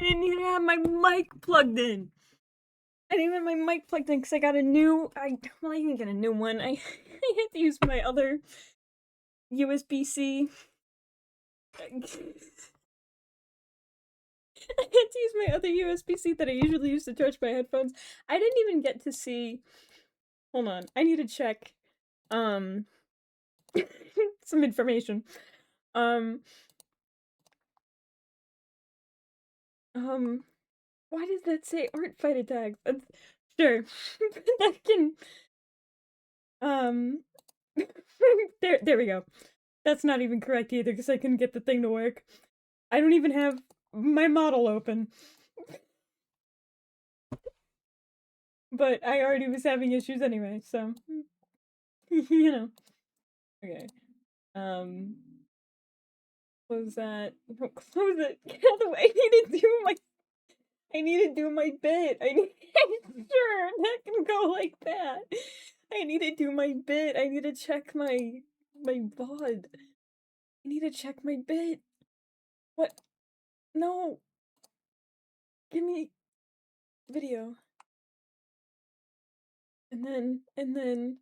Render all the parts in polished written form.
didn't even have my mic plugged in. I didn't even have my mic plugged in because I got a new. I didn't get a new one. I had to use my other USB-C. I had to use my other USB-C that I usually use to charge my headphones. I didn't even get to see. Hold on, I need to check. Some information. Why does that say Artfight attacks? Sure, that can. There we go. That's not even correct either because I couldn't get the thing to work. I don't even have my model open. But I already was having issues anyway, so you know. Okay. Close that. No, close it. Get out of the way. I need to do my bit. Sure, that can go like that. I need to do my bit. I need to check my VOD. I need to check my bit. What? No. Give me video. And then and then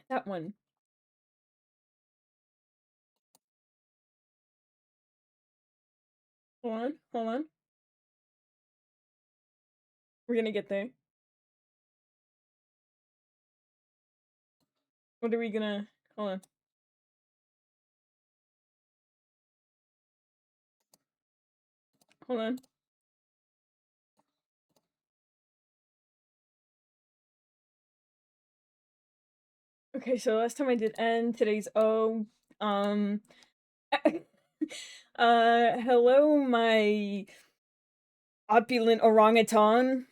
that one. Hold on. We're gonna get there. What are we gonna... Hold on. Hold on. Okay, so last time I did N, today's O. Hello, my opulent orangutan.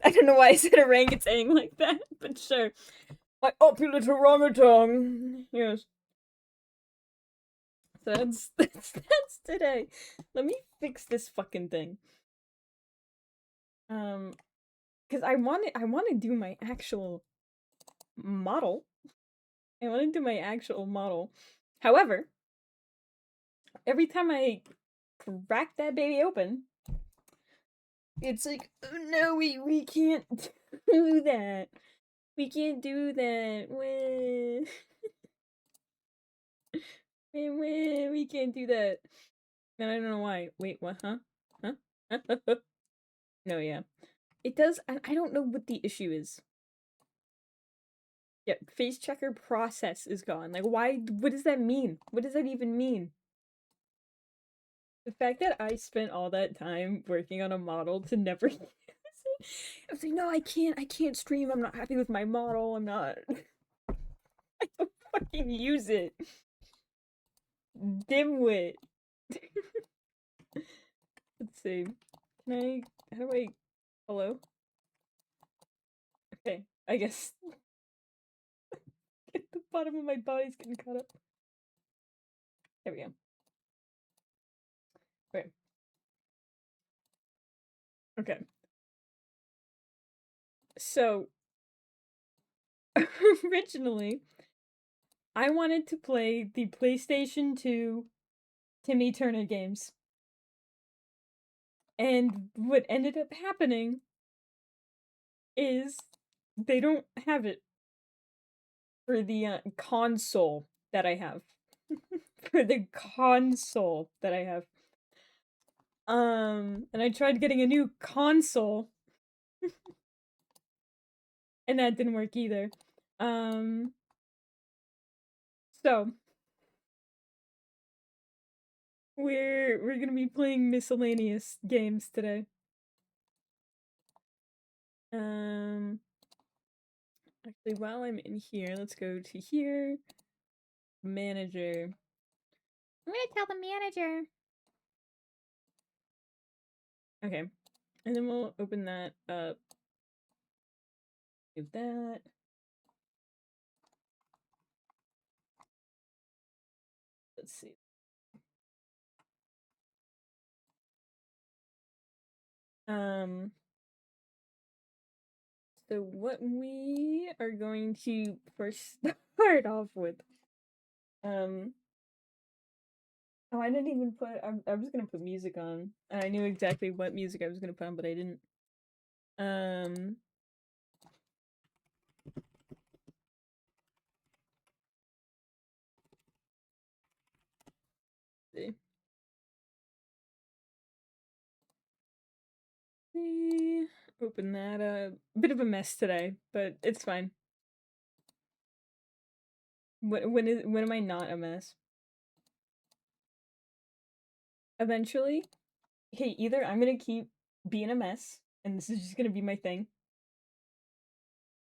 I don't know why I said orangutan like that, but sure. My opulent orangutan. Yes. So that's today. Let me fix this fucking thing. Because I want to do my actual model. I want to do my actual model. However, every time I crack that baby open, it's like, oh no, we can't do that. We can't do that. We can't do that. And I don't know why. Wait, what? Huh? Huh? No, yeah. It does. I don't know what the issue is. Yeah, face checker process is gone. Like, why? What does that mean? What does that even mean? The fact that I spent all that time working on a model to never use it. I was like, no, I can't stream. I'm not happy with my model. I'm not. I don't fucking use it. Dimwit. Let's see. How do I, hello? Okay, I guess. Get the bottom of my body's getting cut up. There we go. Okay. Okay. So, originally, I wanted to play the PlayStation 2 Timmy Turner games. And what ended up happening is they don't have it for the console that I have. For the console that I have. And I tried getting a new console. And that didn't work either. So we're gonna be playing miscellaneous games today. Actually, while I'm in here, let's go to here. Manager. I'm gonna tell the manager. Okay. And then we'll open that up. Do that. Let's see. So what we are going to first start off with, Oh, I didn't even put. I was gonna put music on, and I knew exactly what music I was gonna put on, but I didn't. Um, see. See. Open that up. Bit of a mess today, but it's fine. When am I not a mess? Eventually, hey, either I'm gonna keep being a mess, and this is just gonna be my thing,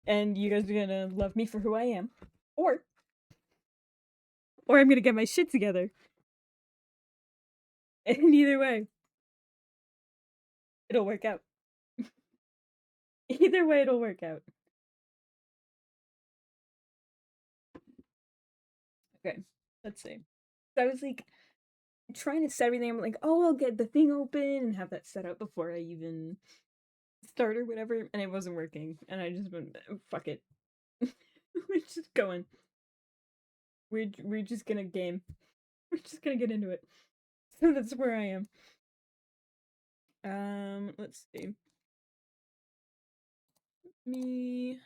and you guys are gonna love me for who I am, or I'm gonna get my shit together. And either way, it'll work out. Either way, it'll work out. Okay, let's see. So I was like trying to set everything. I'm like, oh, I'll get the thing open and have that set up before I even start or whatever, and it wasn't working. And I just went, fuck it. We're just going. We're just gonna game. We're just gonna get into it. So that's where I am. Let's see. Me.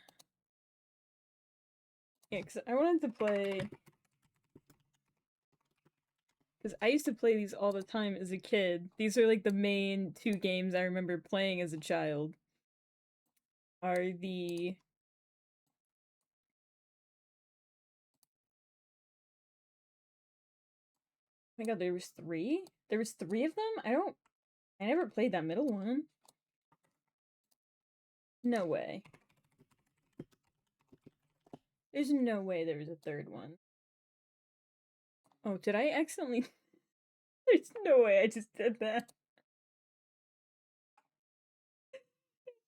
Yeah, because I wanted to play. Because I used to play these all the time as a kid. These are like the main two games I remember playing as a child. Are the. Oh my god, there was three? There was three of them? I never played that middle one. No way. There's no way there was a third one. Oh, did I accidentally? There's no way I just did that.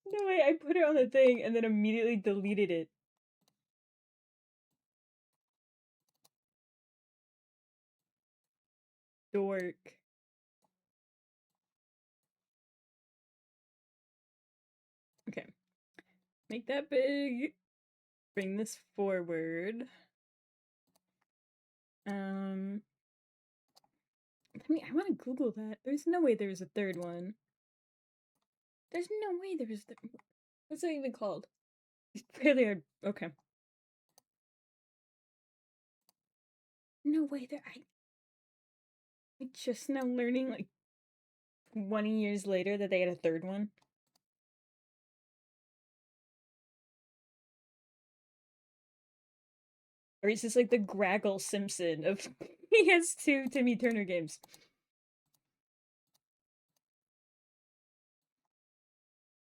No way, I put it on the thing and then immediately deleted it. Dork. Okay. Make that big. Bring this forward. I want to Google that. There's no way there's a third one. There's no way there's. What's that even called? It's really hard. Okay. No way there. I just now learning like 20 years later that they had a third one. Or he's just like the Graggle Simpson of he has two Timmy Turner games.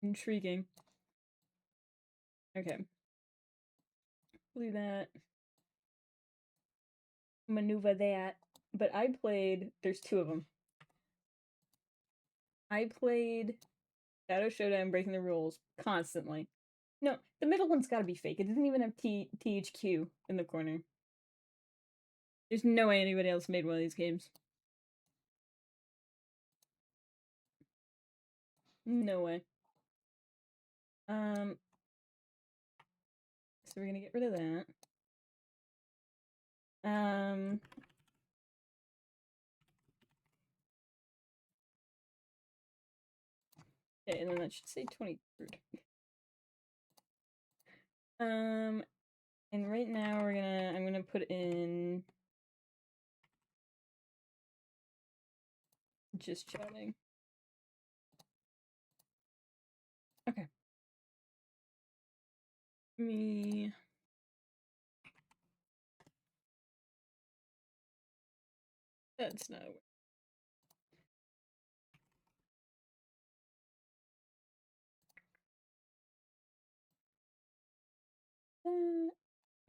Intriguing. Okay. Do that. Maneuver that. But I played. There's two of them. I played Shadow Showdown Breaking the Rules constantly. No, the middle one's gotta be fake. It doesn't even have THQ in the corner. There's no way anybody else made one of these games. No way. So we're gonna get rid of that. Okay, and then that should say 23rd. And right now I'm gonna put in just chatting. Okay. Me. That's not.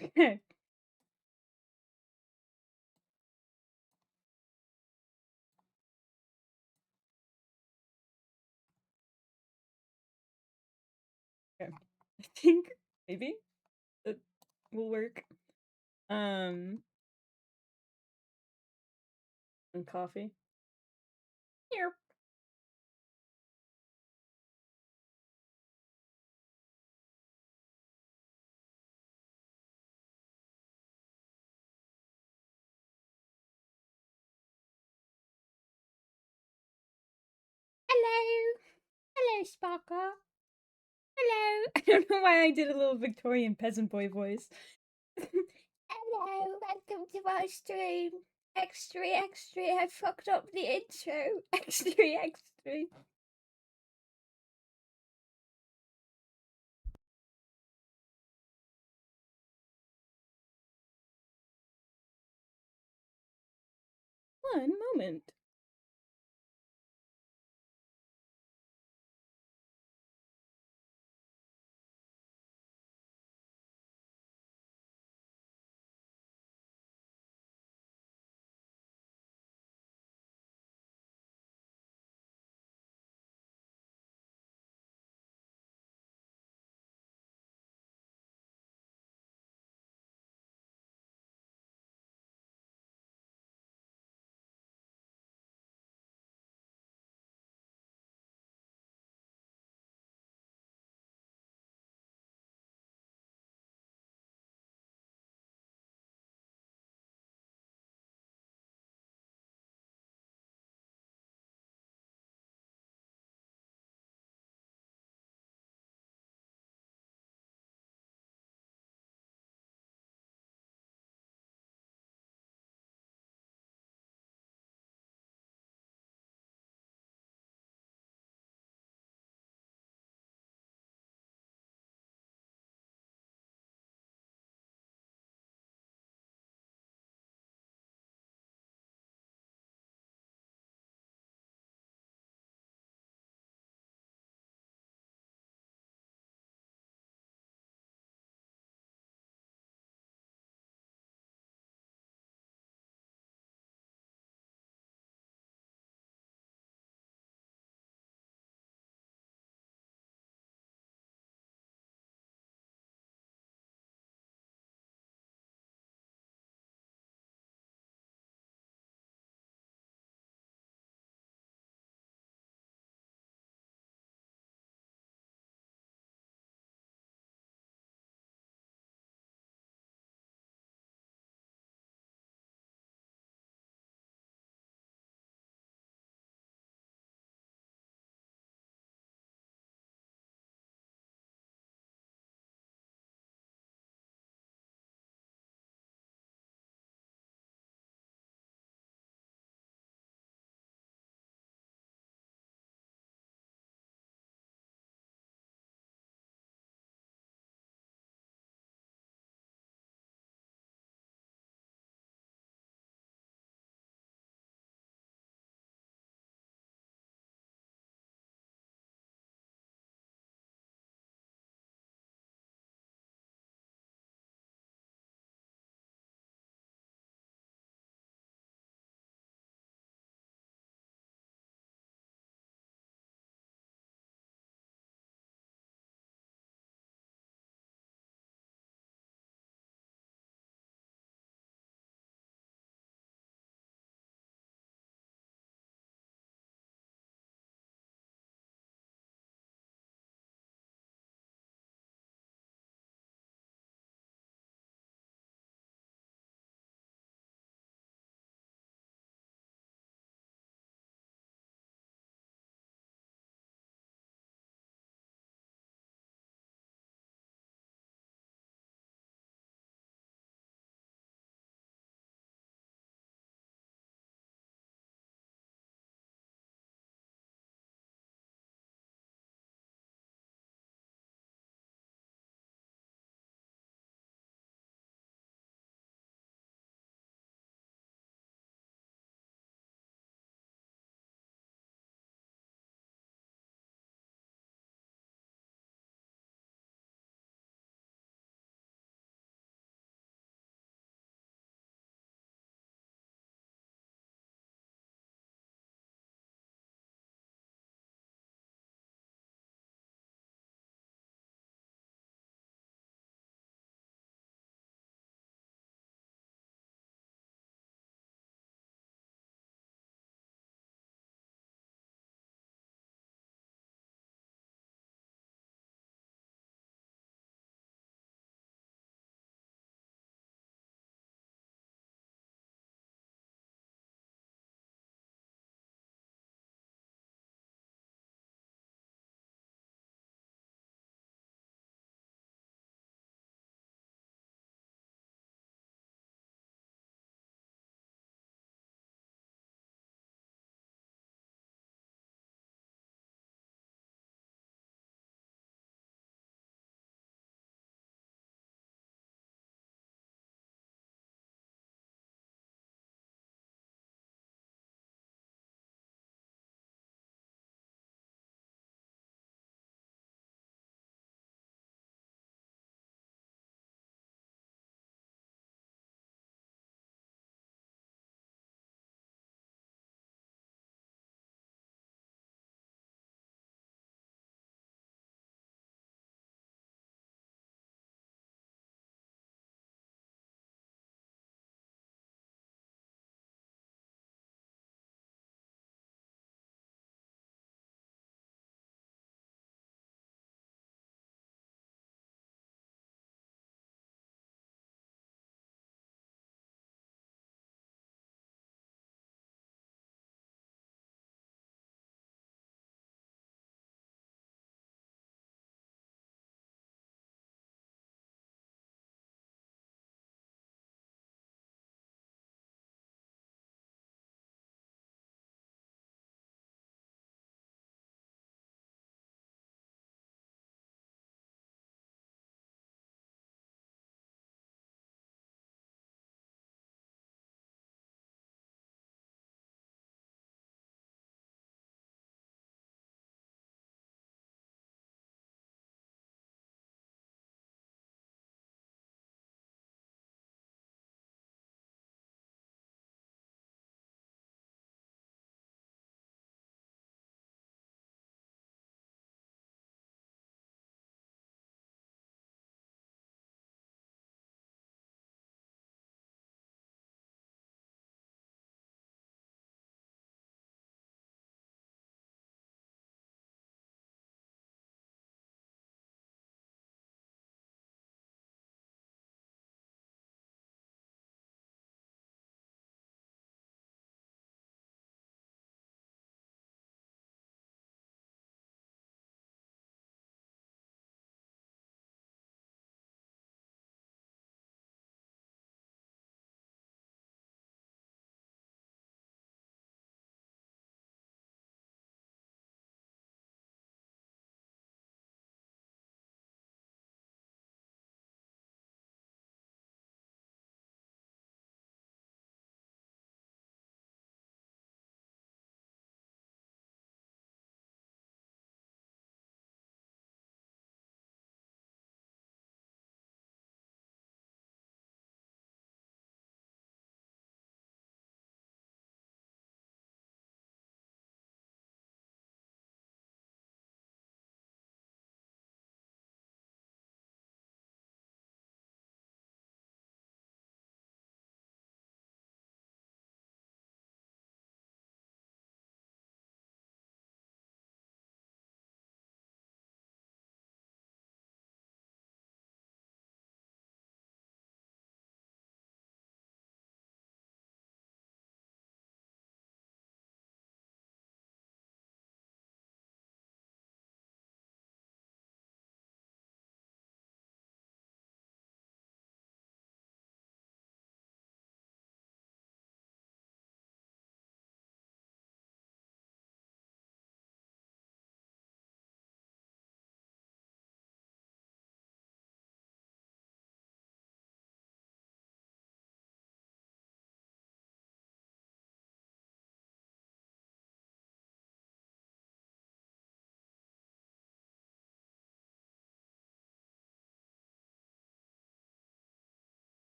Okay. Okay. I think maybe that will work. And coffee. Here. Hello. Hello, Sparkle. Hello. I don't know why I did a little Victorian peasant boy voice. Hello, welcome to my stream. Extra, extra, I fucked up the intro. Extra, extra. One moment.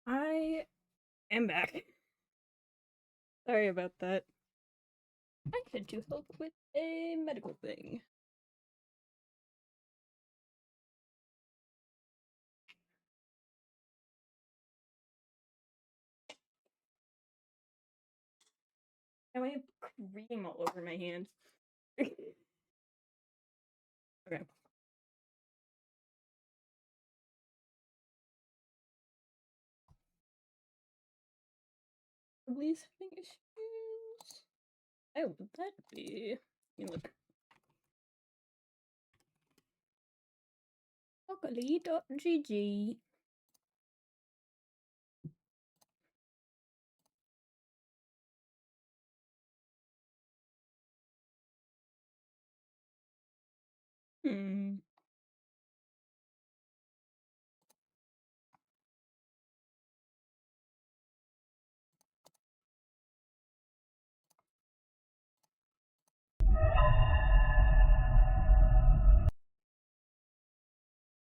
I am back. Sorry about that. I had to help with a medical thing. Now I have cream all over my hands. Okay. Please having issues. Oh, would that be? Let me look. Broccoli.gg. Hmm.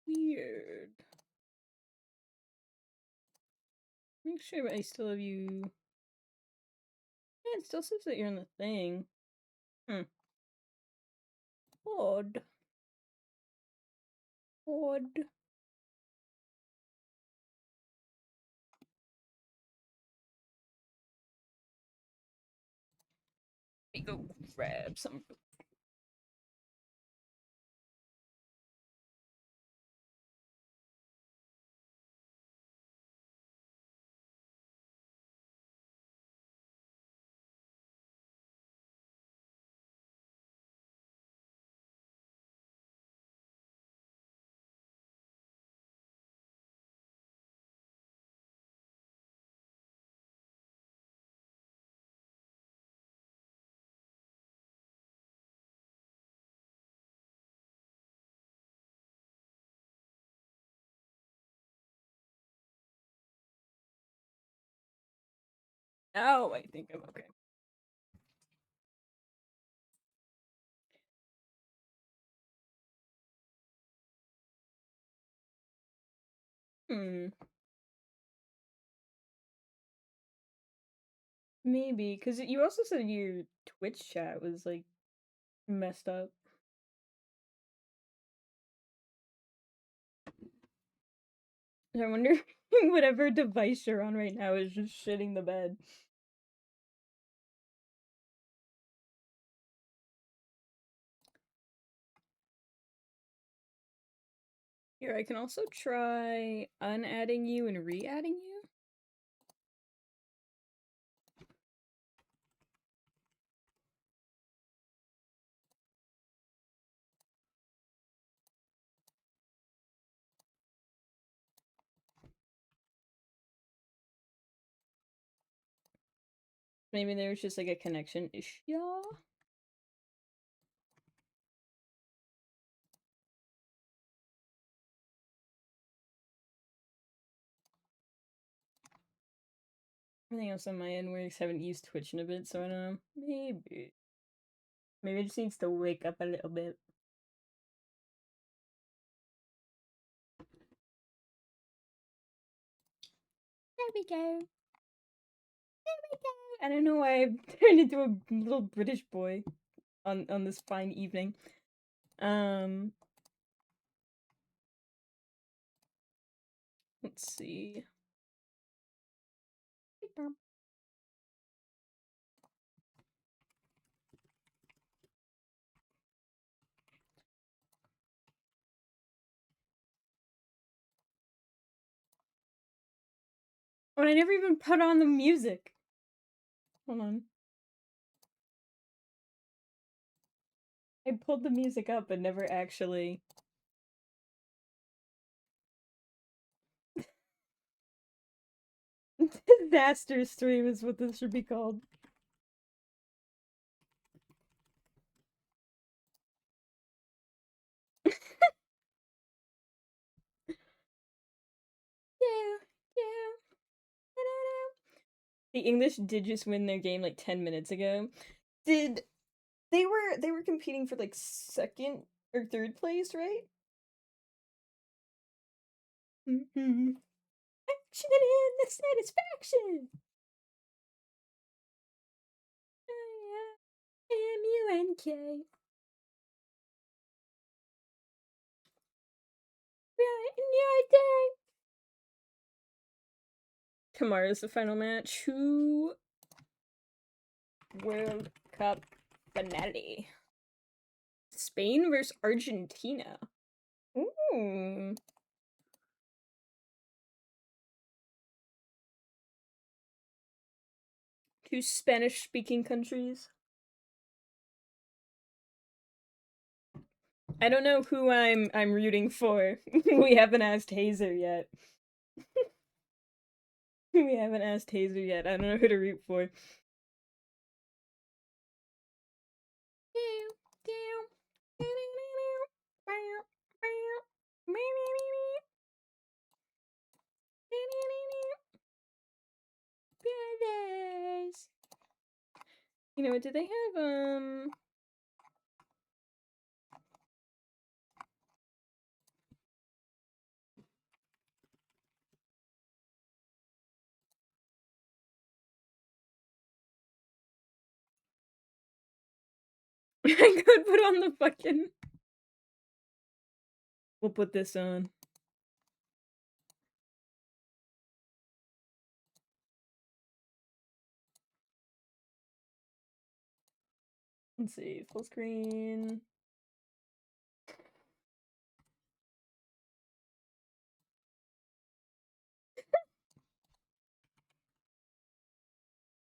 Weird. Make sure I still have you. Yeah, it still says that you're in the thing. Hmm. Odd. Odd. Let me go grab some. Oh, I think I'm okay. Hmm. Maybe, because you also said your Twitch chat was like messed up. I wonder whatever device you're on right now is just shitting the bed. Here, I can also try unadding you and re-adding you. Maybe there was just like a connection issue. Everything else on my end works. Haven't used Twitch in a bit, so I don't know. Maybe. Maybe it just needs to wake up a little bit. There we go. There we go. I don't know why I've turned into a little British boy on this fine evening. Let's see. Oh, and I never even put on the music. Hold on. I pulled the music up but never actually. Disaster stream is what this should be called. Yeah. The English did just win their game like 10 minutes ago. Did they were competing for like second or third place, right? and the satisfaction. M-U-N-K. Brighten your day. Tomorrow's the final match. Who World Cup finale? Spain versus Argentina. Ooh. Two Spanish-speaking countries. I don't know who I'm rooting for. We haven't asked Hazer yet. We haven't asked Hazer yet. I don't know who to root for. Brothers. You know what? Do they have I could put on the fucking. We'll put this on. Let's see, full screen.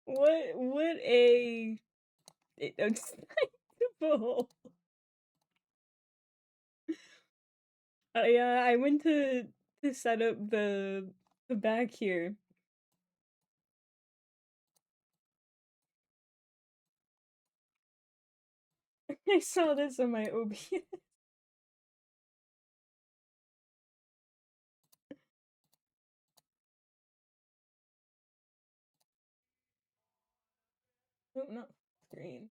What a unacceptable. Yeah, I went to set up the back here. I saw this on my OBS. Oh, not screen.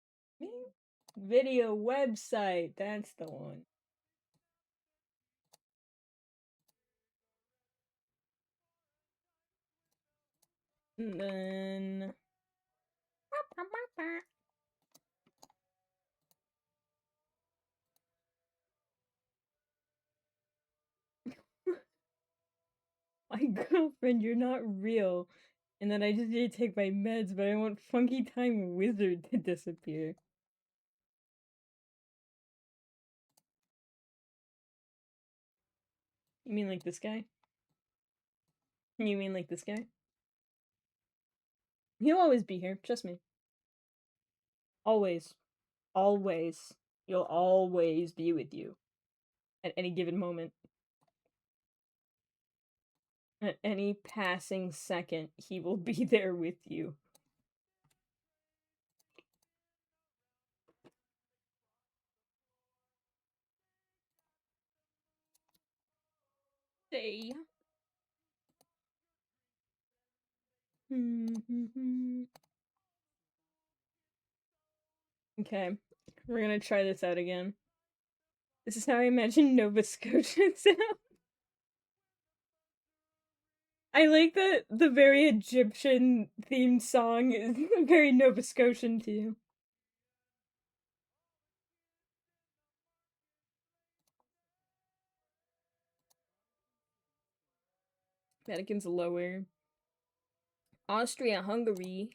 Video website. That's the one. And then. My girlfriend, you're not real. And then I just need to take my meds, but I want Funky Time Wizard to disappear. You mean like this guy? You mean like this guy? He'll always be here, trust me. Always. Always. You'll always be with you. At any given moment. At any passing second, he will be there with you. Say. Okay, we're gonna try this out again. This is how I imagine Nova Scotia sound. I like that the very Egyptian themed song is very Nova Scotian too. Vatican's lower. Austria, Hungary.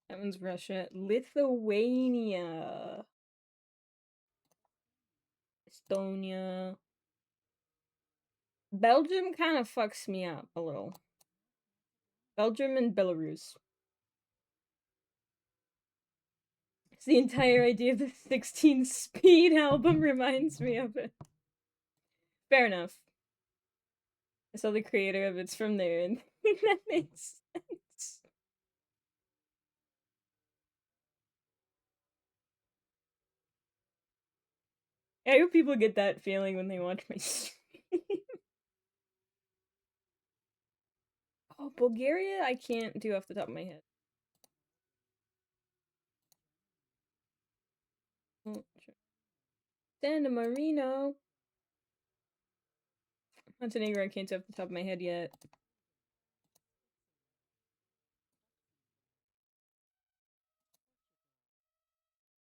That one's Russia. Lithuania. Estonia. Belgium kind of fucks me up a little. Belgium and Belarus. It's the entire idea of the 16 Speed album reminds me of it. Fair enough. I saw the creator of it's from there, and that makes sense. I hope people get that feeling when they watch my stream. Oh, Bulgaria, I can't do off the top of my head. San Marino. Montenegro, I can't do off the top of my head yet.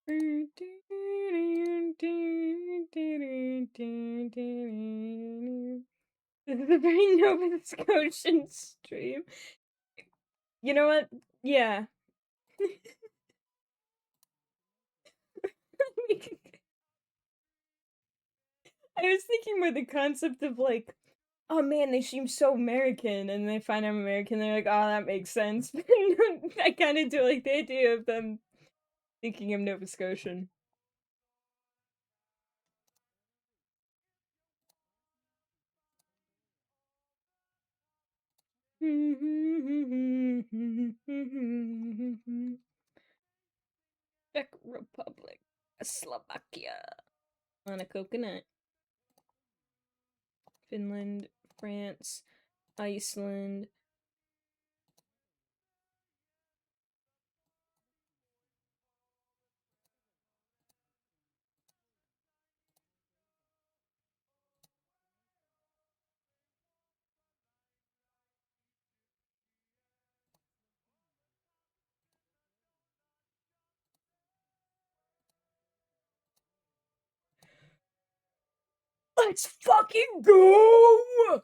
This is a very Nova Scotian stream. You know what? Yeah. I was thinking more the concept of like, oh man, they seem so American, and they find I'm American, they're like, oh, that makes sense. I kind of do like the idea of them thinking I'm Nova Scotian. Czech Republic, Slovakia, on a coconut. Finland, France, Iceland. Let's fucking go!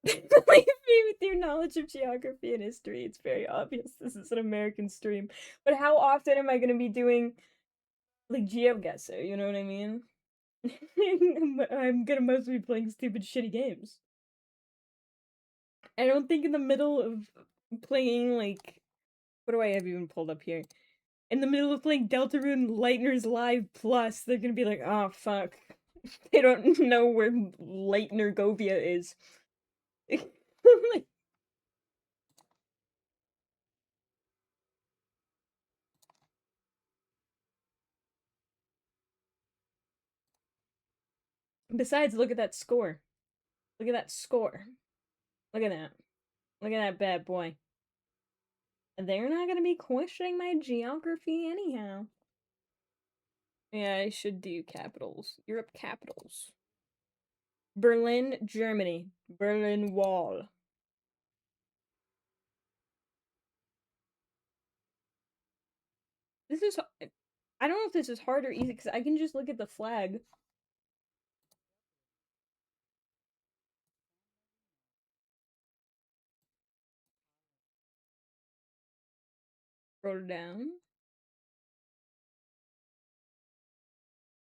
Leave me with your knowledge of geography and history. It's very obvious this is an American stream. But how often am I going to be doing, like, GeoGuessr? You know what I mean? I'm gonna mostly be playing stupid, shitty games. I don't think in the middle of playing, like, what do I have even pulled up here? In the middle of playing Deltarune Lightner's Live Plus, they're gonna be like, oh, fuck. They don't know where Lightner Govia is. Like, besides, look at that score. Look at that score. Look at that. Look at that bad boy. They're not gonna be questioning my geography anyhow. Yeah, I should do capitals. Europe capitals. Berlin, Germany. Berlin Wall. This is... I don't know if this is hard or easy, because I can just look at the flag. Scroll down.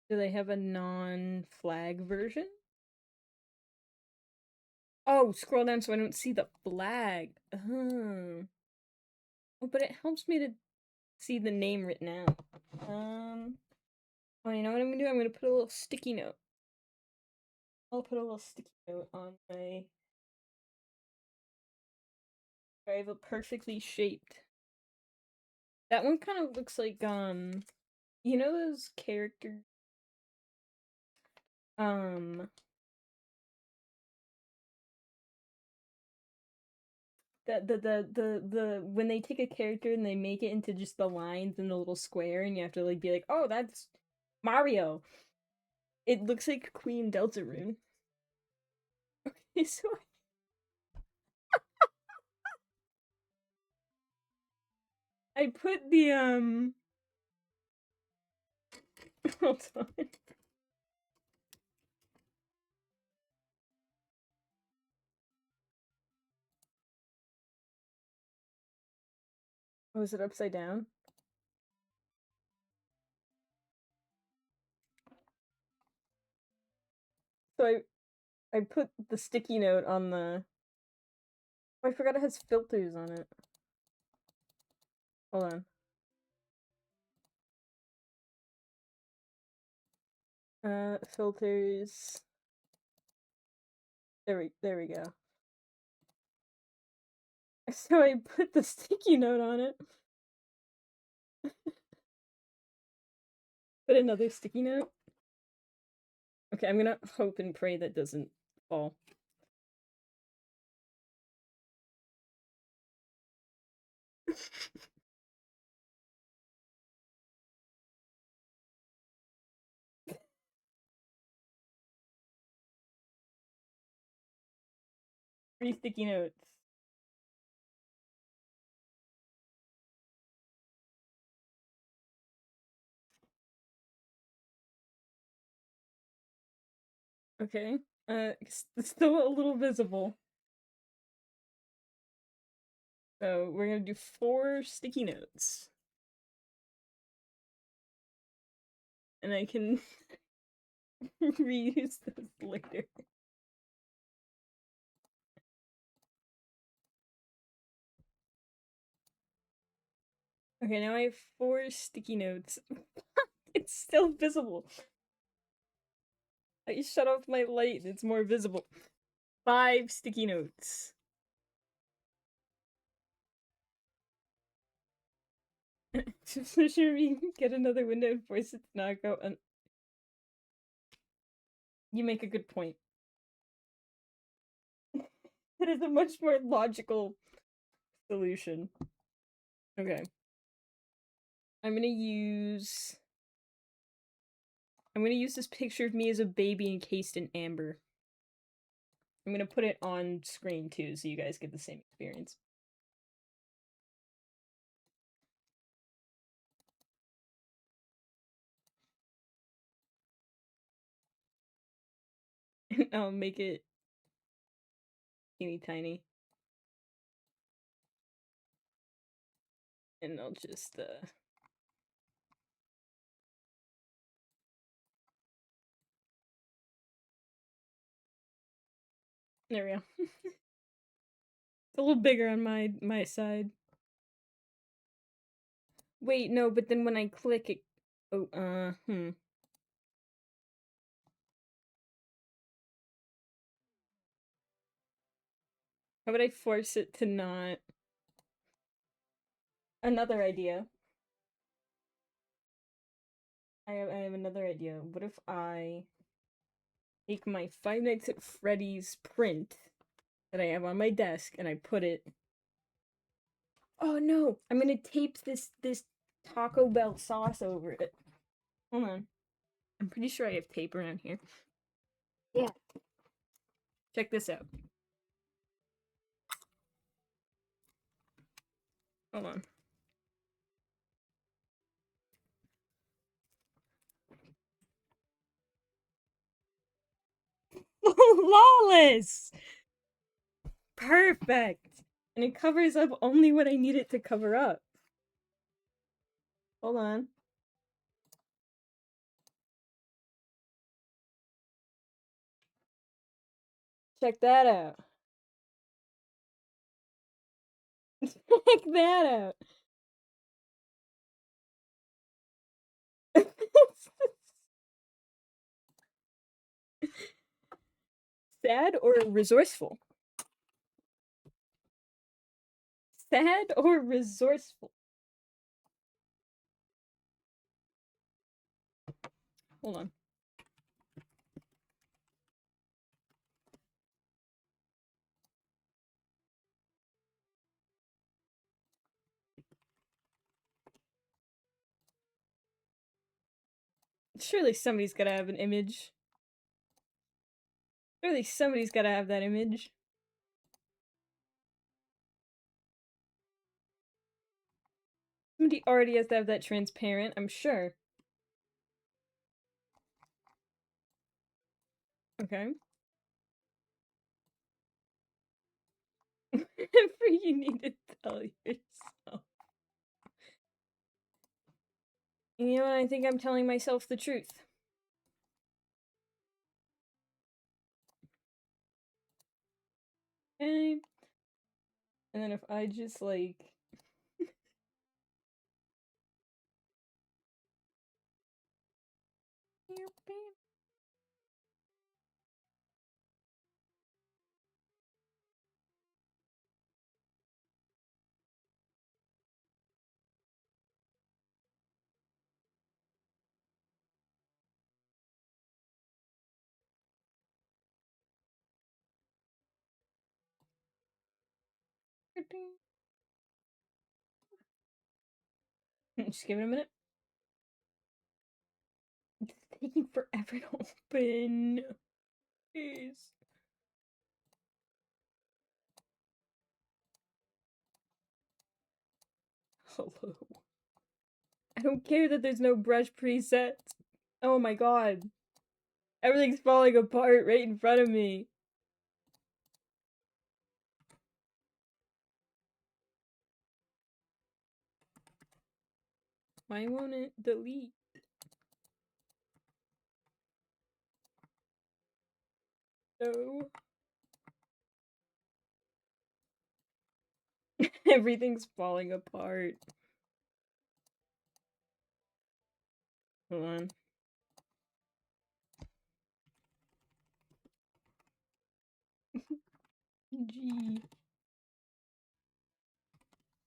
Do they have a non-flag version? Oh, scroll down so I don't see the flag. Oh, but it helps me to see the name written out. Oh, you know what I'm gonna do? I'm gonna put a little sticky note. I'll put a little sticky note on my... I have a perfectly shaped. That one kind of looks like, you know those characters? When they take a character and they make it into just the lines and the little square, and you have to like be like, oh, that's Mario. It looks like Queen Deltarune. So I put the hold on. Oh, is it upside down? So I put the sticky note on the... Oh, I forgot it has filters on it. Hold on. Filters. There we go. So I put the sticky note on it. Put another sticky note. Okay, I'm gonna hope and pray that doesn't fall. 3 sticky notes. Okay. It's still a little visible. So we're gonna do 4 sticky notes. And I can reuse those later. Okay, now I have 4 sticky notes. It's still visible. I shut off my light and it's more visible. 5 sticky notes. So should we get another window and force it to not go un- You make a good point. That is a much more logical solution. Okay. I'm gonna use this picture of me as a baby encased in amber. I'm gonna put it on screen too, so you guys get the same experience. And I'll make it teeny tiny. And I'll just there we go. It's a little bigger on my side. Wait, no, but then when I click it oh How would I force it to not another idea? I have another idea. What if I take my Five Nights at Freddy's print that I have on my desk and I put it. Oh no! I'm gonna tape this Taco Bell sauce over it. Hold on. I'm pretty sure I have tape around here. Yeah. Check this out. Hold on. Flawless! Perfect! And it covers up only what I need it to cover up. Hold on. Check that out. Check that out. Sad or resourceful? Sad or resourceful? Hold on. Surely somebody's gotta have an image. Surely somebody's gotta have that image. Somebody already has to have that transparent, I'm sure. Okay. Whatever you need to tell yourself. You know what? I think I'm telling myself the truth. Okay. And then if I just like just give it a minute. It's taking forever to open. Please. Hello. I don't care that there's no brush presets. Oh my god. Everything's falling apart right in front of me. Why won't it delete? No. Everything's falling apart. Hold on. G.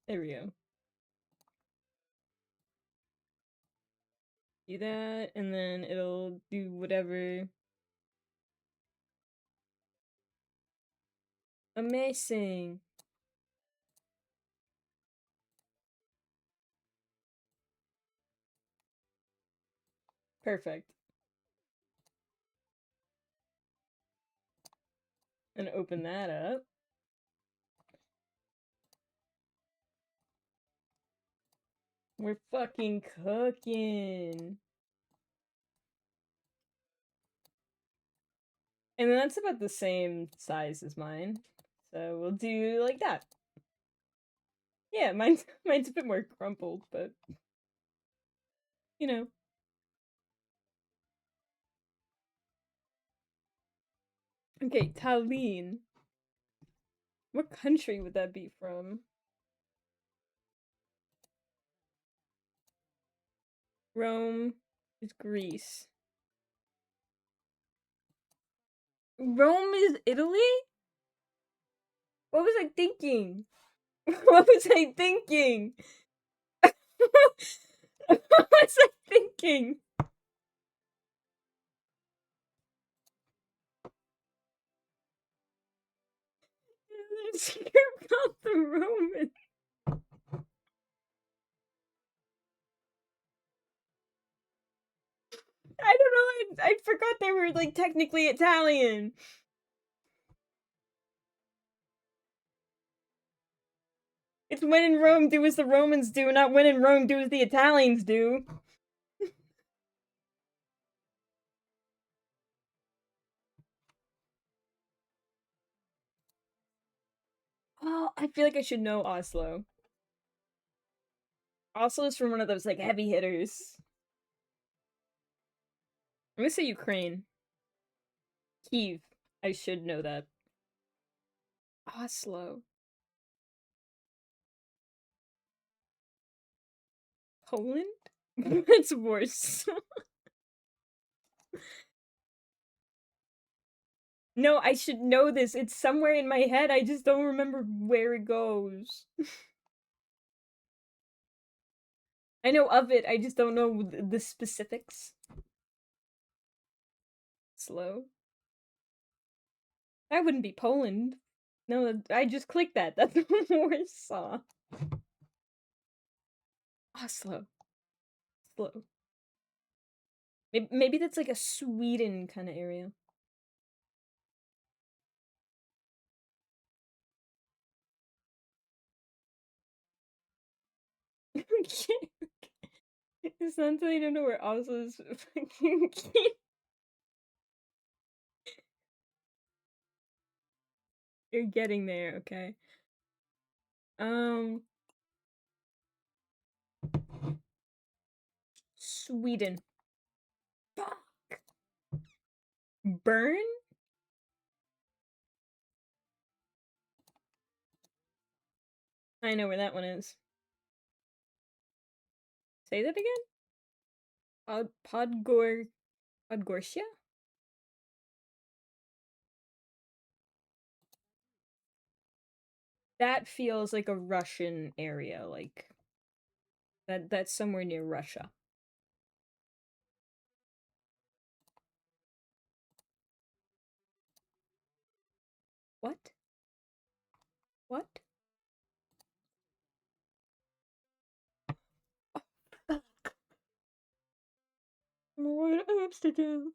There we go. Do that, and then it'll do whatever. Amazing. Perfect. And open that up. We're fucking cooking. And that's about the same size as mine. So we'll do like that. Yeah, mine's a bit more crumpled, but you know. Okay, Tallinn. What country would that be from? Rome is Greece. Rome is Italy? What was I thinking? What was I thinking? What was I thinking? Let's hear about the Romans. I don't know. I forgot they were like technically Italian. It's when in Rome, do as the Romans do, not when in Rome, do as the Italians do. Oh, I feel like I should know Oslo. Oslo's from one of those like heavy hitters. I'm gonna say Ukraine. Kiev. I should know that. Oslo. Poland? It's worse. No, I should know this. It's somewhere in my head. I just don't remember where it goes. I know of it. I just don't know the specifics. Slow. That wouldn't be Poland. No, I just clicked that. That's Warsaw. Oslo. Slow. Maybe that's like a Sweden kind of area. Okay. It's not until I don't know where Oslo's fucking. You're getting there, okay. Sweden. Fuck. Bern? I know where that one is. Say that again? Podgorsia? That feels like a Russian area, like that's somewhere near Russia. What? What? What apps to do?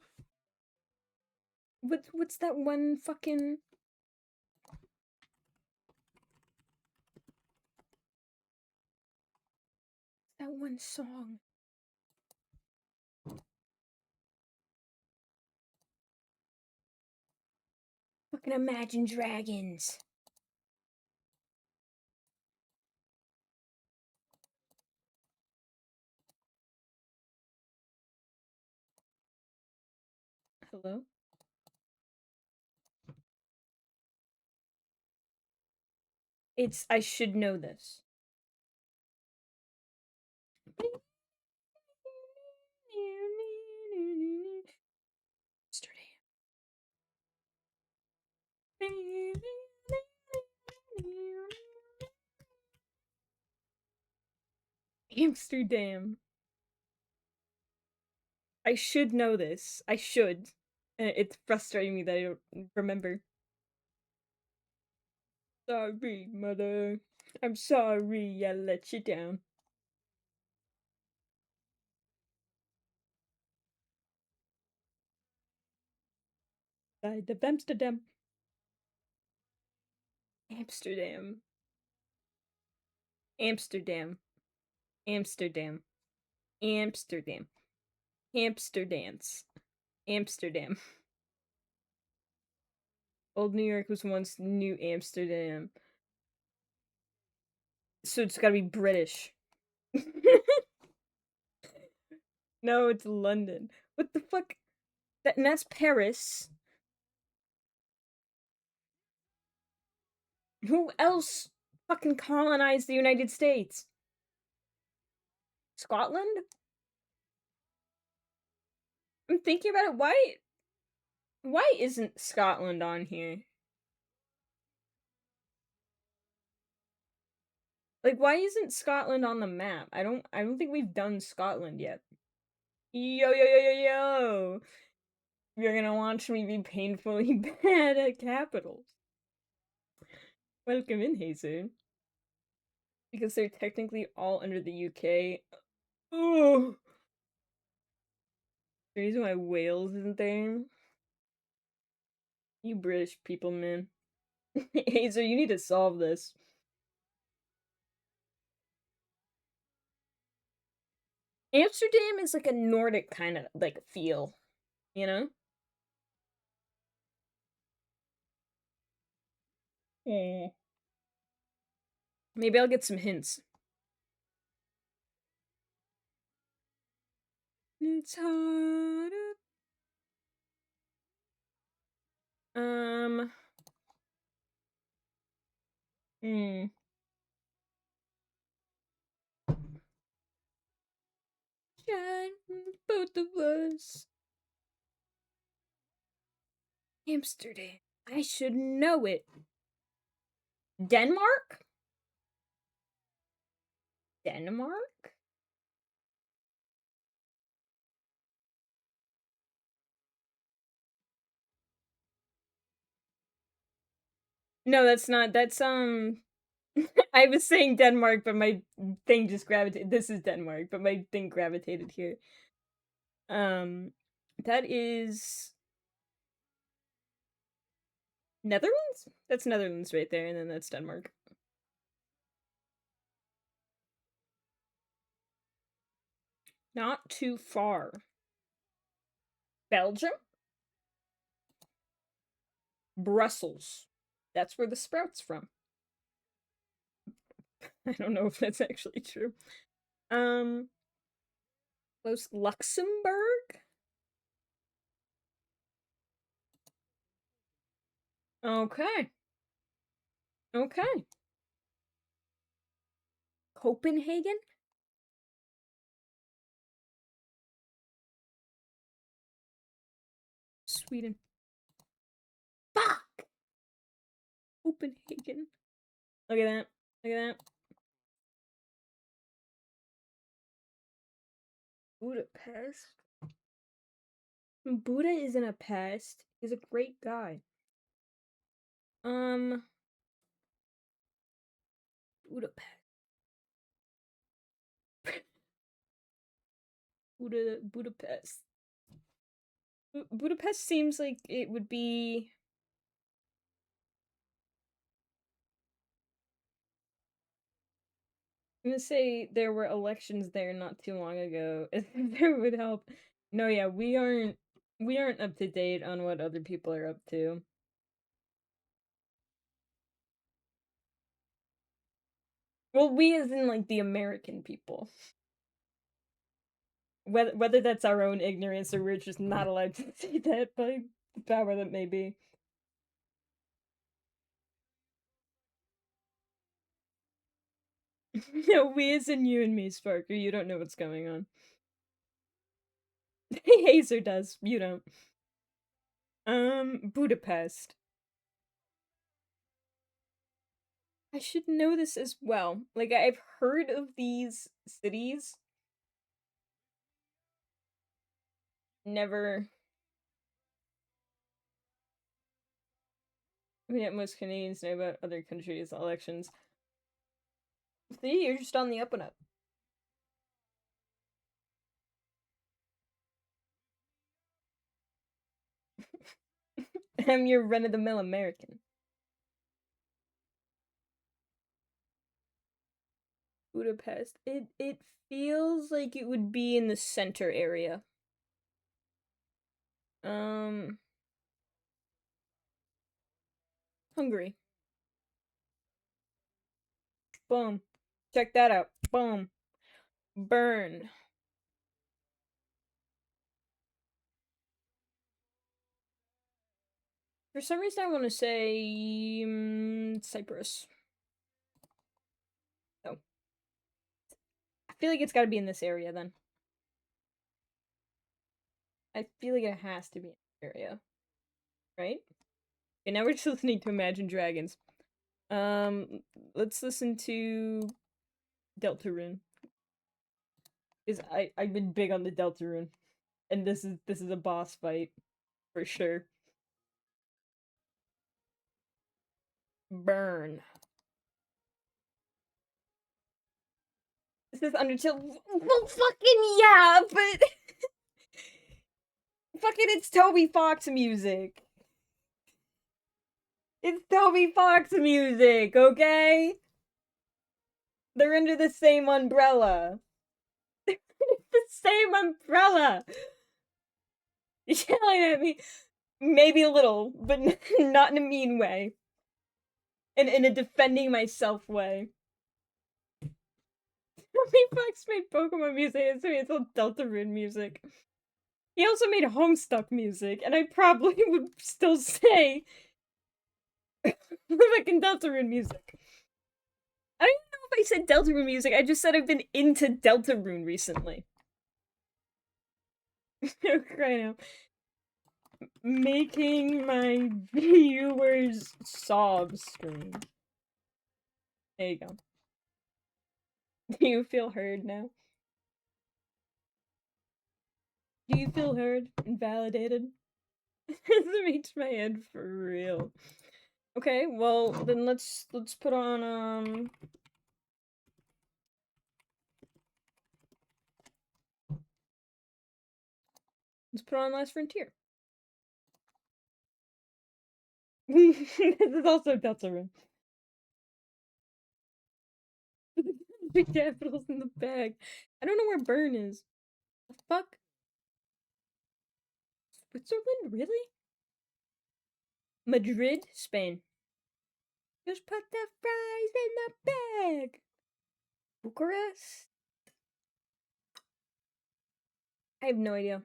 What's that one fucking that one song. Fucking Imagine Dragons. Hello? I should know this. Amsterdam. I should know this. I should. It's frustrating me that I don't remember. Sorry, mother. I'm sorry I let you down. Side of Amsterdam. Amsterdam. Amsterdam. Amsterdam. Amsterdam. Amsterdams. Amsterdam. Old New York was once New Amsterdam. So it's gotta be British. No, it's London. What the fuck? And that's Paris. Who else fucking colonized the United States? Scotland? I'm thinking about it. Why isn't Scotland on here? Like, why isn't Scotland on the map? I don't think we've done Scotland yet. Yo yo yo yo yo! You're gonna watch me be painfully bad at capitals. Welcome in, Hazer. Because they're technically all under the UK. Oh, the reason why Wales isn't there. You British people, man. Hazer, you need to solve this. Amsterdam is like a Nordic kind of like feel, you know? Yeah. Maybe I'll get some hints. It's harder. Hmm. Shine, both of us. Amsterdam. I should know it. Denmark? Denmark? No, that's not. That's I was saying Denmark, but my thing just gravitated. This is Denmark, but my thing gravitated here. That is Netherlands? That's Netherlands right there, and then that's Denmark. Not too far. Belgium? Brussels. That's where the sprout's from. I don't know if that's actually true. Close Luxembourg? Okay. Okay. Copenhagen? Sweden. Fuck! Copenhagen. Look at that. Look at that. Budapest? Buddha isn't a pest. He's a great guy. Budapest. Budapest. Budapest seems like it would be. I'm gonna say there were elections there not too long ago. If there would help. No, yeah, we aren't up to date on what other people are up to. Well, we as in like the American people. Whether that's our own ignorance or we're just not allowed to see that by the power that may be. No, we as in you and me, Sparker. You don't know what's going on. Hazer does. You don't. Budapest. I should know this as well. Like, I've heard of these cities. Never. I mean, most Canadians know about other countries' elections. See, you're just on the up and up. I'm your run of the mill American. Budapest. It feels like it would be in the center area. Um, Hungary. Boom. Check that out. Boom. Burn. For some reason, I want to say Cyprus. Oh, I feel like it's got to be in this area then. I feel like it has to be in this area, right? Okay, now we're just listening to Imagine Dragons. Let's listen to Deltarune. Is I've been big on the Deltarune, and this is a boss fight for sure. Burn. This is Undertale. Well, fucking yeah, but fucking it's Toby Fox music. It's Toby Fox music, okay? They're under the same umbrella. The same umbrella. Yelling at me. Maybe a little, but not in a mean way. In a defending myself way. Toby Fox made Pokemon music, so it's all Deltarune music. He also made Homestuck music, and I probably would still say fucking Deltarune music. I don't even know if I said Deltarune music, I just said I've been into Deltarune recently. Right now. Making my viewers sob scream. There you go. Do you feel heard now? Do you feel heard and validated? This makes my head for real. Okay, well then let's put on let's put on Last Frontier. This is also Deltarune. The capitals in the bag. I don't know where Burn is. The fuck? Switzerland? Really? Madrid, Spain. Just put the fries in the bag. Bucharest? I have no idea.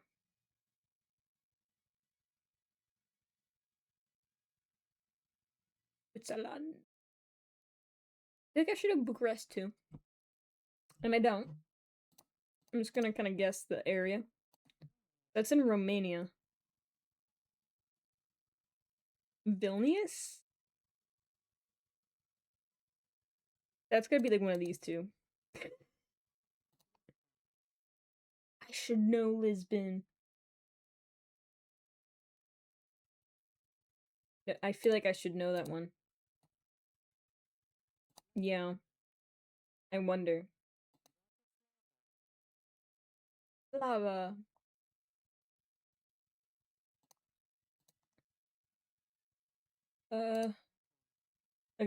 Switzerland. I think I should have Bucharest too. And I don't. I'm just gonna kind of guess the area. That's in Romania. Vilnius? That's gonna be like one of these two. I should know Lisbon. I feel like I should know that one. Yeah. I wonder. Lava. Look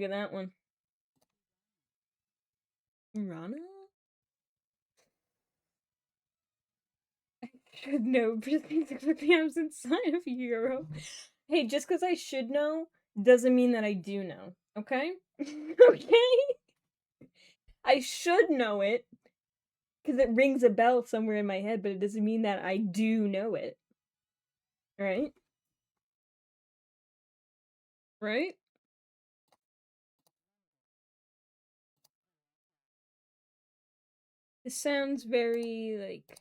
at that one. Rana? I should know, but things with the absent sign of Euro. Hey, just because I should know doesn't mean that I do know, okay? Okay? I should know it because it rings a bell somewhere in my head, but it doesn't mean that I do know it. Right? Right? This sounds very like.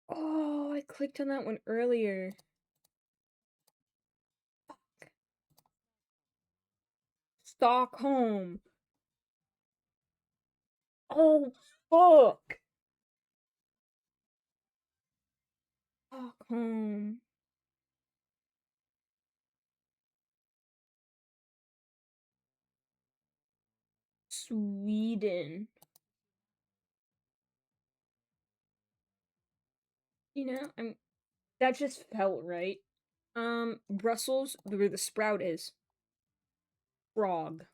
Oh, I clicked on that one earlier. Stockholm. Oh, fuck. Stockholm. Sweden. You know, that just felt right. Brussels, where the sprout is. Prague.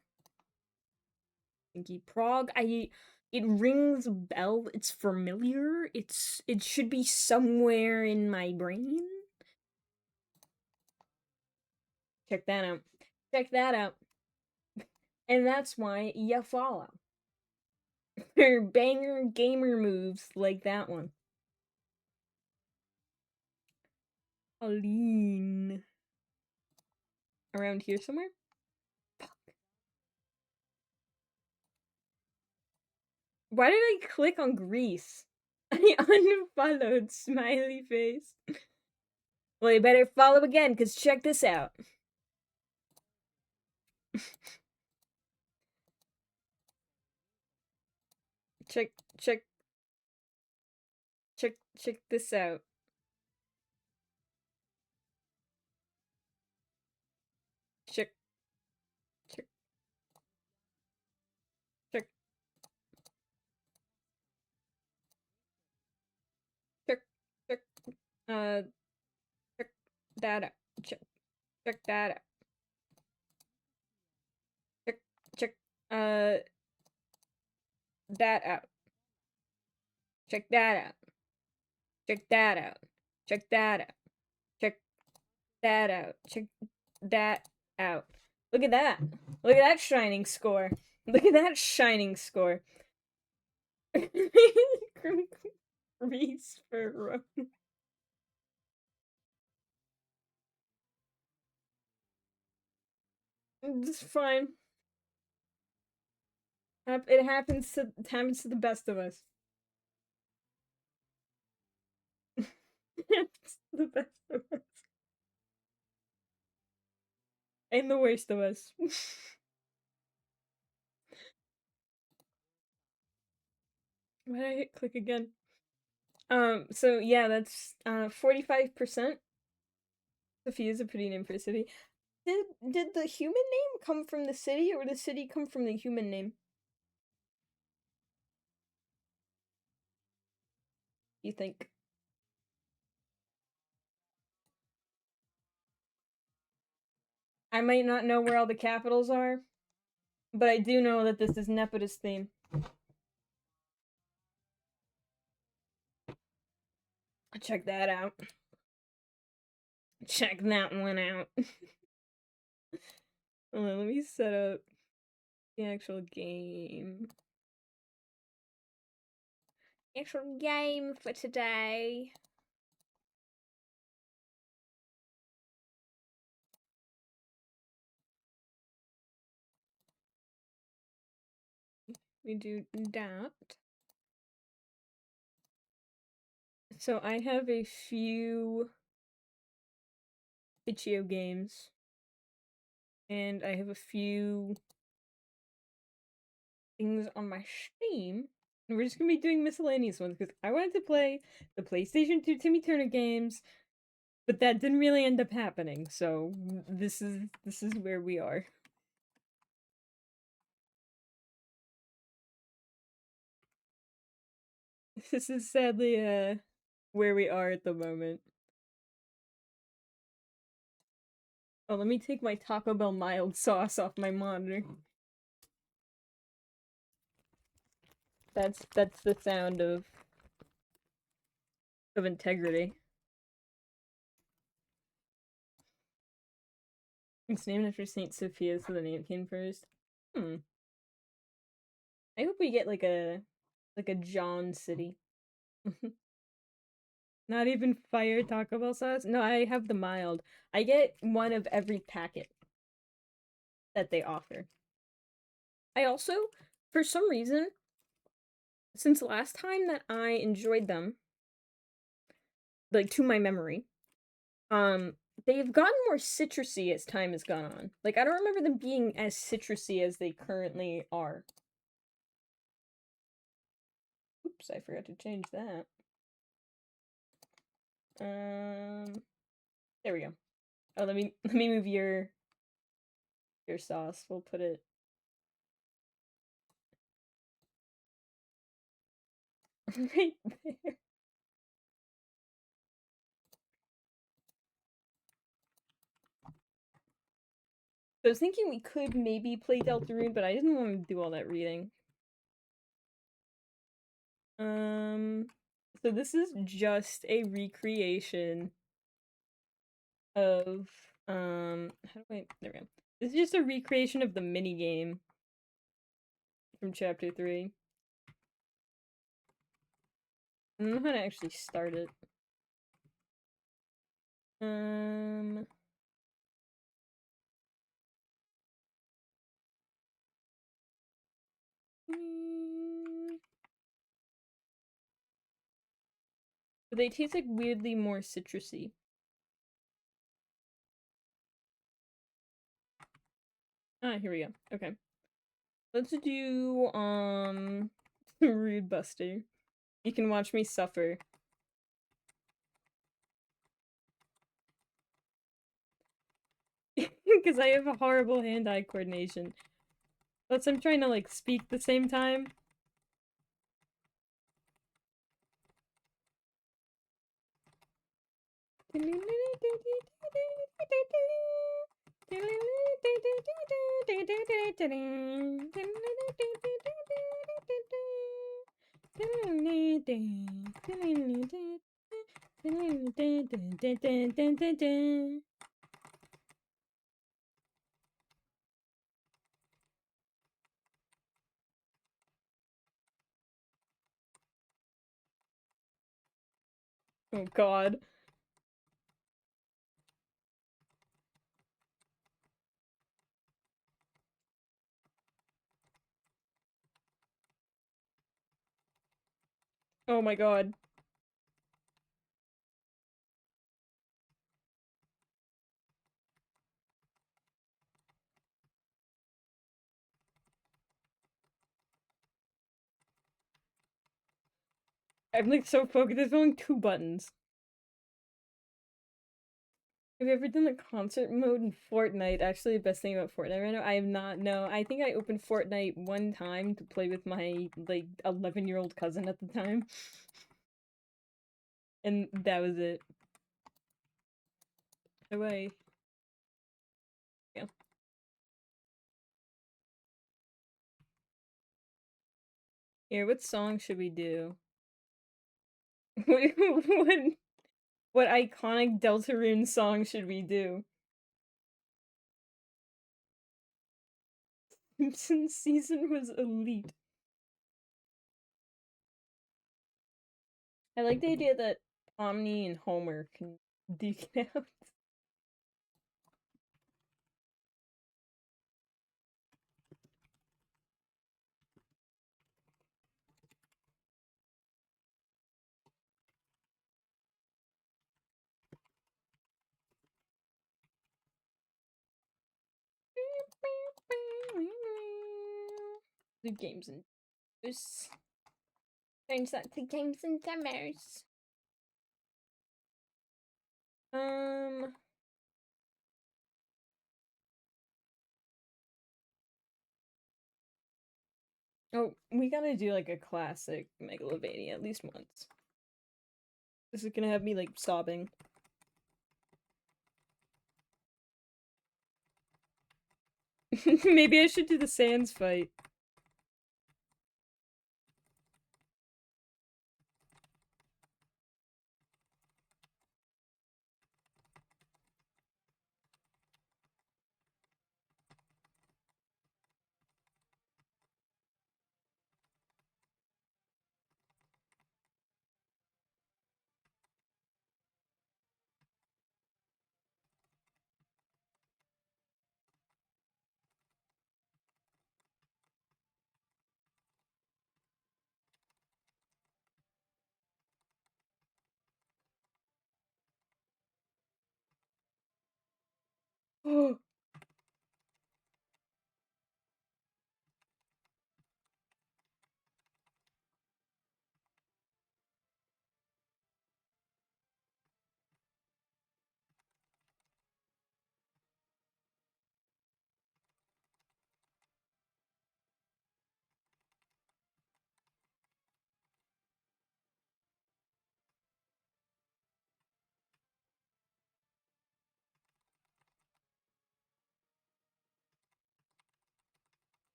Thinky Prague. It rings a bell. It's familiar. It should be somewhere in my brain. Check that out. Check that out. And that's why you follow. For banger gamer moves like that one. Aline. Around here somewhere? Fuck. Why did I click on Greece? I unfollowed smiley face. Well, you better follow again, because check this out. check, check, check this out. Check, check, check, check, check, uh, check that out. Check that out. Check, uh, that out. Check that out. Check that out. Check that out. Check that out. Check that out. Look at that. Look at that shining score. Look at that shining score. Reese for Rome. It's fine. It happens to the best of us. It happens to the best of us. And the worst of us. Why did I hit click again? So yeah, that's 45%. Sophia's a pretty name for a city. Did the human name come from the city, or did the city come from the human name? You think? I might not know where all the capitals are, but I do know that this is Nepeta's theme. Check that out. Check that one out. Hold on, let me set up the actual game. Actual game for today. We do that. So I have a few itch.io games, and I have a few things on my Steam. And we're just gonna be doing miscellaneous ones because I wanted to play the PlayStation 2 Timmy Turner games, but that didn't really end up happening. So this is where we are. This is sadly where we are at the moment. Oh, let me take my Taco Bell mild sauce off my monitor. That's the sound of integrity. It's named after Saint Sophia, so the name came first. Hmm. I hope we get like a John City. Not even fire Taco Bell sauce? No, I have the mild. I get one of every packet that they offer. I also, for some reason, since last time that I enjoyed them, like to my memory, they've gotten more citrusy as time has gone on. Like, I don't remember them being as citrusy as they currently are. Oops, I forgot to change that. There we go. Oh, let me move your sauce. We'll put it right there. I was thinking we could maybe play Deltarune, but I didn't want to do all that reading. So this is just a recreation of, how do I, there we go. This is just a recreation of the mini game from chapter 3. I don't know how to actually start it. But they taste like weirdly more citrusy. Ah, here we go. Okay. Let's do, Rude Buster. You can watch me suffer. Because I have a horrible hand-eye coordination. Plus, I'm trying to, like, speak at the same time. Oh god. Oh my god. I'm like so focused. There's only 2 buttons. Have you ever done the concert mode in Fortnite? Actually, the best thing about Fortnite right now, I have not. No, I think I opened Fortnite one time to play with my, like, 11-year-old cousin at the time. And that was it. Away. Yeah. Here, what song should we do? What iconic Deltarune song should we do? Simpsons season was elite. I like the idea that Omni and Homer can duke it out. The games and demos. Change that to games and demos. Oh, we gotta do like a classic Megalovania at least once. This is gonna have me like sobbing. Maybe I should do the Sans fight. Oh.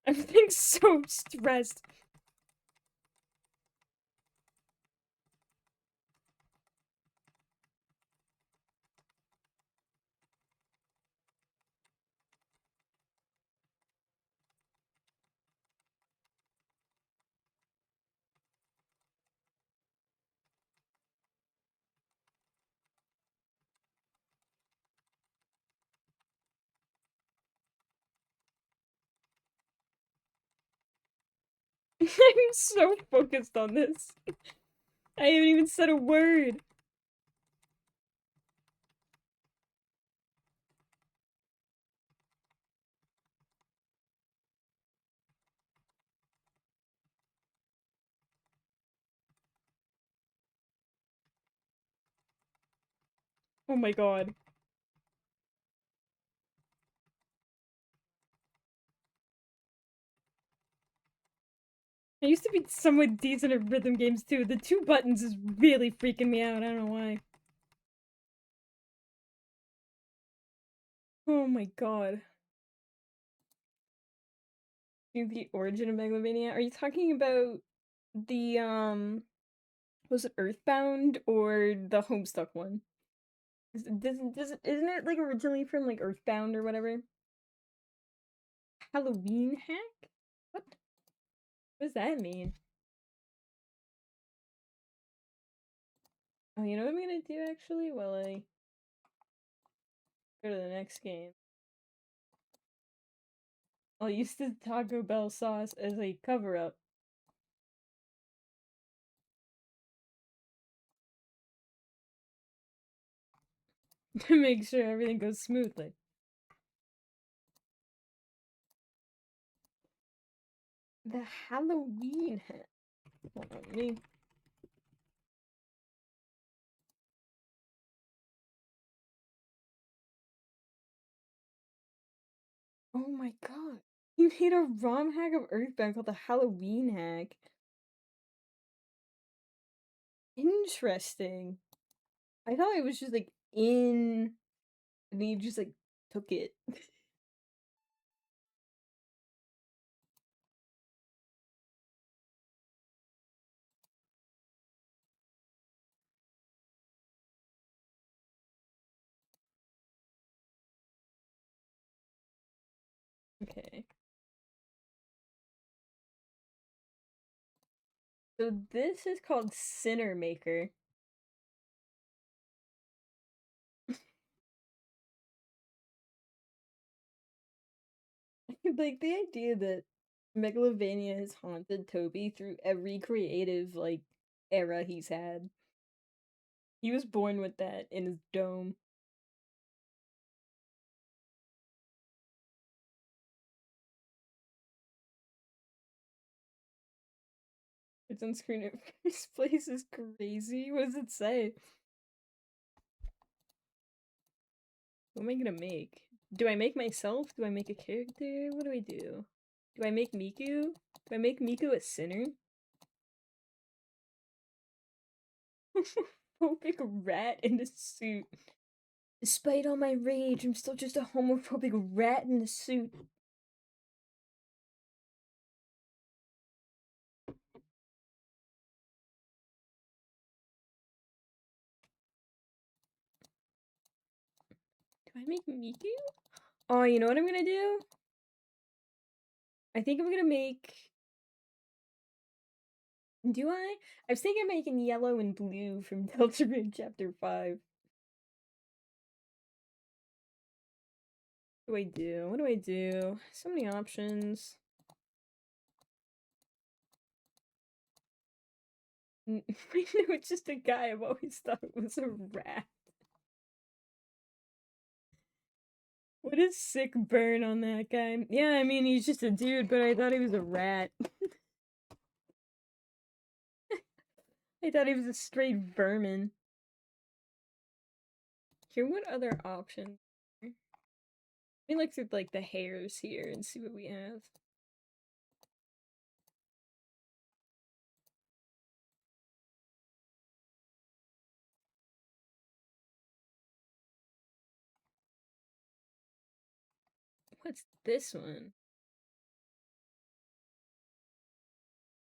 Everything's so stressed. I'm so focused on this. I haven't even said a word. Oh my god. I used to be somewhat decent at rhythm games too. The two buttons is really freaking me out. I don't know why. Oh my god. The origin of Megalovania? Are you talking about the, was it Earthbound or the Homestuck one? Isn't it like originally from like Earthbound or whatever? Halloween hack? What? What does that mean? Oh, you know what I'm gonna do actually? While I go to the next game. I'll use the Taco Bell sauce as a cover-up. To make sure everything goes smoothly. The Halloween hat. Hold on, me. Oh my god. You made a ROM hack of Earthbound called the Halloween hack. Interesting. I thought it was just like in, and then you just like took it. Okay. So this is called Sinner Maker. Like the idea that Megalovania has haunted Toby through every creative like era he's had. He was born with that in his dome. It's on screen at first place is crazy. What does it say? What am I gonna make? Do I make myself? Do I make a character? What do I do? Do I make Miku? Do I make Miku a sinner? Homophobic rat in a suit. Despite all my rage, I'm still just a homophobic rat in a suit. Do I make Miku? Oh, you know what I'm gonna do? I think I'm gonna make. Do I? I was thinking of making yellow and blue from Delta Green Chapter 5. What do I do? What do I do? So many options. I know it's just a guy. I've always thought it was a rat. What a sick burn on that guy. Yeah, I mean, he's just a dude, but I thought he was a rat. I thought he was a straight vermin. Here, what other options? Let me look through, like, the hairs here and see what we have. What's this one?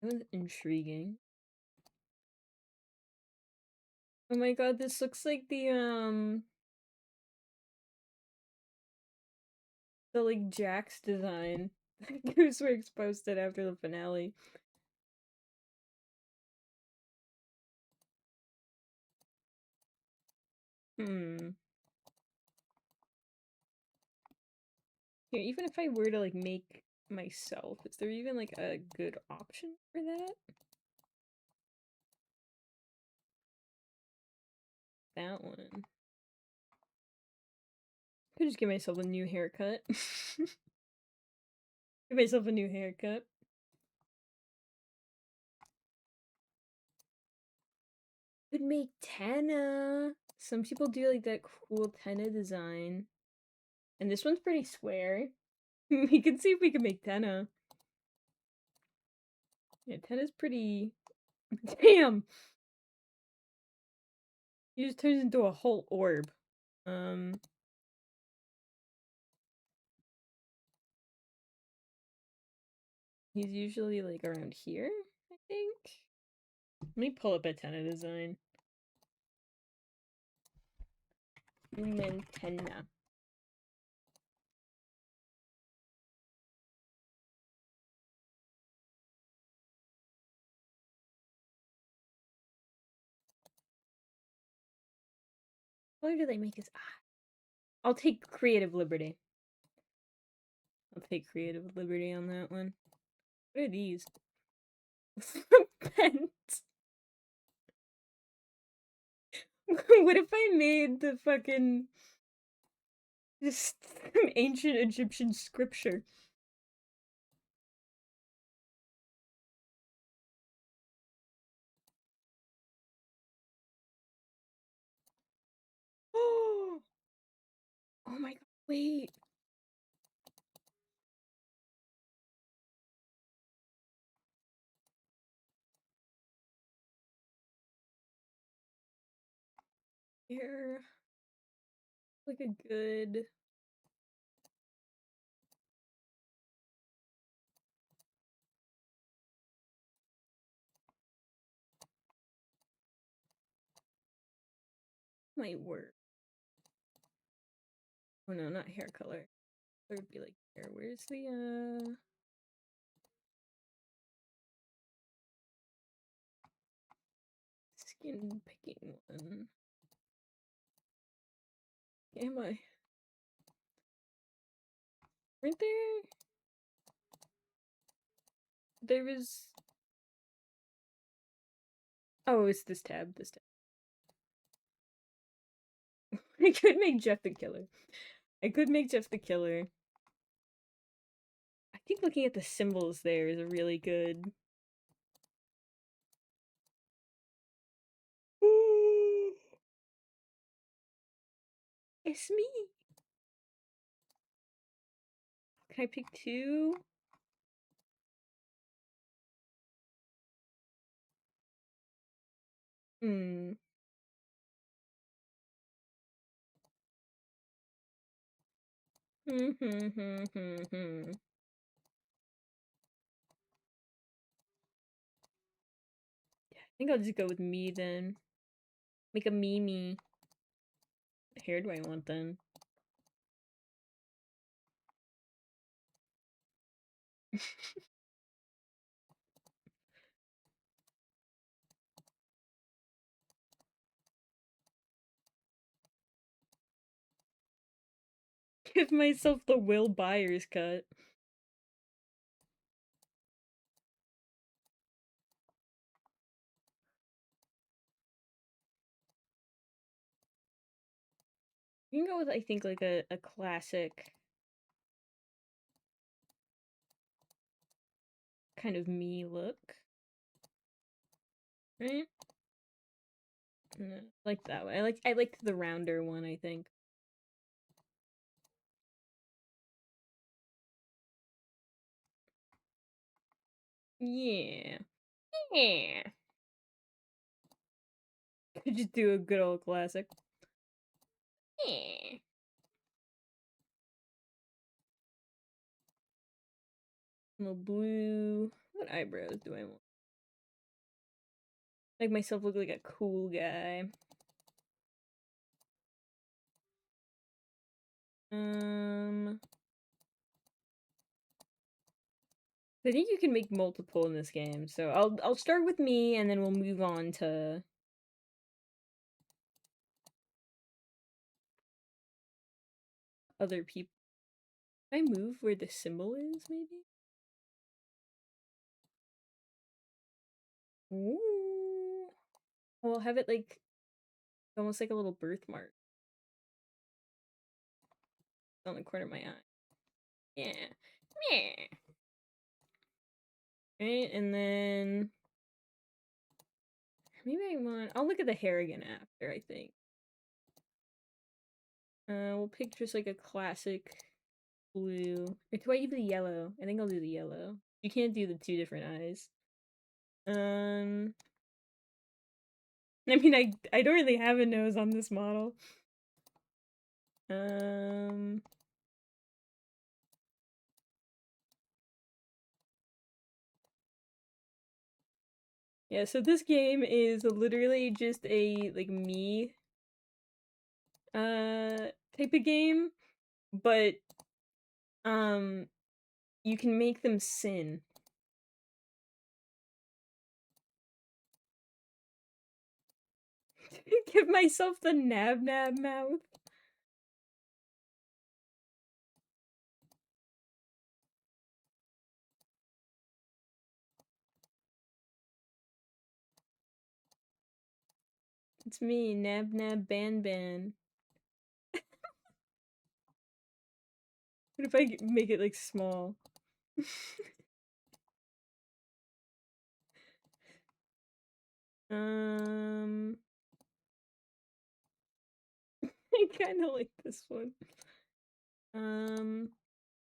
That one's intriguing. Oh my god, this looks like like Jax design. Gooseworks posted after the finale. Hmm. Here, even if I were to like make myself, is there even like a good option for that? That one. Could just give myself a new haircut. Give myself a new haircut. Could make Tenna. Some people do like that cool Tenna design. And this one's pretty square. We can see if we can make Tenna. Yeah, Tenna's pretty... Damn! He just turns into a whole orb. He's usually like around here, I think. Let me pull up a Tenna design. Tenna. Why do they make his eye? I'll take creative liberty. I'll take creative liberty on that one. What are these? Pens. What if I made the fucking just some ancient Egyptian scripture? Oh, oh my god! Wait. Here, like a good. Might work. Oh no, not hair color. It would be like hair. Where's the skin picking one? Am I? Weren't there? There was. Oh, it's this tab. This tab. I could make Jeff the Killer. I could make Jeff the Killer. I think looking at the symbols there is a really good. It's me. Can I pick two? Hmm. Hmm. Hmm. Hmm. Hmm. I think I'll just go with me then. Make a Mimi. What hair do I want then? Give myself the Will Byers cut. You can go with, I think, like a classic kind of me look. Right? Like that way. I like the rounder one, I think. Yeah. Yeah. Could just do a good old classic. Yeah. A little blue. What eyebrows do I want? Make myself look like a cool guy. I think you can make multiple in this game, so I'll start with me and then we'll move on to other people. Can I move where the symbol is, maybe? Ooh. I'll have it like almost like a little birthmark on the corner of my eye. Yeah. Yeah. Right, and then maybe I'll look at the hair again after, I think. We'll pick just like a classic blue. Or do I do the yellow? I think I'll do the yellow. You can't do the two different eyes. I mean, I don't really have a nose on this model. Yeah, so this game is literally just a, like, me, type of game, but, you can make them sin. Give myself the nab mouth. It's me, nab ban. What if I make it, like, small? I kinda like this one.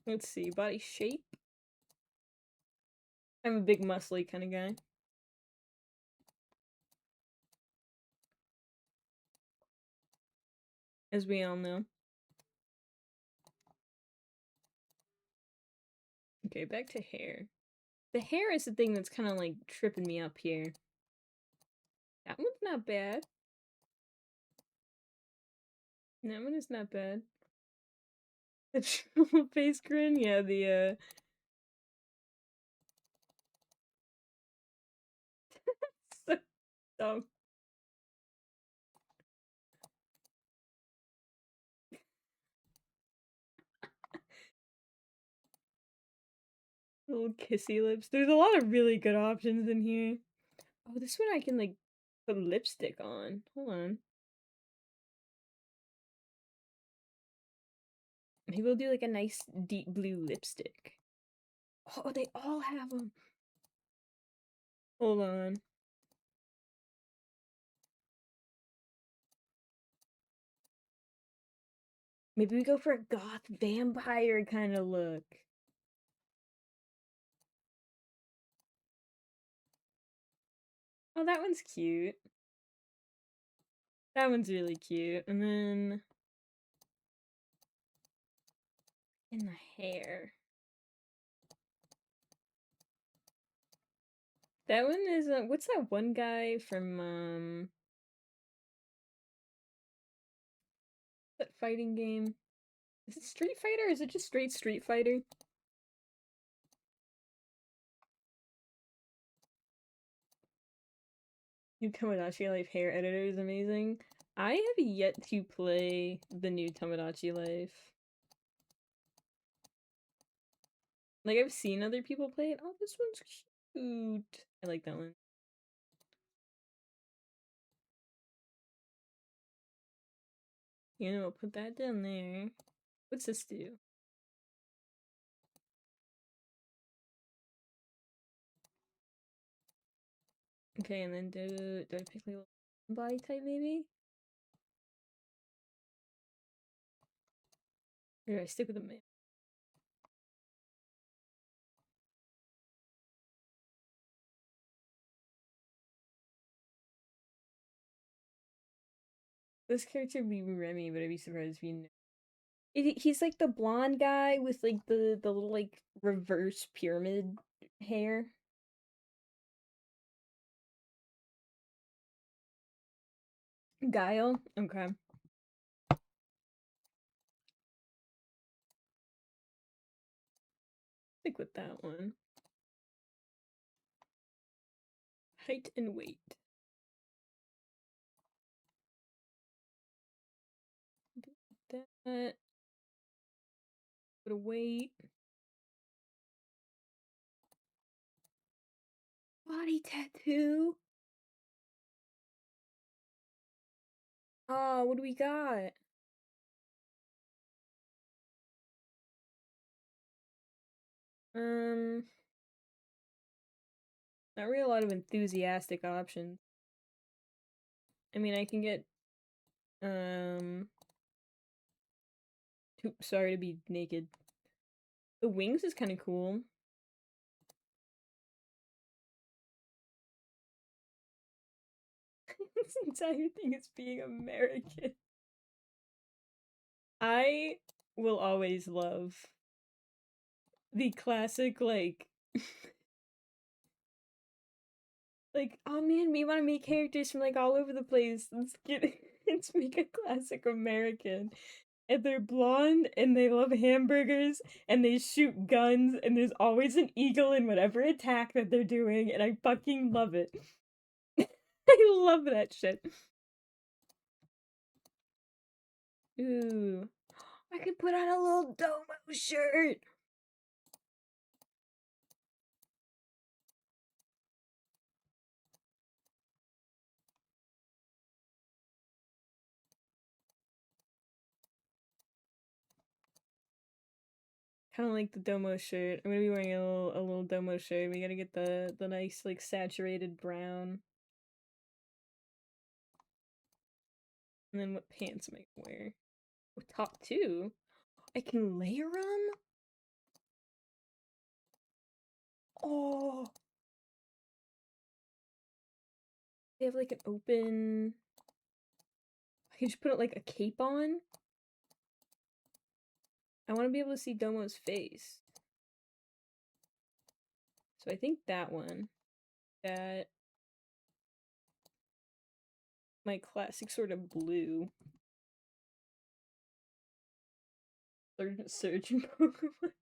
Let's see, body shape. I'm a big muscly kind of guy. As we all know. Okay, back to hair. The hair is the thing that's kind of like tripping me up here. That one's not bad. That one is not bad. The triple face grin? Yeah, the, so dumb. Little kissy lips. There's a lot of really good options in here. Oh, this one I can, like, put lipstick on. Hold on. Maybe we'll do, like, a nice deep blue lipstick. Oh, they all have them. Hold on. Maybe we go for a goth vampire kind of look. Oh, that one's cute. That one's really cute. And then in the hair. That one is what's that one guy from that fighting game? Is it Street Fighter or is it just straight Street Fighter? New Tomodachi Life hair editor is amazing. I have yet to play the new Tomodachi Life. Like, I've seen other people play it. Oh, this one's cute. I like that one. You know, put that down there. What's this do? Okay, and then do I pick like a body type maybe? Or do I stick with a male? This character would be Remy, but I'd be surprised if you knew. He's like the blonde guy with like the little like reverse pyramid hair. Guile? Okay. Stick with that one. Height and weight. That. Put a weight. Body tattoo. Oh, what do we got? Not really a lot of enthusiastic options. I mean, I can get sorry to be naked. The wings is kind of cool. This entire thing is being American. I will always love the classic like like, oh man, we want to make characters from like all over the place. Let's make a classic American. And they're blonde and they love hamburgers and they shoot guns and there's always an eagle in whatever attack that they're doing and I fucking love it. I love that shit. Ooh. I could put on a little Domo shirt. Kind of like the Domo shirt. I'm gonna be wearing a little Domo shirt. We gotta get the nice like saturated brown. And then what pants am I gonna wear? Oh, top two. I can layer them. Oh, they have like an open. I can just put it like a cape on. I want to be able to see Domo's face. So I think that one. That. My classic sort of blue. Surgeon Pokemon.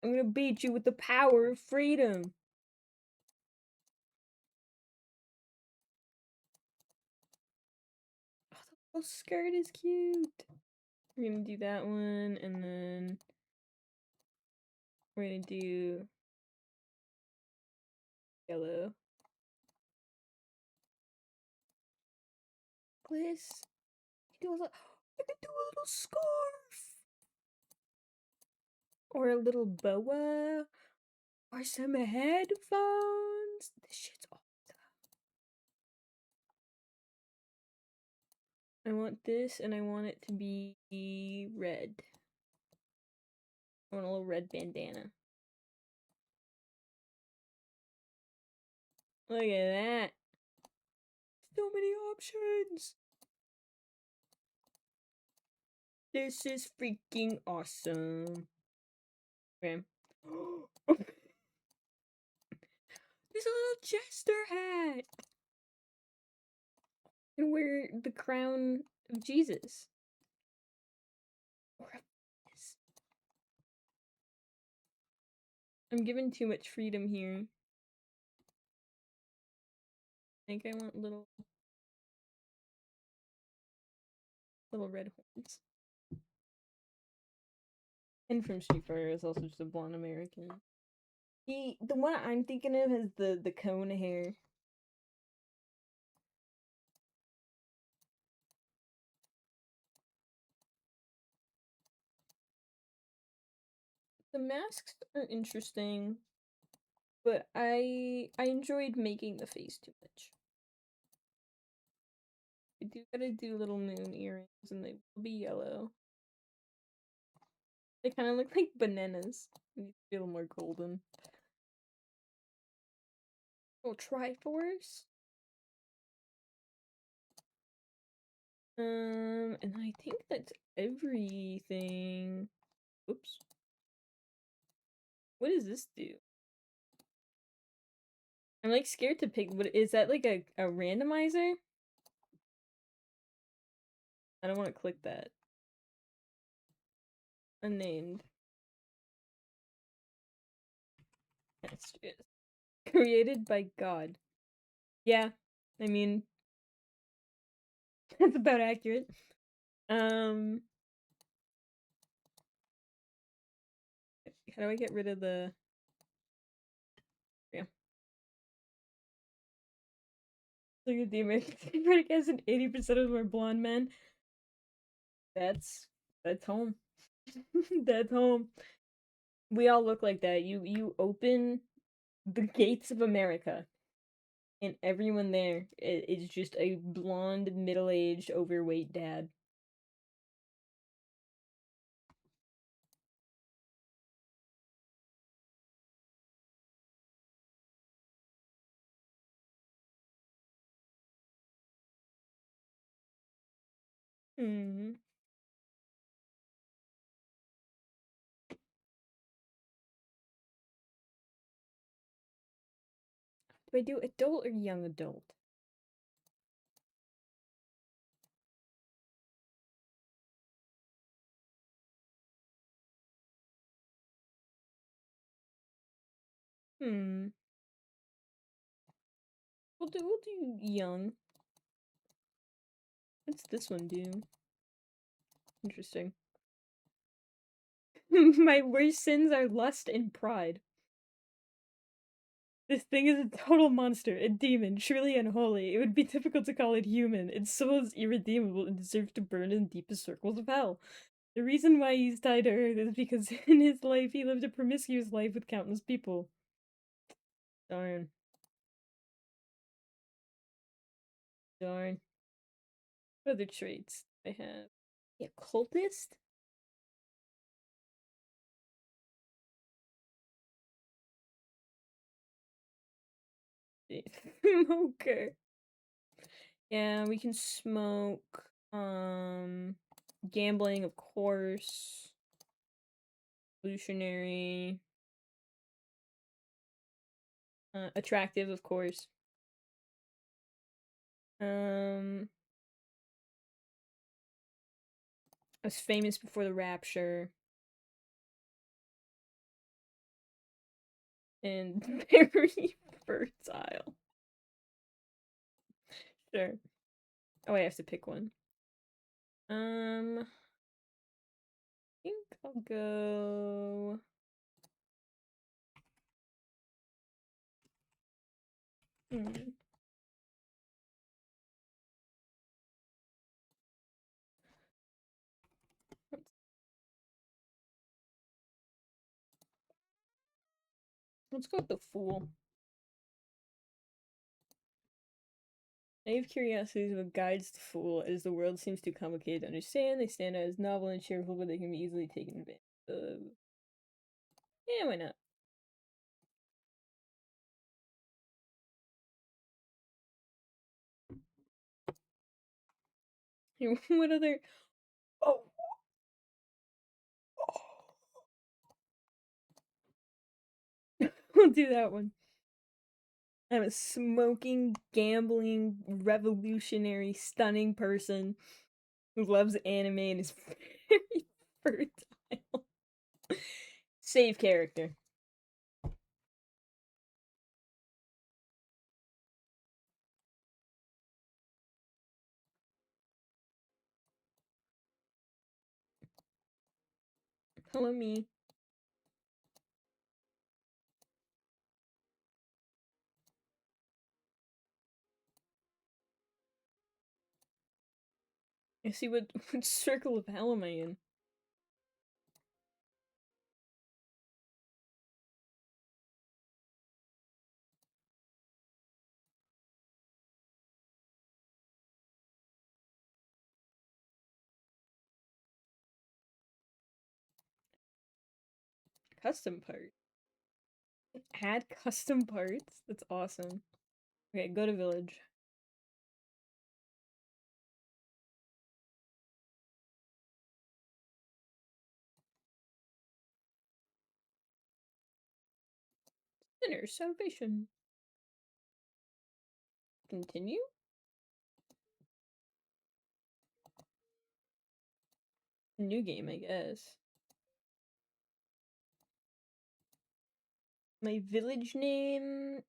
I'm gonna beat you with the power of freedom. Oh, the little skirt is cute. We're gonna do that one, and then we're gonna do yellow. Bliss. I could do a little scarf. Or a little boa. Or some headphones. This shit's awesome. I want this, and I want it to be red. I want a little red bandana. Look at that. So many options. This is freaking awesome. Okay. There's a little jester hat. And wear the crown of Jesus. Or this. I'm given too much freedom here. I think I want little red horns. And from Street Fighter is also just a blonde American. The one I'm thinking of has the cone hair. The masks are interesting, but I enjoyed making the face too much. I do gotta do little moon earrings, and they will be yellow. They kind of look like bananas. They need to be a little more golden. Oh, Triforce. And I think that's everything. Oops. What does this do? I'm like scared to pick. What is that? Like a randomizer? I don't want to click that. Unnamed. That's it. Created by God. Yeah, I mean, that's about accurate. How do I get rid of the? Yeah. Look at the American Democratic has an 80% of them are blonde men. That's home. That's home. We all look like that. You open the gates of America, and everyone there is just a blonde, middle-aged, overweight dad. Hmm. Do I do adult or young adult? Hmm. We'll do young. What's this one do? Interesting. My worst sins are lust and pride. This thing is a total monster, a demon, truly unholy. It would be difficult to call it human. Its soul is irredeemable and deserves to burn in the deepest circles of hell. The reason why he's tied to Earth is because in his life he lived a promiscuous life with countless people. Darn. Darn. What other traits I have? The occultist? Smoker. Yeah, we can smoke. Gambling, of course. Evolutionary. Attractive, of course. I was famous before the rapture. And very fertile. Sure. Oh, I have to pick one. I think I'll go. Hmm. Let's go with the fool. Naive curiosity is what guides the fool, as the world seems too complicated to understand. They stand out as novel and cheerful, but they can be easily taken advantage of. Yeah, why not? What other? Oh, we'll do that one. I'm a smoking, gambling, revolutionary, stunning person who loves anime and is very fertile. Save character. Hello, me. I see what circle of hell am I in? custom part. Add custom parts? That's awesome. Okay, go to village. Sinner salvation. Continue? New game, I guess. My village name,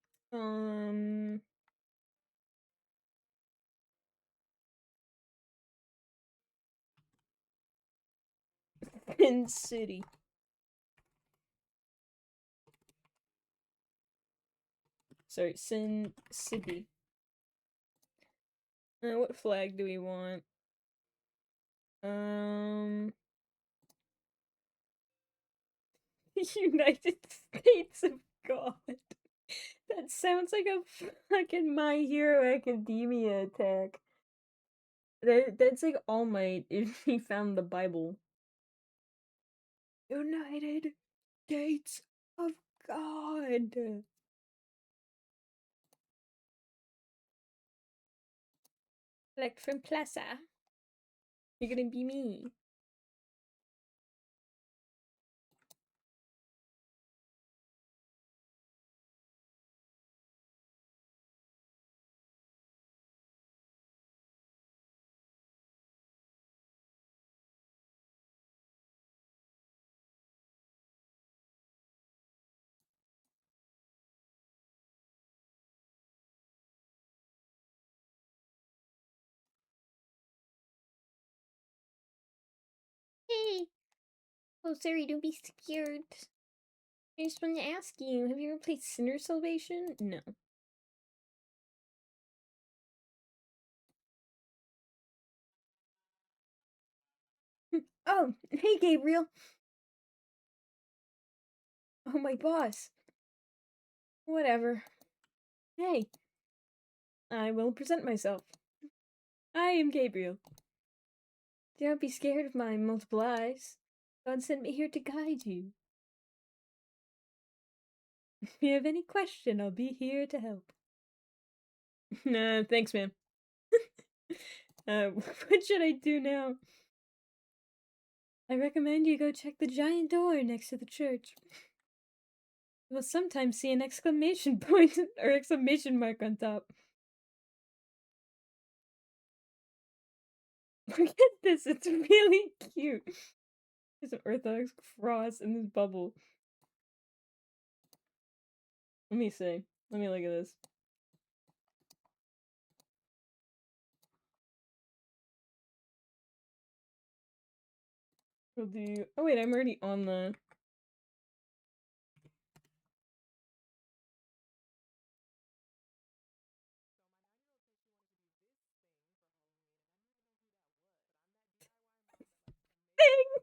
Sin City. Sorry, Sin City. What flag do we want? United States of God. That sounds like a fucking My Hero Academia attack. That's like All Might if he found the Bible. United States of God. Like from Plaza. You're gonna be me. Hey! Oh, sorry, don't be scared. I just wanted to ask you, have you ever played Sinner Salvation? No. Oh, hey, Gabriel. Oh, my boss. Whatever. Hey. I will present myself. I am Gabriel. Do not be scared of my multiple eyes. God sent me here to guide you. If you have any question, I'll be here to help. Nah, thanks, man. What should I do now? I recommend you go check the giant door next to the church. You will sometimes see an exclamation point or exclamation mark on top. Look at this, it's really cute. There's an Orthodox cross in this bubble. Let me see. Let me look at this. We'll do. Oh, wait, I'm already on the. Thing!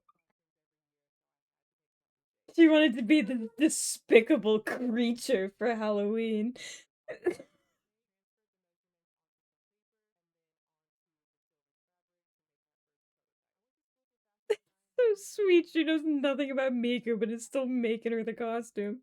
She wanted to be the despicable creature for Halloween. So sweet. She knows nothing about makeup, but is still making her the costume.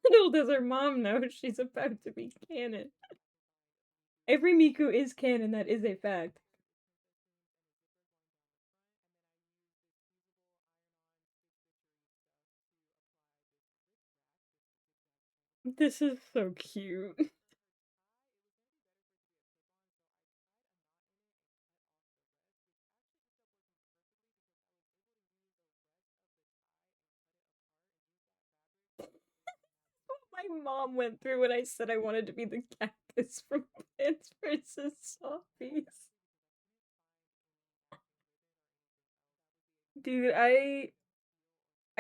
Little does her mom know she's about to be canon. Every Miku is canon, that is a fact. This is so cute. My mom went through when I said I wanted to be the cactus from Plants vs. Zombies. Dude, I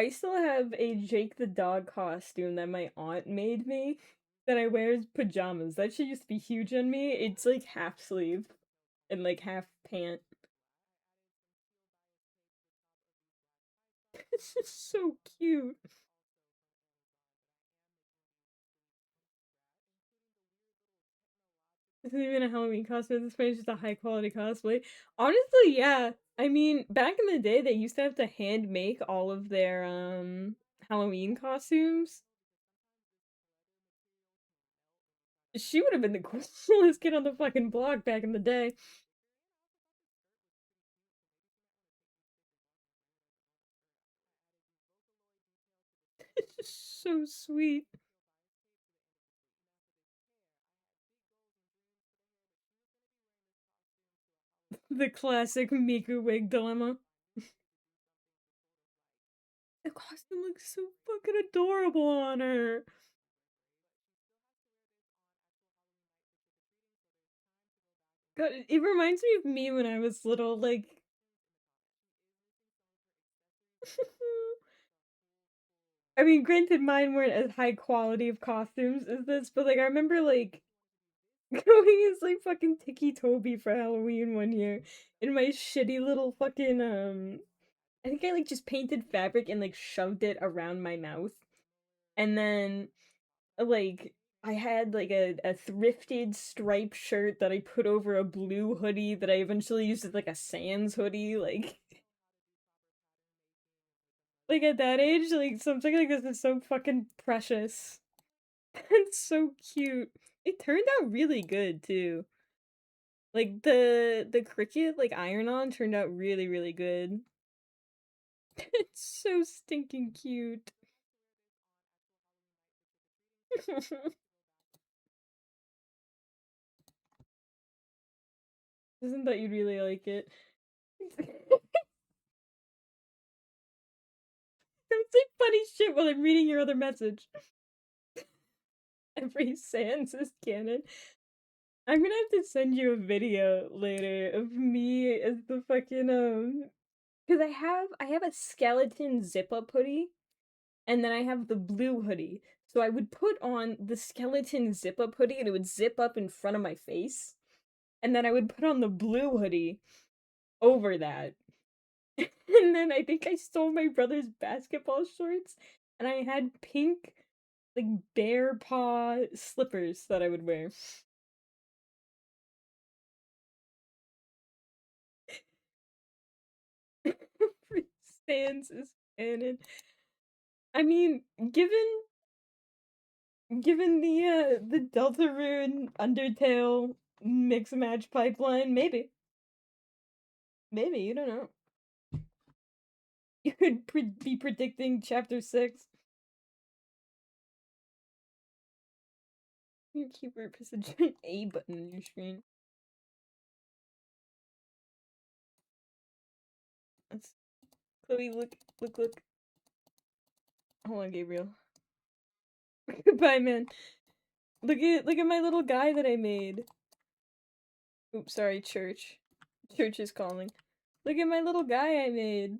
still have a Jake the dog costume that my aunt made me that I wear as pajamas. That shit used to be huge on me. It's like half sleeve and like half pant. It's just so cute. This isn't even a Halloween cosplay at this point, it's just a high quality cosplay. Honestly, yeah. I mean, back in the day, they used to have to hand make all of their, Halloween costumes. She would have been the coolest kid on the fucking block back in the day. It's just so sweet. The classic Miku wig dilemma. The costume looks so fucking adorable on her. God, it reminds me of me when I was little, like I mean, granted mine weren't as high quality of costumes as this, but like I remember like going as like fucking Tiki Toby for Halloween one year in my shitty little fucking I think I like just painted fabric and like shoved it around my mouth. And then like I had like a thrifted striped shirt that I put over a blue hoodie that I eventually used as like a sans hoodie, like at that age, like something like this is so fucking precious. It's so cute. It turned out really good too. Like the cricket like iron on turned out really really good. It's so stinking cute. Isn't that you'd really like it? Don't say funny shit while I'm reading your other message. Every sans is canon. I'm gonna have to send you a video later of me as the fucking because I have a skeleton zip up hoodie and then I have the blue hoodie. So I would put on the skeleton zip up hoodie and it would zip up in front of my face. And then I would put on the blue hoodie over that. And then I think I stole my brother's basketball shorts and I had pink like bear paw slippers that I would wear. Sans is canon. I mean, given the Deltarune Undertale mix match pipeline, maybe you don't know. You could be predicting chapter 6. Your keyboard press a giant A button on your screen. That's Chloe. Look. Hold on, Gabriel. Goodbye, man. Look at my little guy that I made. Oops, sorry, church. Church is calling. Look at my little guy I made.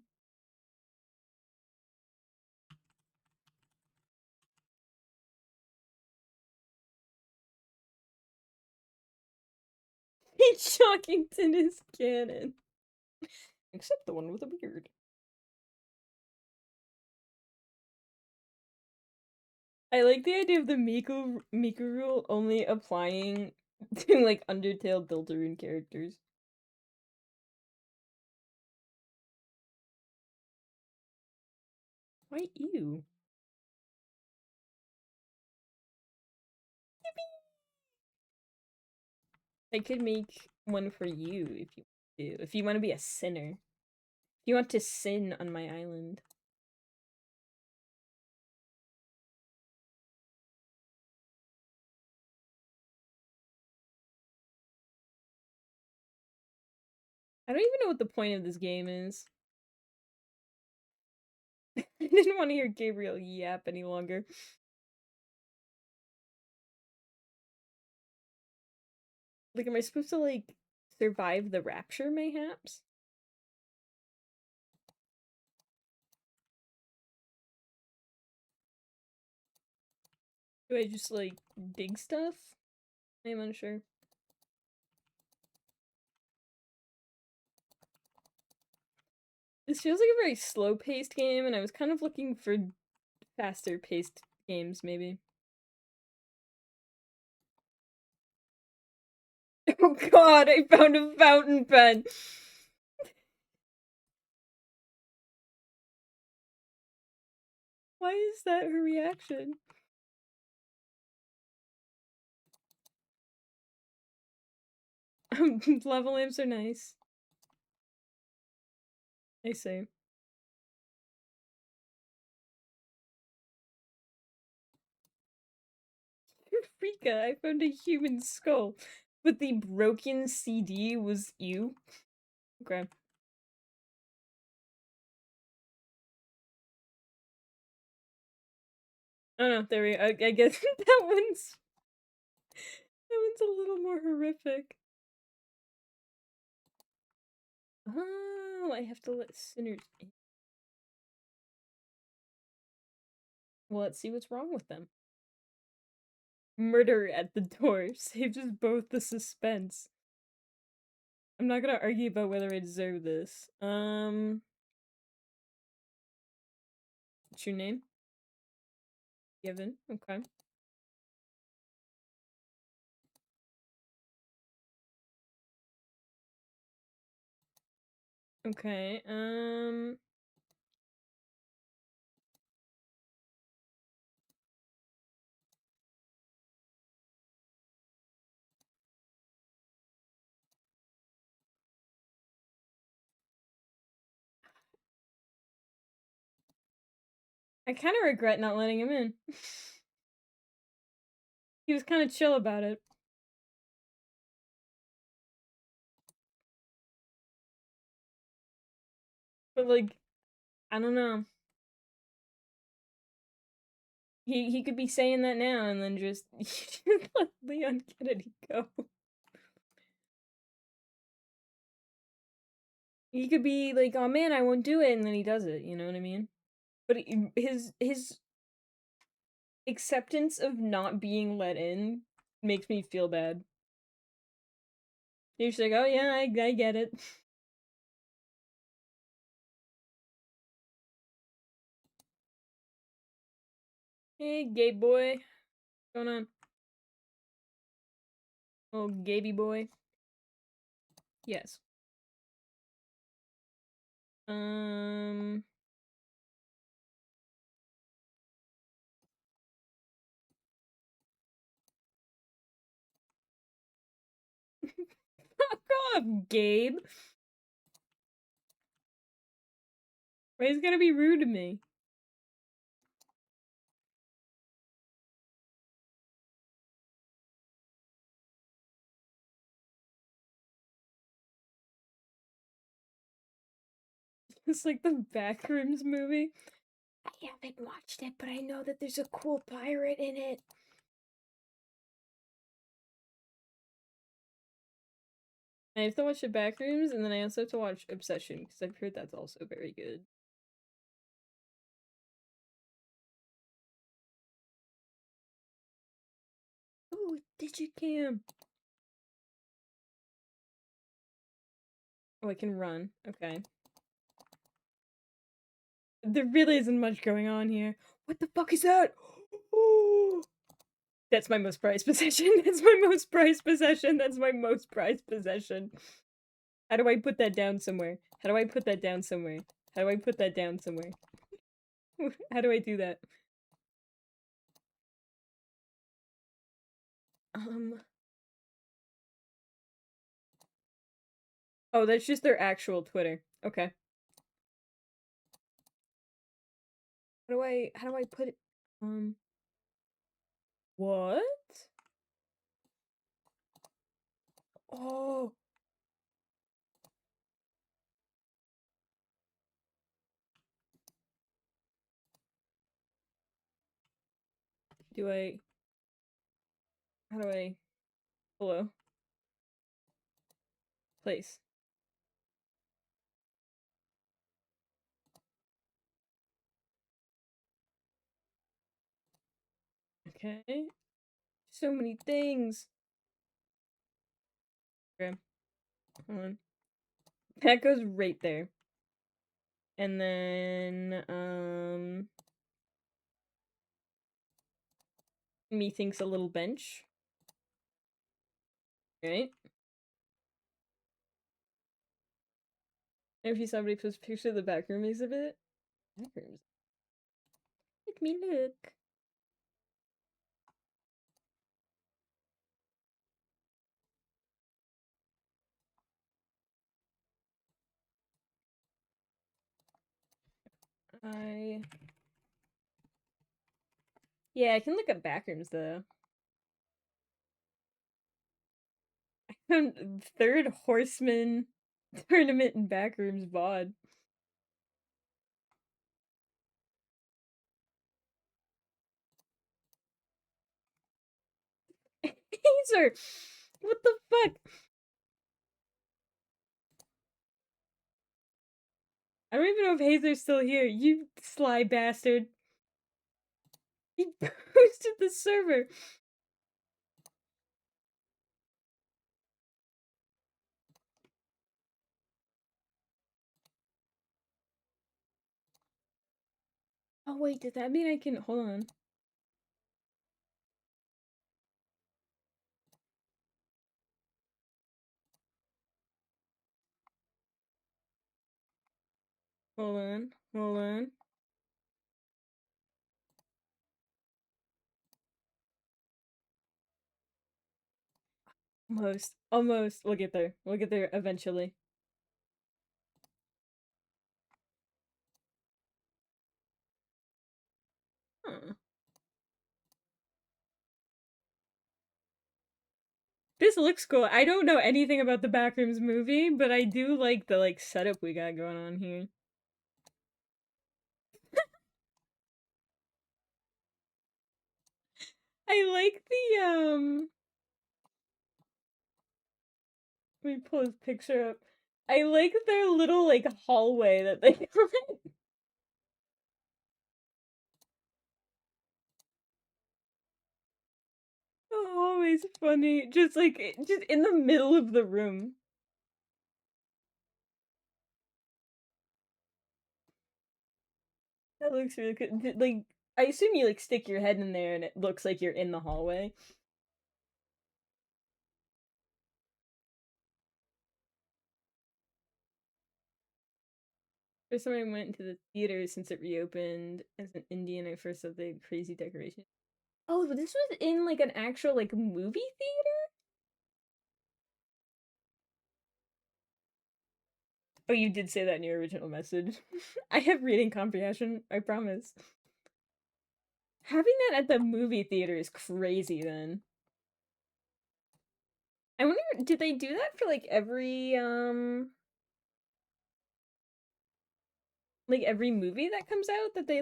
Shockington is canon. Except the one with a beard. I like the idea of the Miku rule only applying to like Undertale Deltarune characters. Why you? I could make one for you if you want to. If you want to be a sinner. If you want to sin on my island. I don't even know what the point of this game is. I didn't want to hear Gabriel yap any longer. Like, am I supposed to, like, survive the rapture, mayhaps? Do I just, like, dig stuff? I'm unsure. This feels like a very slow-paced game, and I was kind of looking for faster-paced games, maybe. Oh god, I found a fountain pen! Why is that her reaction? Lava lamps are nice. I see. Eureka! I found a human skull. But the broken CD was you? Okay. Oh no, there we go. I guess that one's a little more horrific. Oh, I have to let sinners in. Well, let's see what's wrong with them. Murder at the door saves us both the suspense. I'm not gonna argue about whether I deserve this. What's your name? Given. Okay. Okay, I kind of regret not letting him in. He was kind of chill about it. But, like, I don't know. He could be saying that now and then just let Leon Kennedy go. He could be like, oh man, I won't do it, and then he does it, you know what I mean? But his acceptance of not being let in makes me feel bad. He's like, oh yeah, I get it. Hey, gay boy. What's going on? Oh, gaby boy. Yes. Um... Fuck off, Gabe! Why is he gonna be rude to me? It's like the Backrooms movie. I haven't watched it, but I know that there's a cool pirate in it. I have to watch the Backrooms, and then I also have to watch Obsession, because I've heard that's also very good. Ooh, Digicam! Oh, I can run. Okay. There really isn't much going on here. What the fuck is that? That's my most prized possession. That's my most prized possession. That's my most prized possession. How do I put that down somewhere? How do I put that down somewhere? How do I put that down somewhere? How do I do that? Oh, that's just their actual Twitter. Okay. How do I put it? What? Oh. How do I, hello? Place. Okay. So many things. Okay. Hold on. That goes right there. And then, methinks a little bench. Right? If you somebody post a picture of the back room exhibit. Back rooms. Let me look. I Yeah, I can look up back rooms though. Third Horseman tournament in backrooms VOD. Hazer! What the fuck? I don't even know if Hazer's still here. You sly bastard. He boosted the server. Oh wait, does that mean I can hold on? Hold on. Hold on. Almost. Almost. We'll get there. We'll get there eventually. Huh. This looks cool. I don't know anything about the Backrooms movie, but I do like the setup we got going on here. I like the let me pull his picture up. I like their little hallway that they The hallway's funny. Just just in the middle of the room. That looks really good. Like, I assume you stick your head in there and it looks like you're in the hallway. First time I went to the theater since it reopened as an Indian, I first saw the crazy decoration. Oh, but this was in an actual movie theater? Oh, you did say that in your original message. I have reading comprehension, I promise. Having that at the movie theater is crazy then. I wonder, did they do that for every movie that comes out that they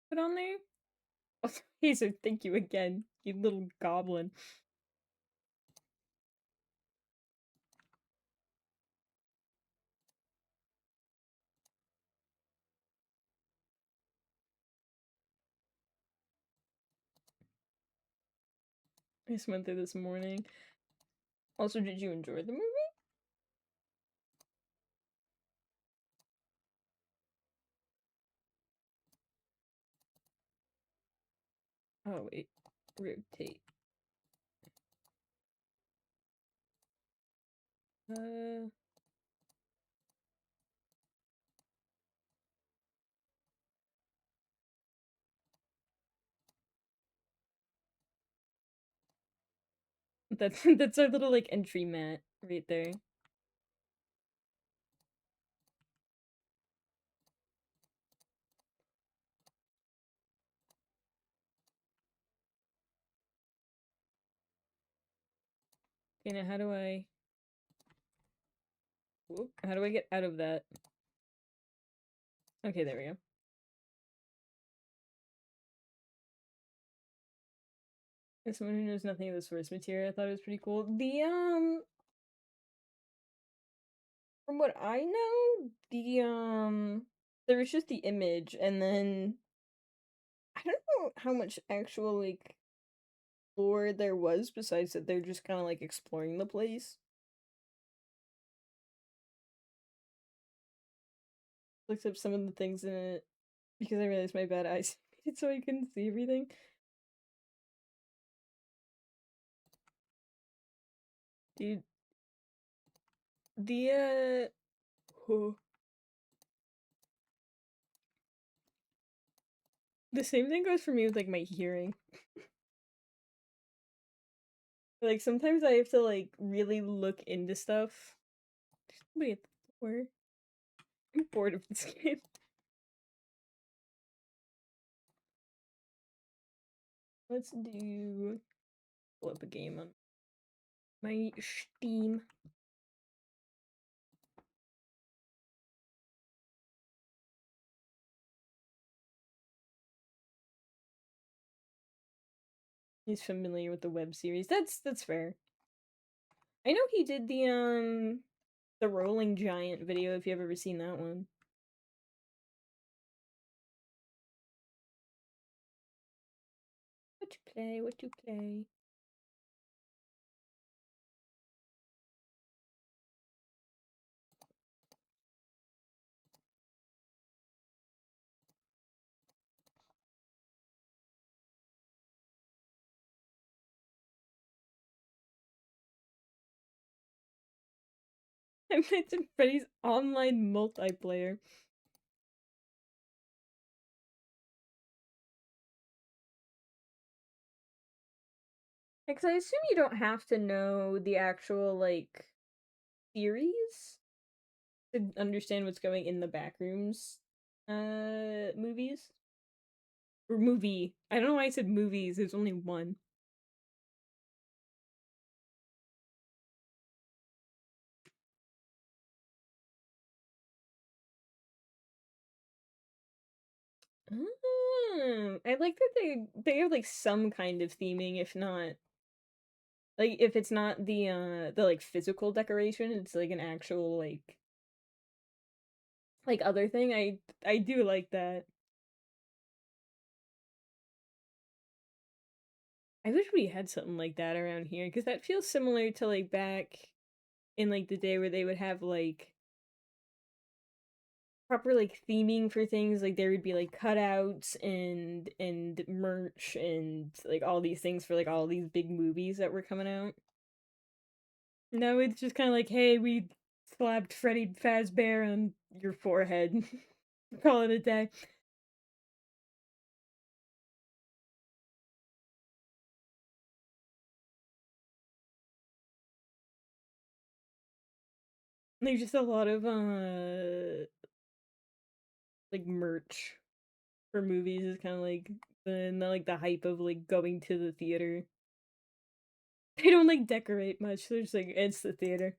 put on there? Oh, Hazer, thank you again, you little goblin. I just went through this morning. Also, did you enjoy the movie? Oh wait, rotate. Uh, that's our little entry mat right there. Okay, now how do I? Whoop, how do I get out of that? Okay, there we go. As someone who knows nothing of the source material, I thought it was pretty cool. From what I know, there was just the image, and then I don't know how much actual lore there was besides that they're just kind of exploring the place. Looked up some of the things in it because I realized my bad eyes made it so I couldn't see everything. Dude, the The same thing goes for me with like my hearing. Like sometimes I have to like really look into stuff. There's nobody at the door. I'm bored of this game. Let's pull up a game on my Steam. He's familiar with the web series. That's fair. I know he did the Rolling Giant video, if you've ever seen that one. What to play, what to play. I mentioned Freddy's online multiplayer. Because I assume you don't have to know the actual, like, series to understand what's going in the backrooms movies. Or movie. I don't know why I said movies, there's only one. I like that they have like some kind of theming, if not like if it's not the like physical decoration, it's like an actual like other thing. I do like that. I wish we had something like that around here because that feels similar to like back in like the day where they would have like proper like theming for things. Like there would be like cutouts and merch and like all these things for like all these big movies that were coming out. No, it's just kind of like, hey, we slapped Freddy Fazbear on your forehead. Call it a day. There's just a lot of like merch for movies is kind of like the hype of like going to the theater. They don't like decorate much. They're just like it's the theater.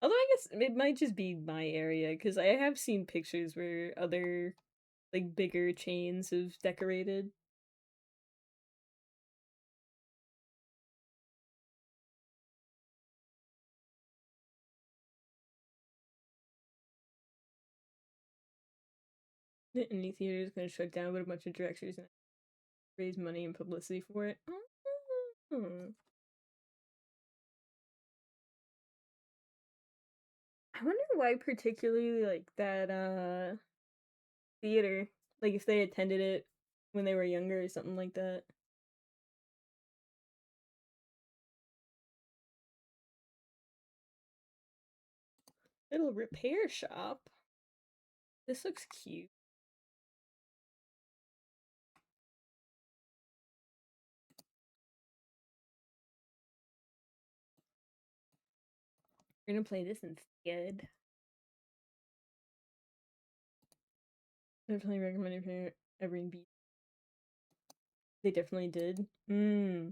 Although I guess it might just be my area because I have seen pictures where other like bigger chains have decorated. Any theater is gonna shut down, but a bunch of directors raise money and publicity for it. Hmm. I wonder why particularly like that theater. Like if they attended it when they were younger or something like that. Little repair shop. This looks cute. We're gonna play this instead. Definitely recommend it for every beat. They definitely did. Hmm.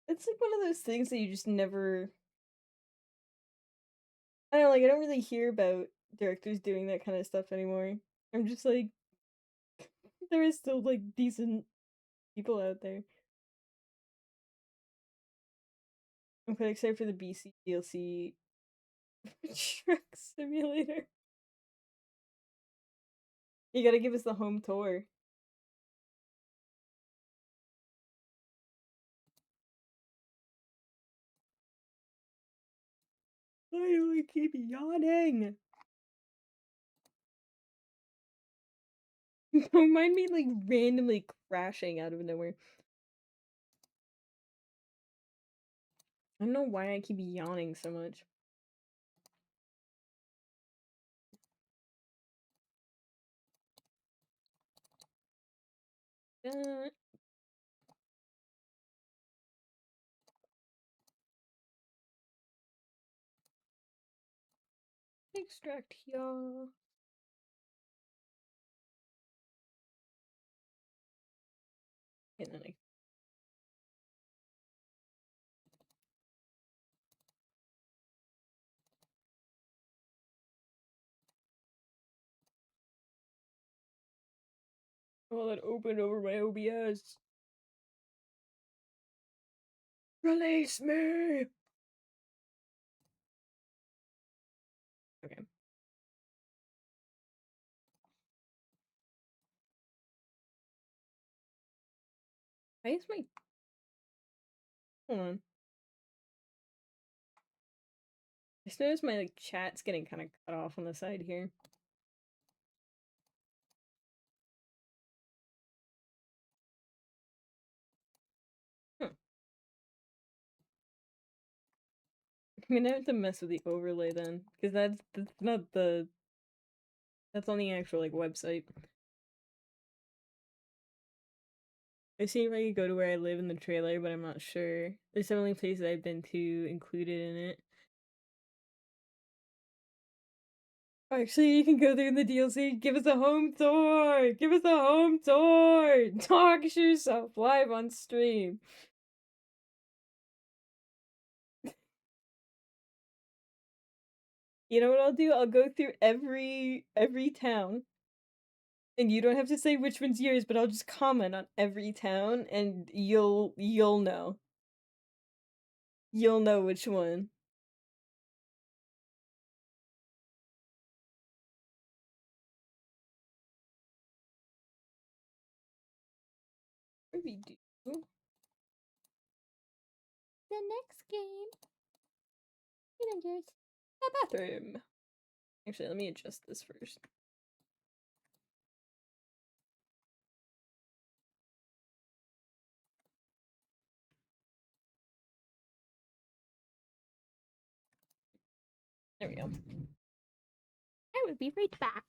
It's like one of those things that you just never. I don't know, like I don't really hear about directors doing that kind of stuff anymore. I'm just like, there is still like decent people out there. I'm quite excited for the BC DLC Truck Simulator. You gotta give us the home tour. Why do I keep yawning? Don't mind me like randomly crashing out of nowhere. I don't know why I keep yawning so much. that. Extract here. And then I oh, that opened over my OBS. Release me! Okay. Why is my... Hold on. I just noticed my, like, chat's getting kind of cut off on the side here. Huh. I'm gonna have to mess with the overlay then, because that's not the... That's on the actual, like, website. I see if I could go to where I live in the trailer, but I'm not sure. There's definitely places I've been to included in it. Actually, you can go there in the DLC. Give us a home tour! Give us a home tour! Talk yourself live on stream. You know what I'll do? I'll go through every town. And you don't have to say which one's yours, but I'll just comment on every town and you'll know. You'll know which one. What do we do? The next game. Teenagers. A bathroom. Actually, let me adjust this first. There we go. I will be right back.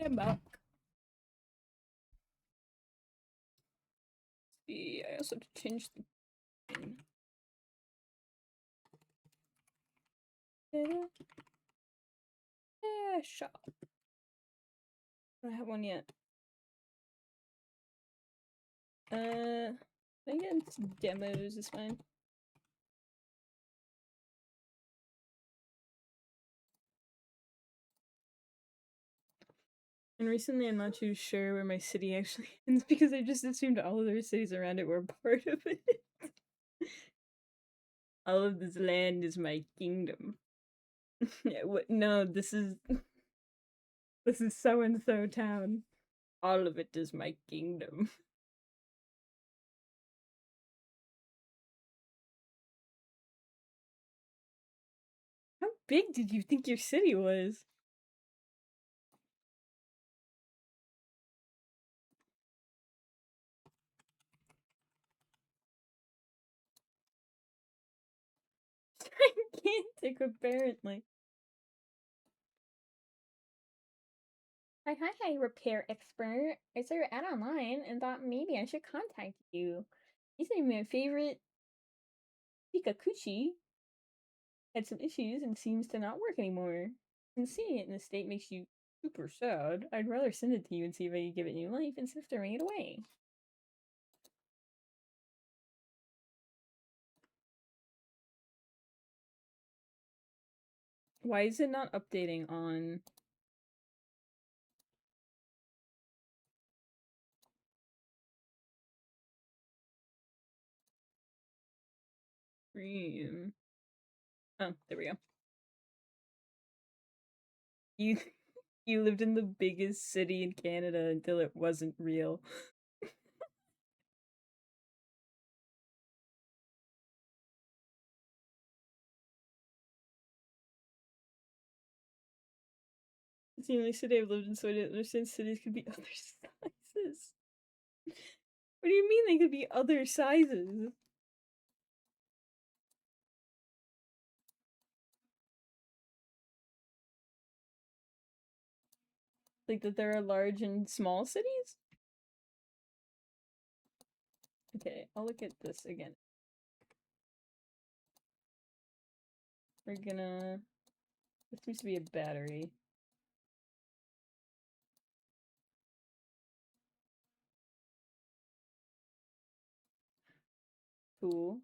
I'm back. See, I also have to change the thing. Yeah, shop. I don't have one yet. I guess demos is fine. And recently I'm not too sure where my city actually ends because I just assumed all of the cities around it were part of it. All of this land is my kingdom. Yeah, what? No, this is so and so town. All of it is my kingdom. How big did you think your city was? Gigantic, apparently. Hi, repair expert. I saw your ad online and thought maybe I should contact you. Recently, my favorite Pikakuchi had some issues and seems to not work anymore. And seeing it in this state makes you super sad. I'd rather send it to you and see if I could give it new life instead of throwing it away. Why is it not updating on stream? Oh, there we go. You you lived in the biggest city in Canada until it wasn't real. It's the only city I've lived in, so I didn't understand cities could be other sizes. What do you mean they could be other sizes? Like that there are large and small cities? Okay, I'll look at this again. We're gonna... This seems to be a battery. Cool.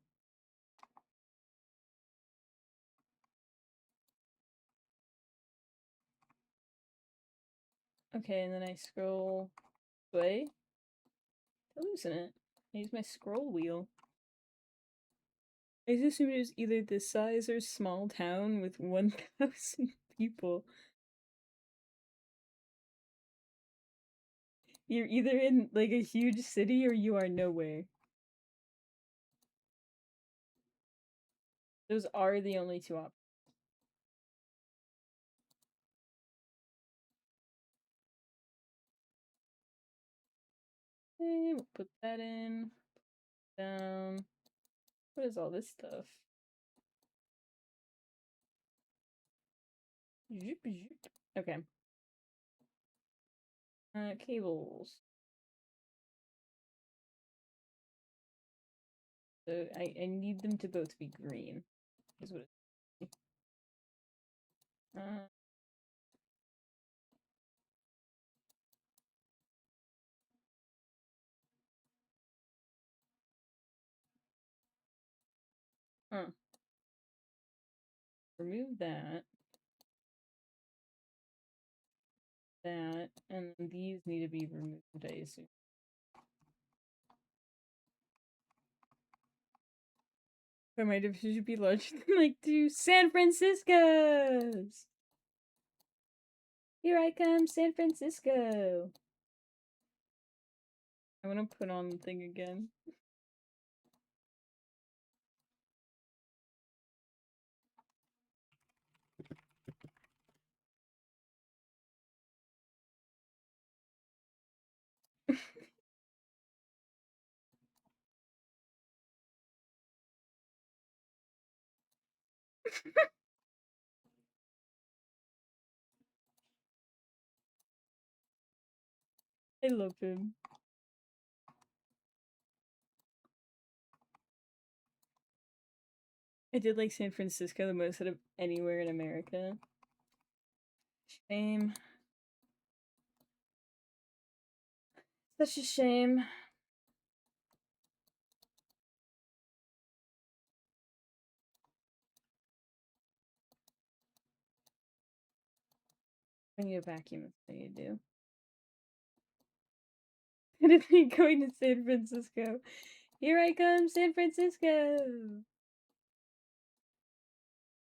Okay, and then I scroll away to loosen it. I use my scroll wheel. I just assumed it was either this size or small town with 1,000 people. You're either in like a huge city or you are nowhere. Those are the only two options. Okay, we'll put that in. Down. What is all this stuff? Zoop, zoop. Okay. Cables. So I need them to both be green. Is what it. Uh, huh. Remove that. That. And these need to be removed, I assume. But my division should be larger than like two San Francisco's! Here I come, San Francisco! I want to put on the thing again. I love him. I did like San Francisco the most out of anywhere in America. Shame. Such a shame. I need a vacuum, that's what you do. And if you're going to San Francisco, here I come, San Francisco!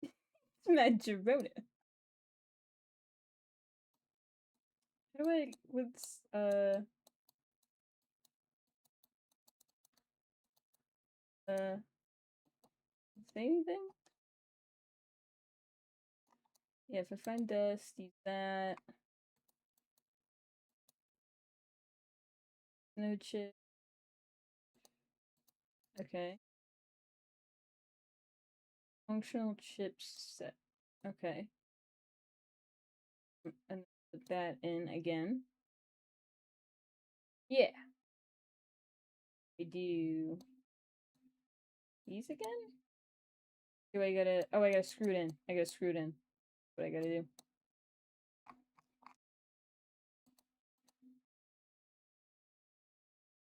It's Mad Girona. How do I, what's, say anything? Yeah, if I find dust, use that. No chip. Okay. Functional chip set. Okay. And Put that in again. Yeah. I do these again? Do I gotta... Oh, I gotta screw it in. I gotta screw it in. What I gotta do.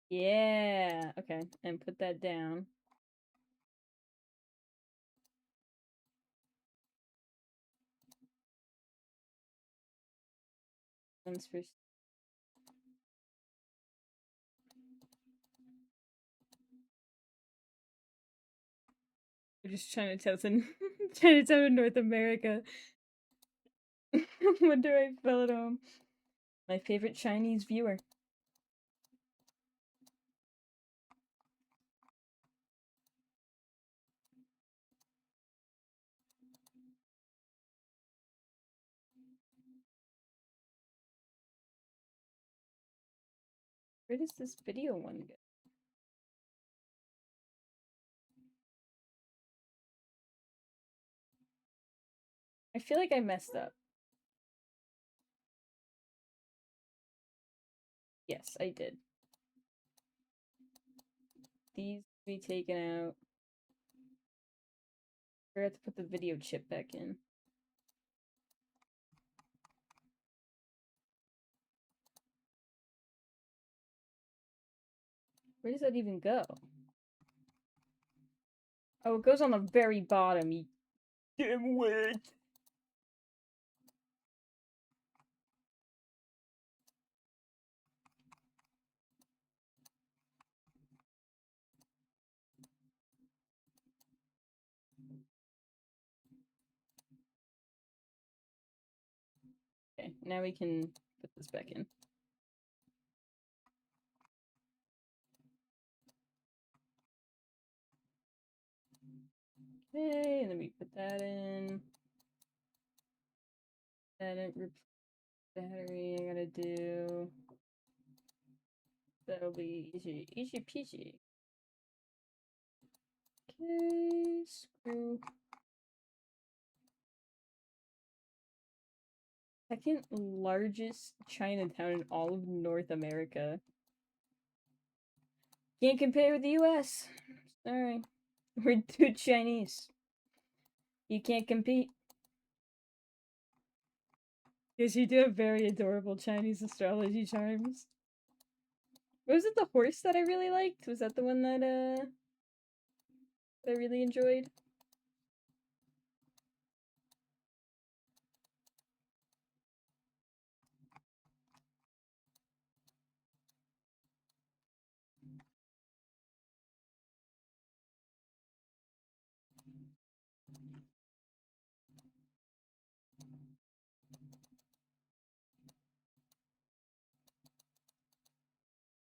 Yeah. Okay. And put that down. One's for... We're just Chinatowns in Chinatown in North America. Wonder I fell at home. My favorite Chinese viewer. Where does this video one go? I feel like I messed up. Yes, I did. These be taken out. I forgot to put the video chip back in. Where does that even go? Oh, it goes on the very bottom, you dimwit! Okay, now we can put this back in. Okay, and then we put that in. That in, battery, I gotta do. That'll be easy, easy peasy. Okay, screw. Second largest Chinatown in all of North America. Can't compare with the US. Sorry. We're too Chinese. You can't compete. Because you do have very adorable Chinese astrology charms. Was it the horse that I really liked? Was that the one that I really enjoyed?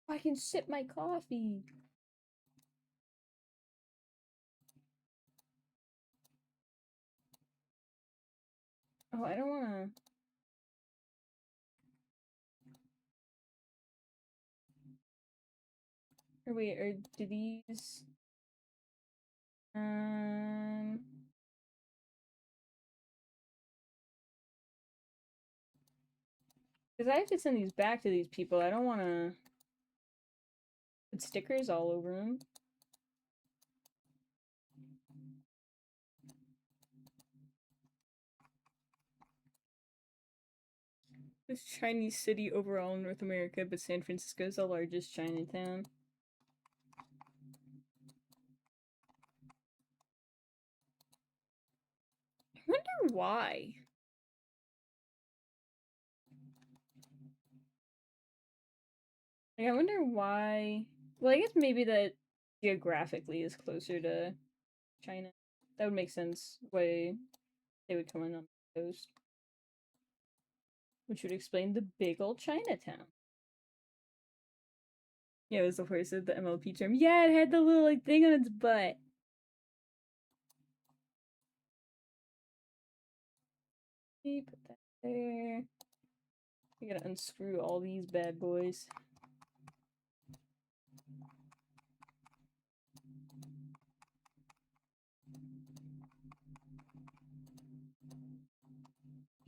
I can sip my coffee. Oh, I don't wanna... Or wait, or do these... Because I have to send these back to these people. I don't wanna... put stickers all over them. This Chinese city overall in North America, but San Francisco is the largest Chinatown. I wonder why. Like, I wonder why. Well, I guess maybe that geographically is closer to China. That would make sense. Why they would come in on the coast. Which would explain the big old Chinatown. Yeah, it was the horse of the MLP term. Yeah, it had the little like thing on its butt. Put that there. I gotta unscrew all these bad boys.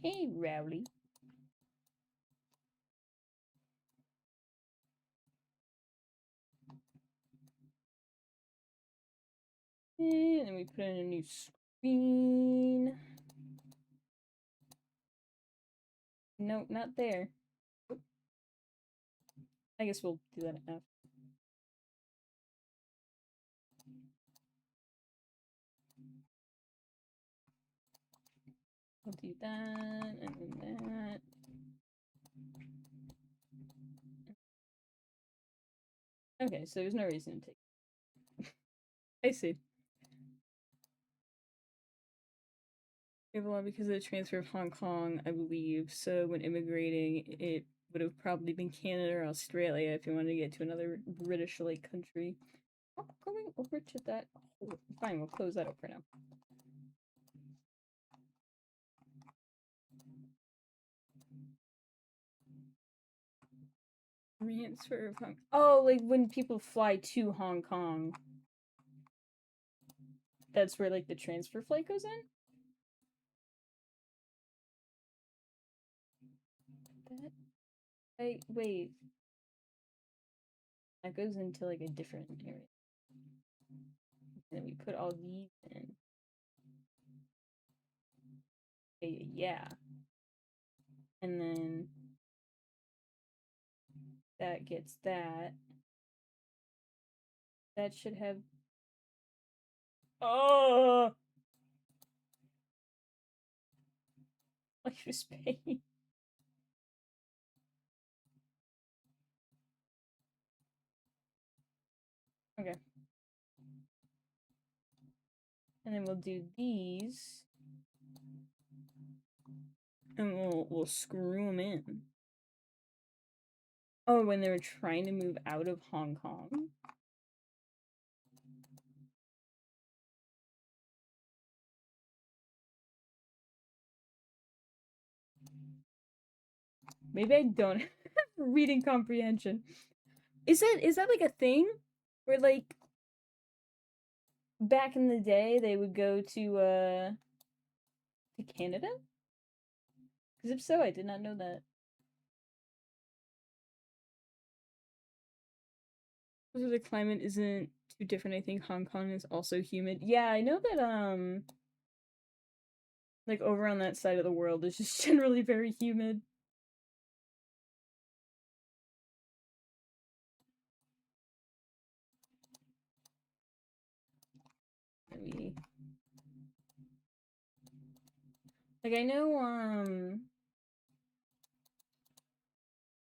Hey, Rowley. me put in a new screen. No, not there. I guess we'll do that after. We'll do that, and then that. Okay, so there's no reason to take. I see. Because of the transfer of Hong Kong, I believe. So when immigrating, it would have probably been Canada or Australia if you wanted to get to another British-like country. Oh, going over to that. Oh, fine, we'll close that up for now. Transfer of Hong. Oh, like when people fly to Hong Kong. That's where like the transfer flight goes in. That. Wait. That goes into like a different area. And then we put all these in. Yeah. And then that gets that. That should have. Oh! Like just paying. Okay. And then we'll do these. And we'll screw them in. Oh, when they were trying to move out of Hong Kong? Maybe I don't have reading comprehension. Is that like a thing? Where like back in the day they would go to Canada? Because if so, I did not know that. So the climate isn't too different. I think Hong Kong is also humid. Yeah, I know that like over on that side of the world is just generally very humid. Maybe. Like I know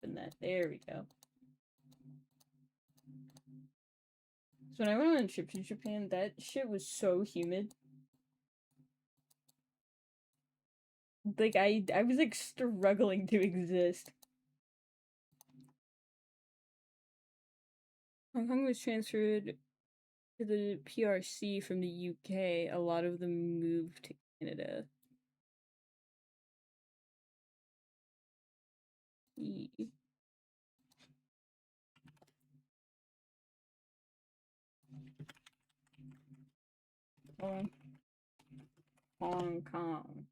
and that there we go. So when I went on a trip to Japan, that shit was so humid. Like I was like struggling to exist. Hong Kong was transferred to the PRC from the UK. A lot of them moved to Canada. Hong Kong.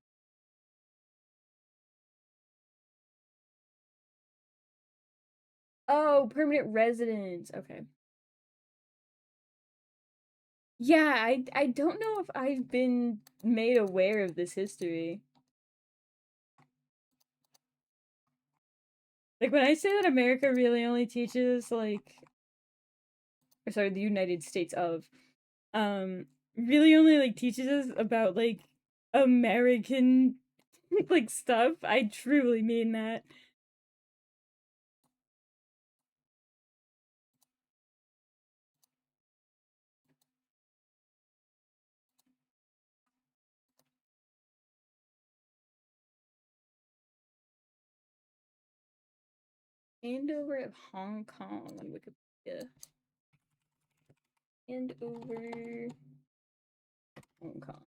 Oh, permanent residence. Okay. Yeah, I don't know if I've been made aware of this history. Like when I say that America really only teaches like or sorry, the United States of really only like teaches us about like American like stuff, I truly mean that. Handover of Hong Kong on Wikipedia. Handover Hong Kong.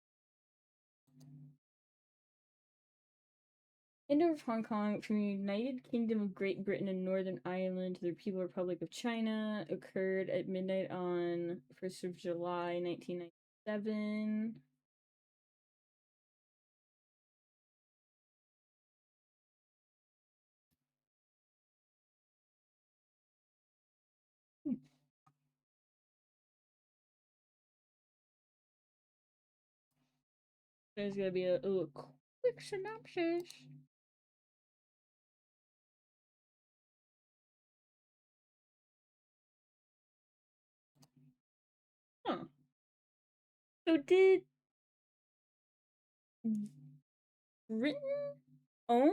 Handover of Hong Kong from the United Kingdom of Great Britain and Northern Ireland to the People's Republic of China occurred at midnight on 1st of July, 1997. There's gonna be a little quick synopsis. Huh. So did Britain own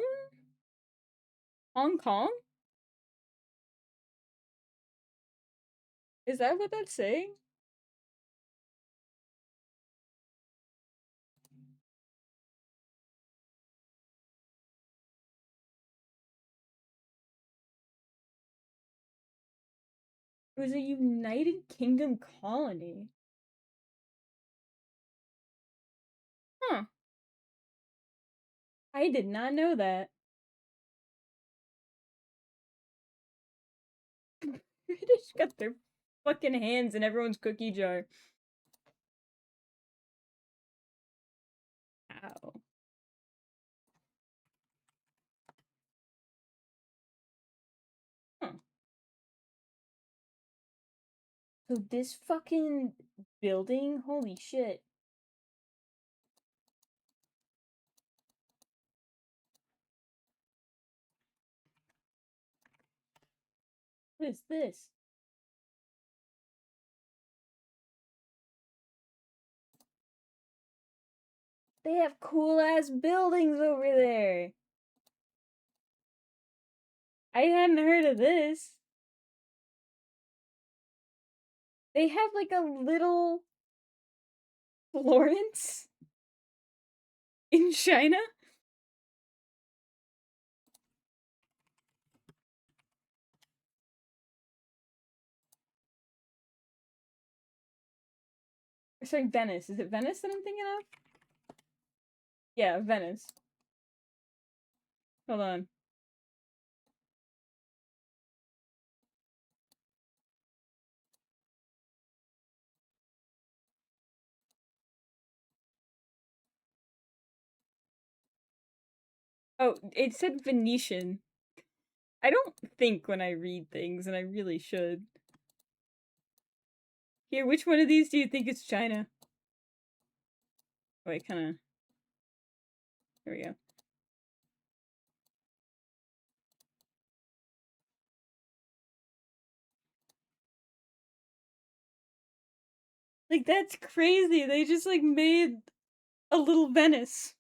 Hong Kong? Is that what that's saying? It was a United Kingdom colony. Huh. I did not know that. British got their fucking hands in everyone's cookie jar. Ow. Huh. So this fucking building, holy shit. What is this? They have cool ass buildings over there. I hadn't heard of this. They have like a little Florence in China? Sorry, Venice. Is it Venice that I'm thinking of? Yeah, Venice. Hold on. Oh, it said Venetian. I don't think when I read things, and I really should. Here, which one of these do you think is China? Wait, kinda. Here we go. Like, that's crazy. They just, like, made a little Venice.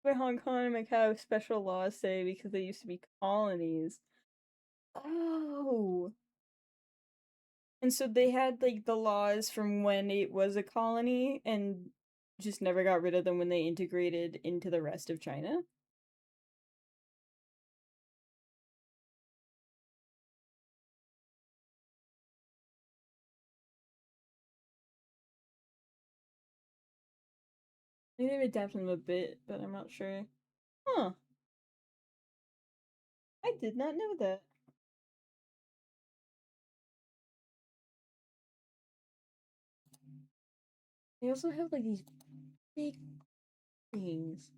Where Hong Kong and Macau have special laws say because they used to be colonies. Oh. And so they had, like, the laws from when it was a colony and just never got rid of them when they integrated into the rest of China? Maybe they adapt them a bit, but I'm not sure. Huh. I did not know that. They also have, like, these big things.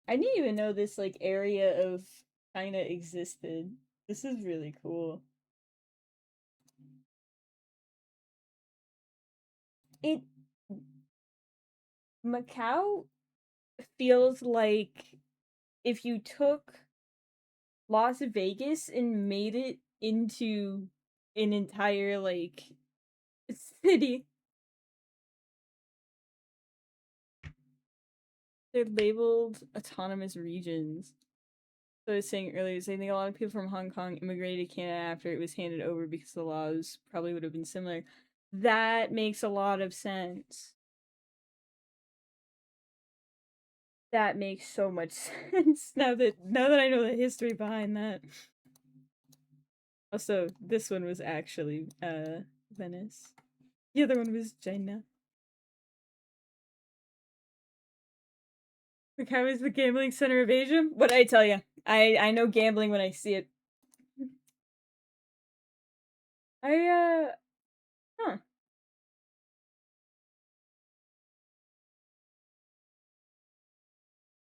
I didn't even know this, like, area of China existed. This is really cool. It Macau feels like if you took Las Vegas and made it into an entire like city. They're labeled autonomous regions. So I was saying earlier, saying a lot of people from Hong Kong immigrated to Canada after it was handed over because the laws probably would have been similar. That makes a lot of sense. That makes so much sense now that I know the history behind that. Also, this one was actually Venice. The other one was China. Macau is the gambling center of Asia. What did I tell you? I know gambling when I see it. I huh.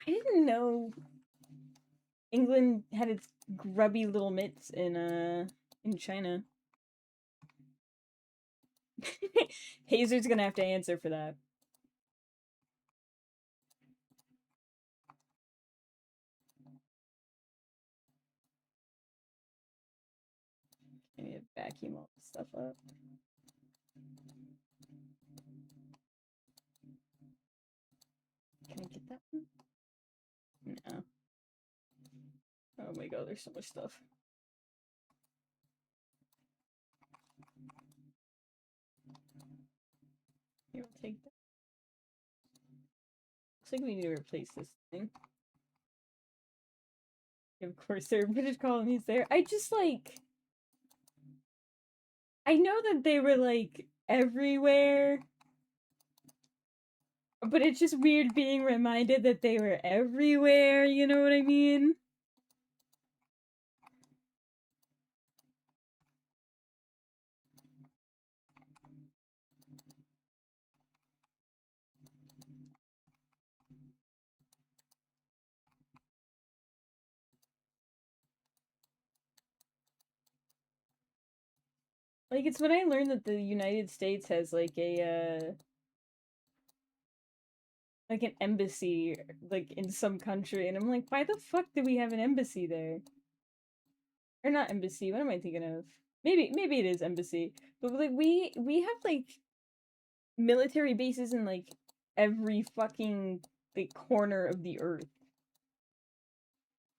I didn't know England had its grubby little mitts in China. Hazard's gonna have to answer for that. I need to vacuum all this stuff up. Can I get that one? No. Oh my god, there's so much stuff. Here, I'll take that. Looks like we need to replace this thing. Of course, there are British colonies there. I just, like... I know that they were, like, everywhere. But it's just weird being reminded that they were everywhere, you know what I mean? Like, it's when I learned that the United States has, like, like, an embassy, like, in some country, and I'm like, why the fuck do we have an embassy there? Or not embassy, what am I thinking of? Maybe it is embassy. But, like, we have, like, military bases in, like, every fucking, like, corner of the earth.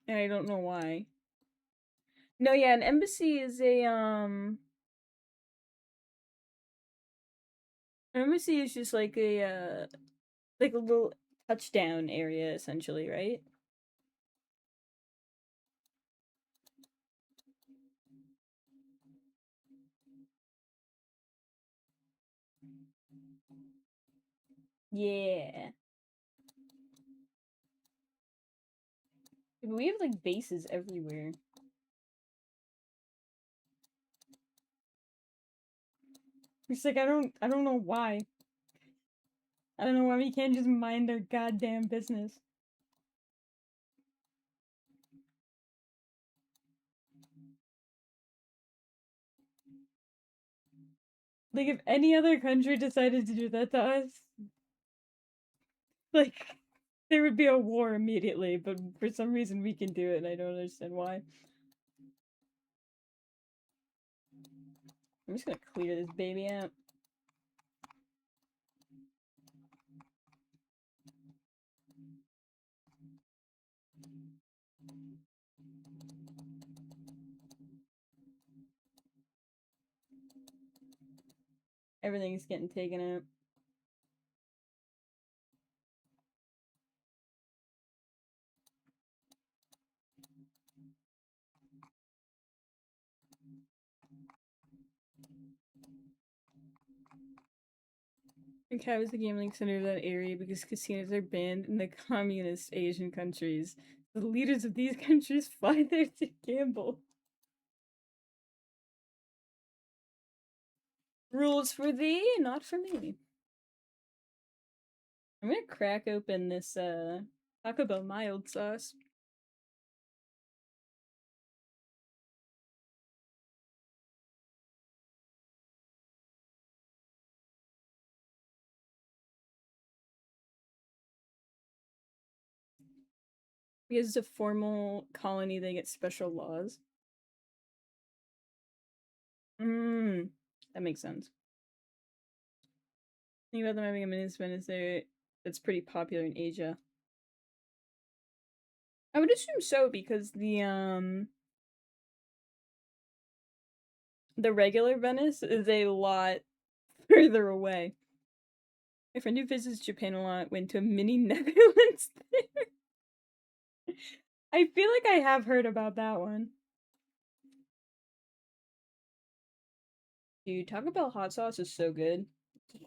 And I don't know why. No, yeah, an embassy is an embassy is just like a little touchdown area, essentially, right? Yeah. We have, like, bases everywhere. It's like, I don't know why. I don't know why we can't just mind our goddamn business. Like, if any other country decided to do that to us, like, there would be a war immediately, but for some reason we can do it, and I don't understand why. I'm just gonna clear this baby out. Everything's getting taken out. Macau is the gambling center of that area because casinos are banned in the communist Asian countries. The leaders of these countries fly there to gamble. Rules for thee, not for me. I'm gonna crack open this Taco Bell mild sauce. Because it's a formal colony, they get special laws. That makes sense. Think about them having a minister there that's pretty popular in Asia. I would assume so because the regular Venice is a lot further away. My friend who visits Japan a lot went to a mini Netherlands there. I feel like I have heard about that one. Dude, Taco Bell hot sauce is so good.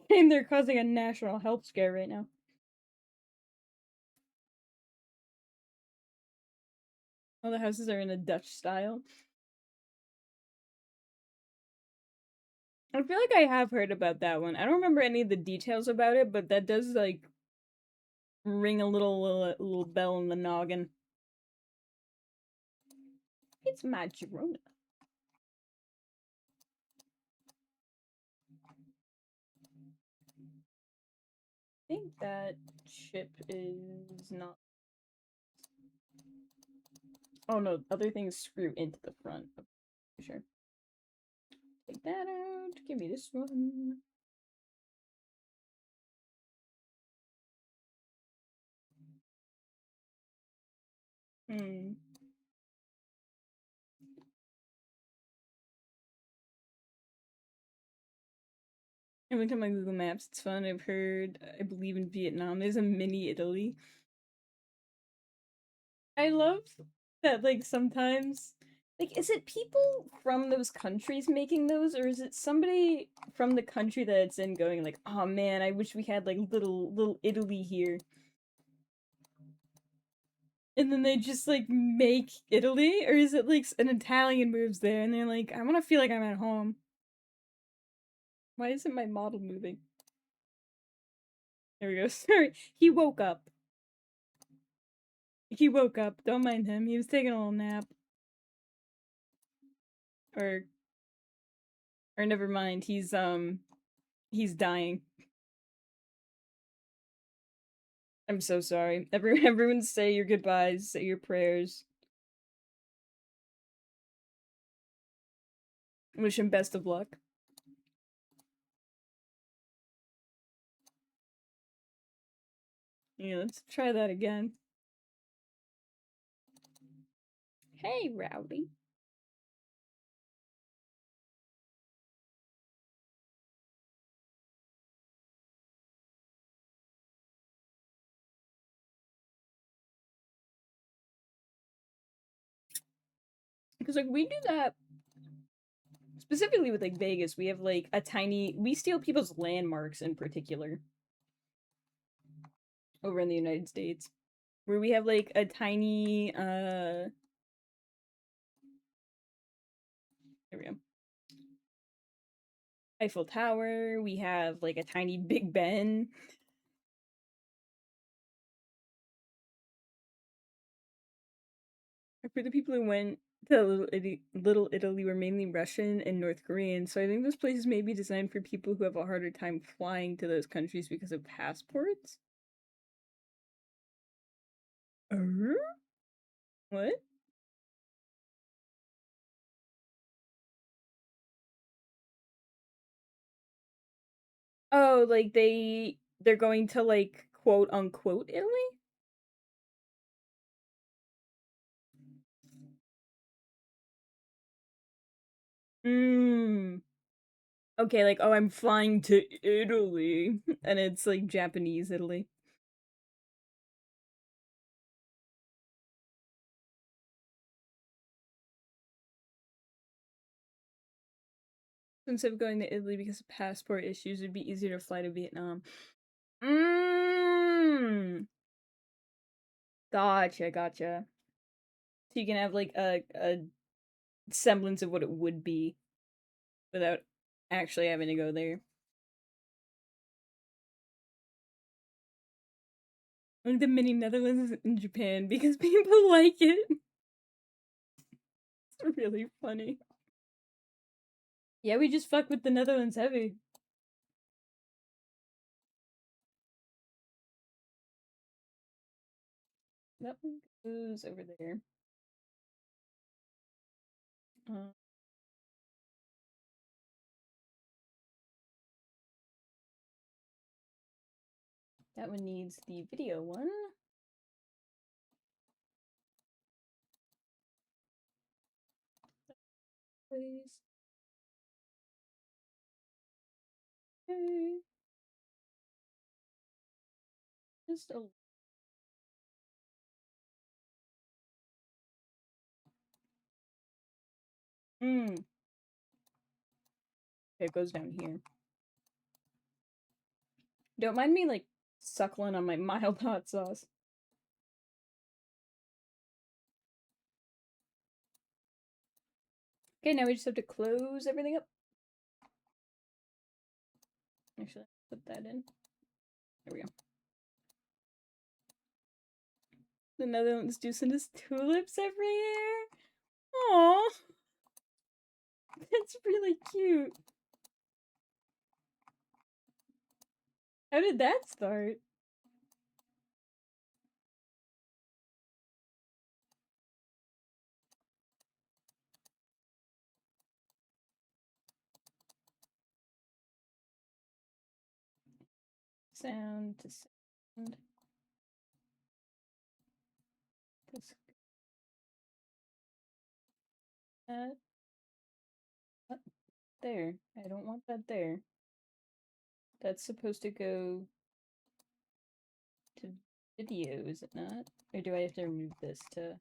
And they're causing a national health scare right now. All the houses are in a Dutch style. I feel like I have heard about that one. I don't remember any of the details about it, but that does, like, ring a little bell in the noggin. It's my Girona. I think that ship is not. Oh no, other things screw into the front. Sure. Take that out. Give me this one. Hmm. I looked at my Google Maps. It's fun. I've heard. I believe in Vietnam. There's a mini Italy. I love that. Like sometimes, like, is it people from those countries making those, or is it somebody from the country that it's in going like, "Oh man, I wish we had like little Italy here." And then they just like make Italy, or is it like an Italian moves there and they're like, I want to feel like I'm at home. Why isn't my model moving? There we go. Sorry, he woke up. He woke up. Don't mind him. He was taking a little nap. Or never mind. He's dying. I'm so sorry. Everyone say your goodbyes, say your prayers. Wish him best of luck. Yeah, let's try that again. Hey, Rowdy. Because like we do that specifically with like Vegas. We have like a tiny. We steal people's landmarks in particular over in the United States, where we have like a tiny. There we go. Eiffel Tower. We have like a tiny Big Ben. For the people who went to Little Italy were mainly Russian and North Korean, so I think those places may be designed for people who have a harder time flying to those countries because of passports. What? Oh, like they're going to like quote unquote Italy? Mm. Okay, like oh, I'm flying to Italy, and it's like Japanese Italy. Instead of going to Italy because of passport issues, it'd be easier to fly to Vietnam. Mmm. Gotcha. So you can have like a semblance of what it would be without actually having to go there. Like the mini Netherlands in Japan because people like it. It's really funny. Yeah, we just fuck with the Netherlands heavy. That one goes over there. Uh, that one needs the video one. Please. Okay. Just a. Mm. It goes down here. Don't mind me like suckling on my mild hot sauce. Okay, now we just have to close everything up. Actually, put that in. There we go. The Netherlands do send us tulips every year. Aww. That's really cute. How did that start? Sound to sound. That there. I don't want that there. That's supposed to go to video, is it not? Or do I have to remove this to...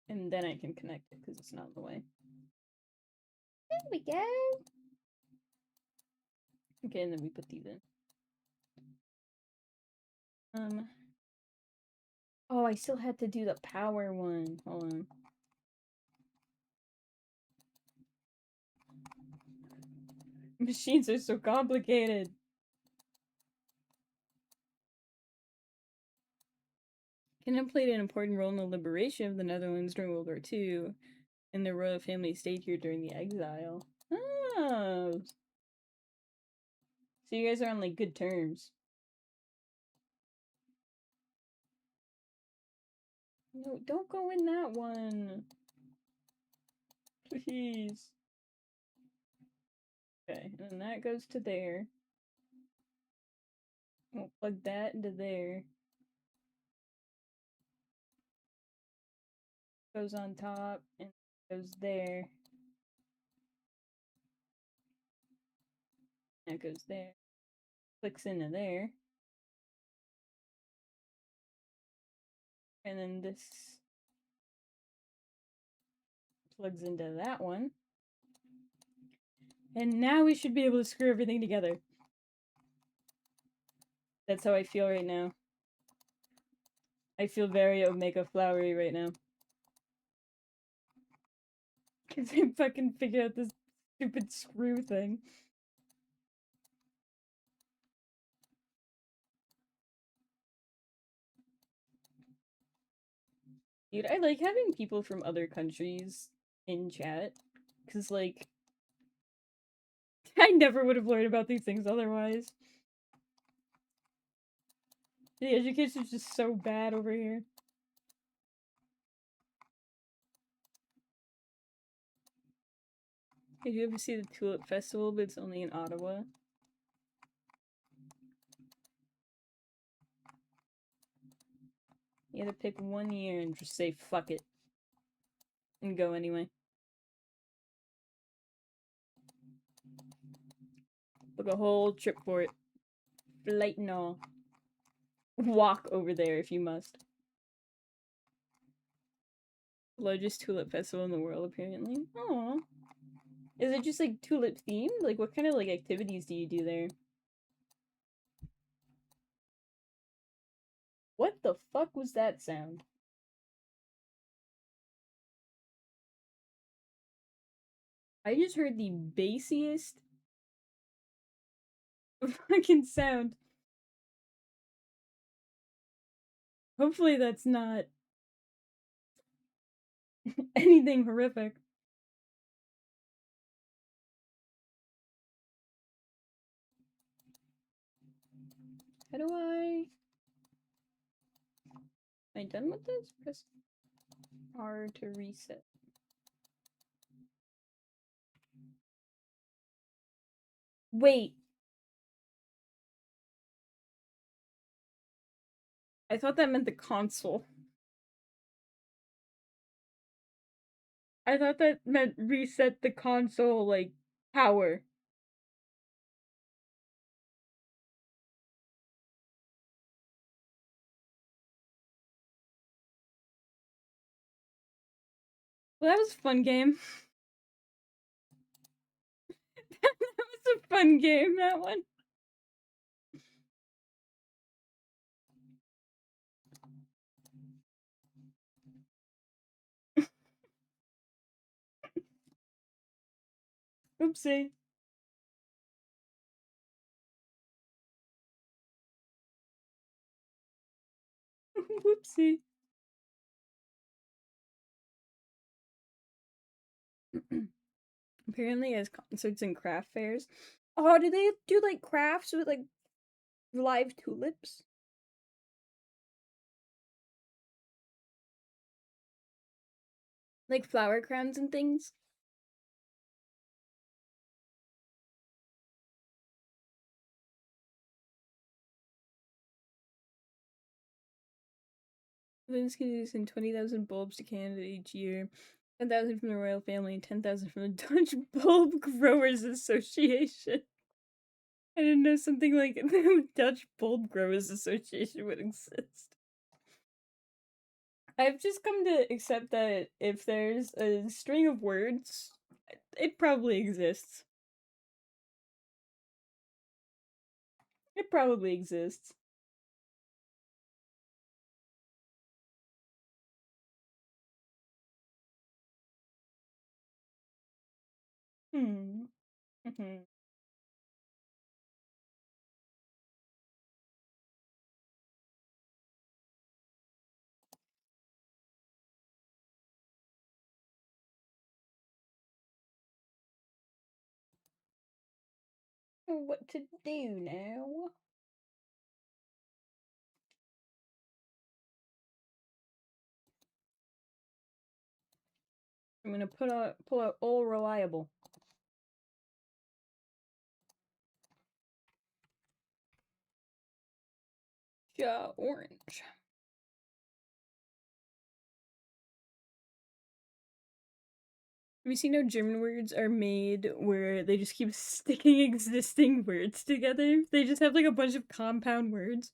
And then I can connect it because it's not in the way. There we go! Okay, and then we put these in. Oh, I still had to do the power one. Hold on. Machines are so complicated. Cannon played an important role in the liberation of the Netherlands during World War II, and the royal family stayed here during the exile. Oh. So you guys are on, like, good terms. No, don't go in that one. Please. Okay, and then that goes to there. We'll plug that into there. Goes on top, and goes there. That goes there. Clicks into there. And then this plugs into that one. And now we should be able to screw everything together. That's how I feel right now. I feel very Omega Flowery right now. Because I fucking figured out this stupid screw thing. Dude, I like having people from other countries in chat. Because, like, I never would have learned about these things otherwise. The education's just so bad over here. Did you ever see the Tulip Festival, but it's only in Ottawa? You had to pick one year and just say fuck it. And go anyway. Book a whole trip for it. Flight and all. Walk over there if you must. Largest tulip festival in the world, apparently. Aww. Is it just, like, tulip themed? Like, what kind of, like, activities do you do there? What the fuck was that sound? I just heard the bassiest fucking sound. Hopefully that's not anything horrific. How do I... Am I done with this? Press R to reset. Wait. I thought that meant the console. I thought that meant reset the console, like, power. Well, that was a fun game. That was a fun game, that one. Oopsie. Whoopsie. Apparently as concerts and craft fairs. Oh, do they do like crafts with like live tulips? Like flower crowns and things? Vince can send 20,000 bulbs to Canada each year. 10,000 from the royal family and 10,000 from the Dutch Bulb Growers Association. I didn't know something like the Dutch Bulb Growers Association would exist. I've just come to accept that if there's a string of words, it probably exists. It probably exists. Hmm. What to do now? I'm gonna pull out all reliable. Yeah, orange. Have you seen how German words are made where they just keep sticking existing words together? They just have like a bunch of compound words.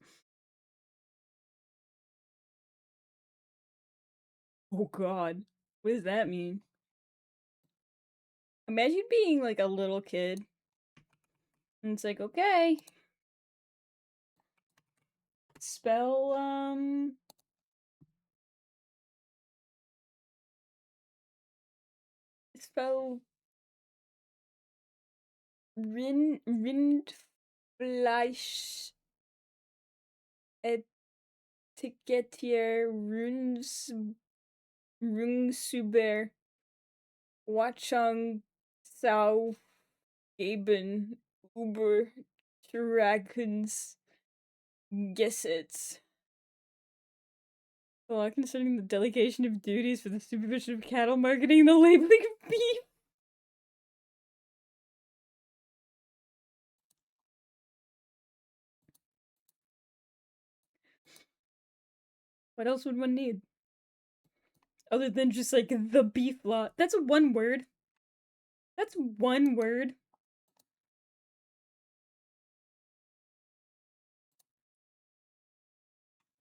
Oh god. What does that mean? Imagine being like a little kid. And it's like, okay. Spell spell Rindfleisch Etikettier Rungsüber Watschung Sau geben über Dragons Gesetz. The law concerning the delegation of duties for the supervision of cattle marketing and the labeling of beef. What else would one need? Other than just like the beef law. That's one word. That's one word.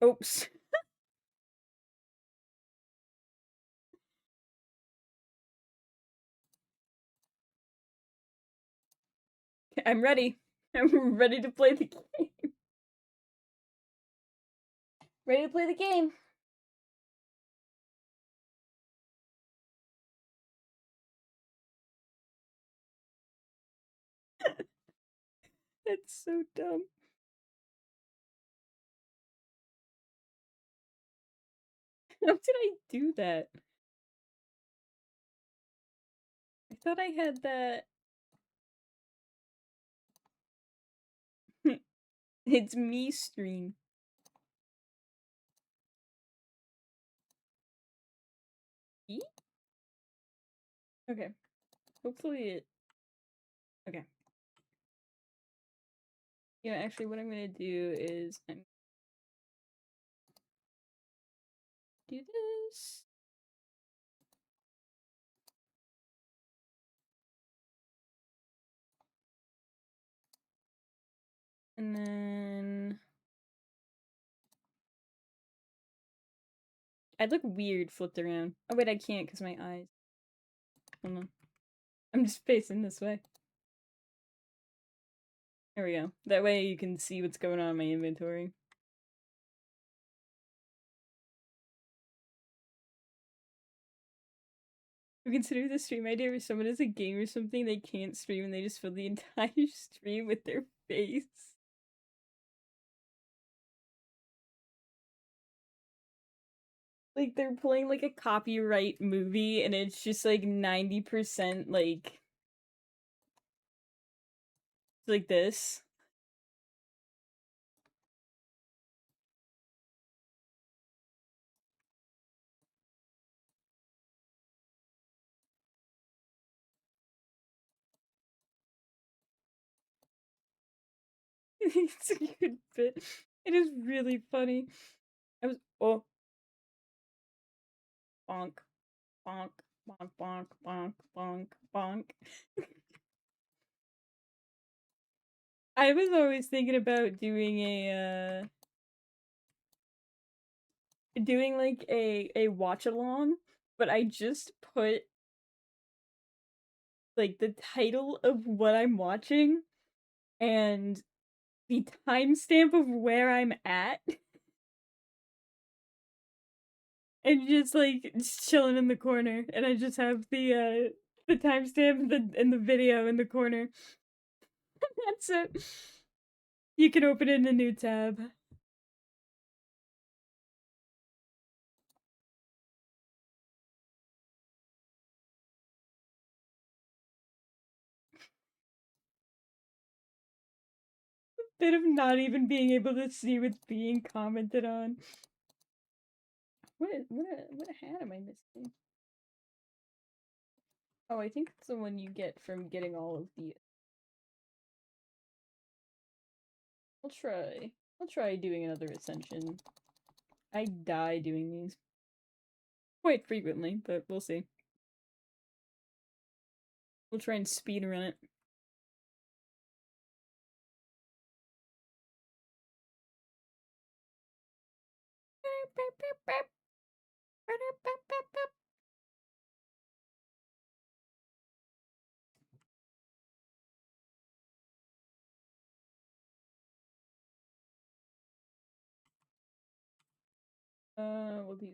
Oops. I'm ready. I'm ready to play the game. Ready to play the game. That's so dumb. How did I do that? I thought I had that. It's me stream. E? Okay. Hopefully it. Okay. Yeah, actually, what I'm gonna do is I'm do this. And then I'd look weird flipped around. Oh wait, I can't because my eyes. Hold on. I'm just facing this way. There we go. That way you can see what's going on in my inventory. We consider the stream idea if someone has a game or something they can't stream and they just fill the entire stream with their face. Like they're playing like a copyright movie and it's just like 90% like this. It's a good bit. It is really funny. I was oh bonk bonk bonk bonk bonk bonk bonk. I was always thinking about doing doing like a watch along, but I just put like the title of what I'm watching and the timestamp of where I'm at and just like just chilling in the corner and I just have the timestamp and the video in the corner. That's it. You can open it in a new tab. Bit of not even being able to see what's being commented on. What hat am I missing? Oh, I think it's the one you get from getting all of the. I'll try. I'll try doing another ascension. I die doing these quite frequently, but we'll see. We'll try and speed run it. We'll do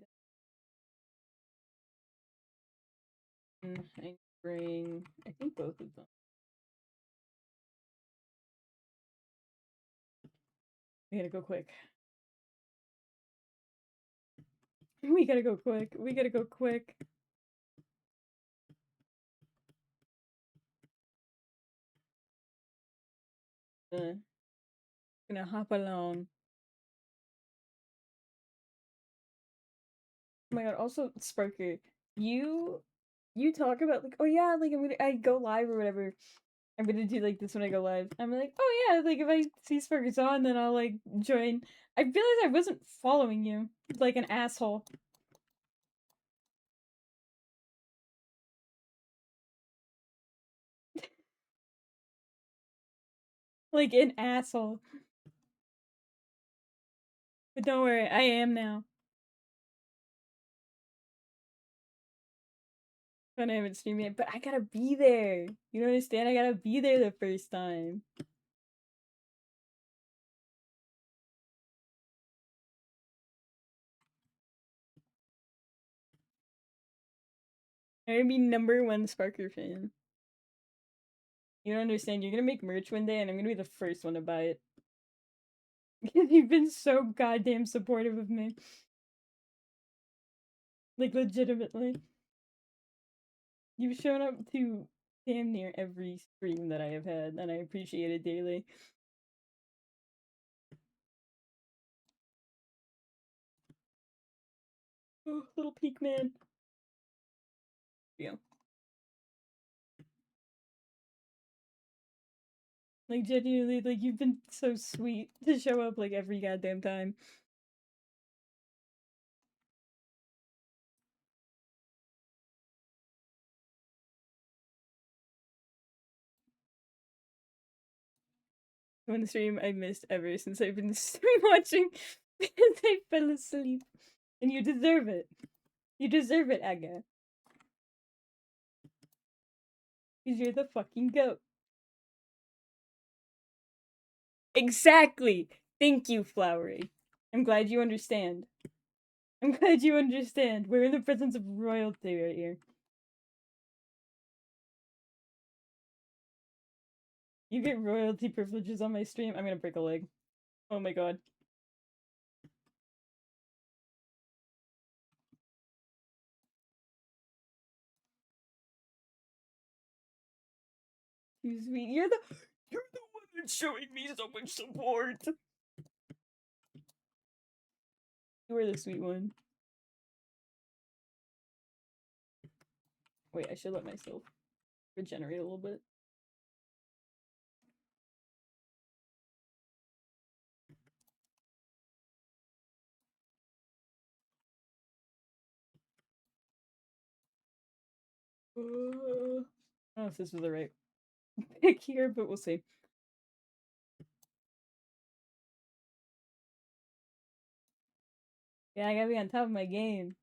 that. I bring, I think both of them. We gotta go quick. We gotta go quick. We gotta go quick. Gonna hop along. Oh my god, also Sparker, you talk about like, oh yeah, like I go live or whatever. I'm gonna do like this when I go live. I'm like, oh yeah, like if I see Sparker's on, then I'll like join. I realized I wasn't following you like an asshole. Like an asshole. But don't worry, I am now. When I haven't streamed yet, but I gotta be there. You don't understand? I gotta be there the first time. I'm gonna be #1 Sparker fan. You don't understand. You're gonna make merch one day, and I'm gonna be the first one to buy it. Because you've been so goddamn supportive of me. Like, legitimately. You've shown up to damn near every stream that I have had, and I appreciate it daily. Oh, little peak man. Yeah. Like, genuinely, like, you've been so sweet to show up, like, every goddamn time. One stream I missed ever since I've been stream watching because I fell asleep. And you deserve it. You deserve it, Aga. Because you're the fucking goat. Exactly! Thank you, Flowery. I'm glad you understand. I'm glad you understand. We're in the presence of royalty right here. You get royalty privileges on my stream. I'm gonna break a leg. Oh my god. too sweet. You're the one that's showing me so much support. You were the sweet one. Wait, I should let myself regenerate a little bit. I don't know if this was the right pick here, but we'll see. Yeah, I gotta be on top of my game.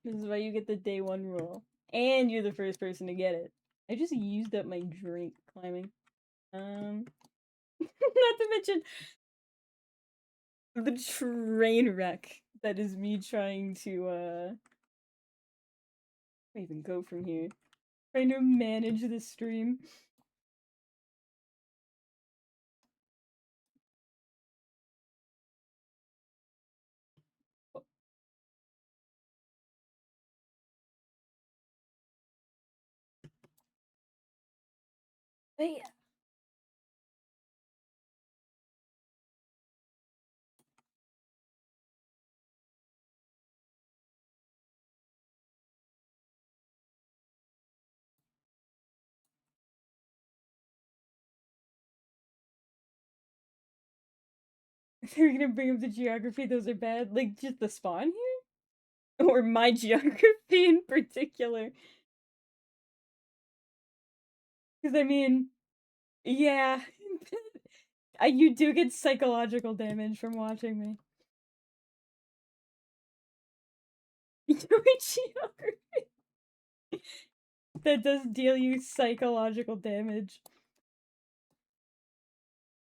This is why you get the day one rule. And you're the first person to get it. I just used up my drink climbing. Not to mention the train wreck that is me trying to I even go from here. Trying to manage the stream. But yeah. They're gonna bring up the geography, those are bad. Like, just the spawn here? Or my geography in particular. Because, I mean, yeah. You do get psychological damage from watching me. Your geography. That does deal you psychological damage.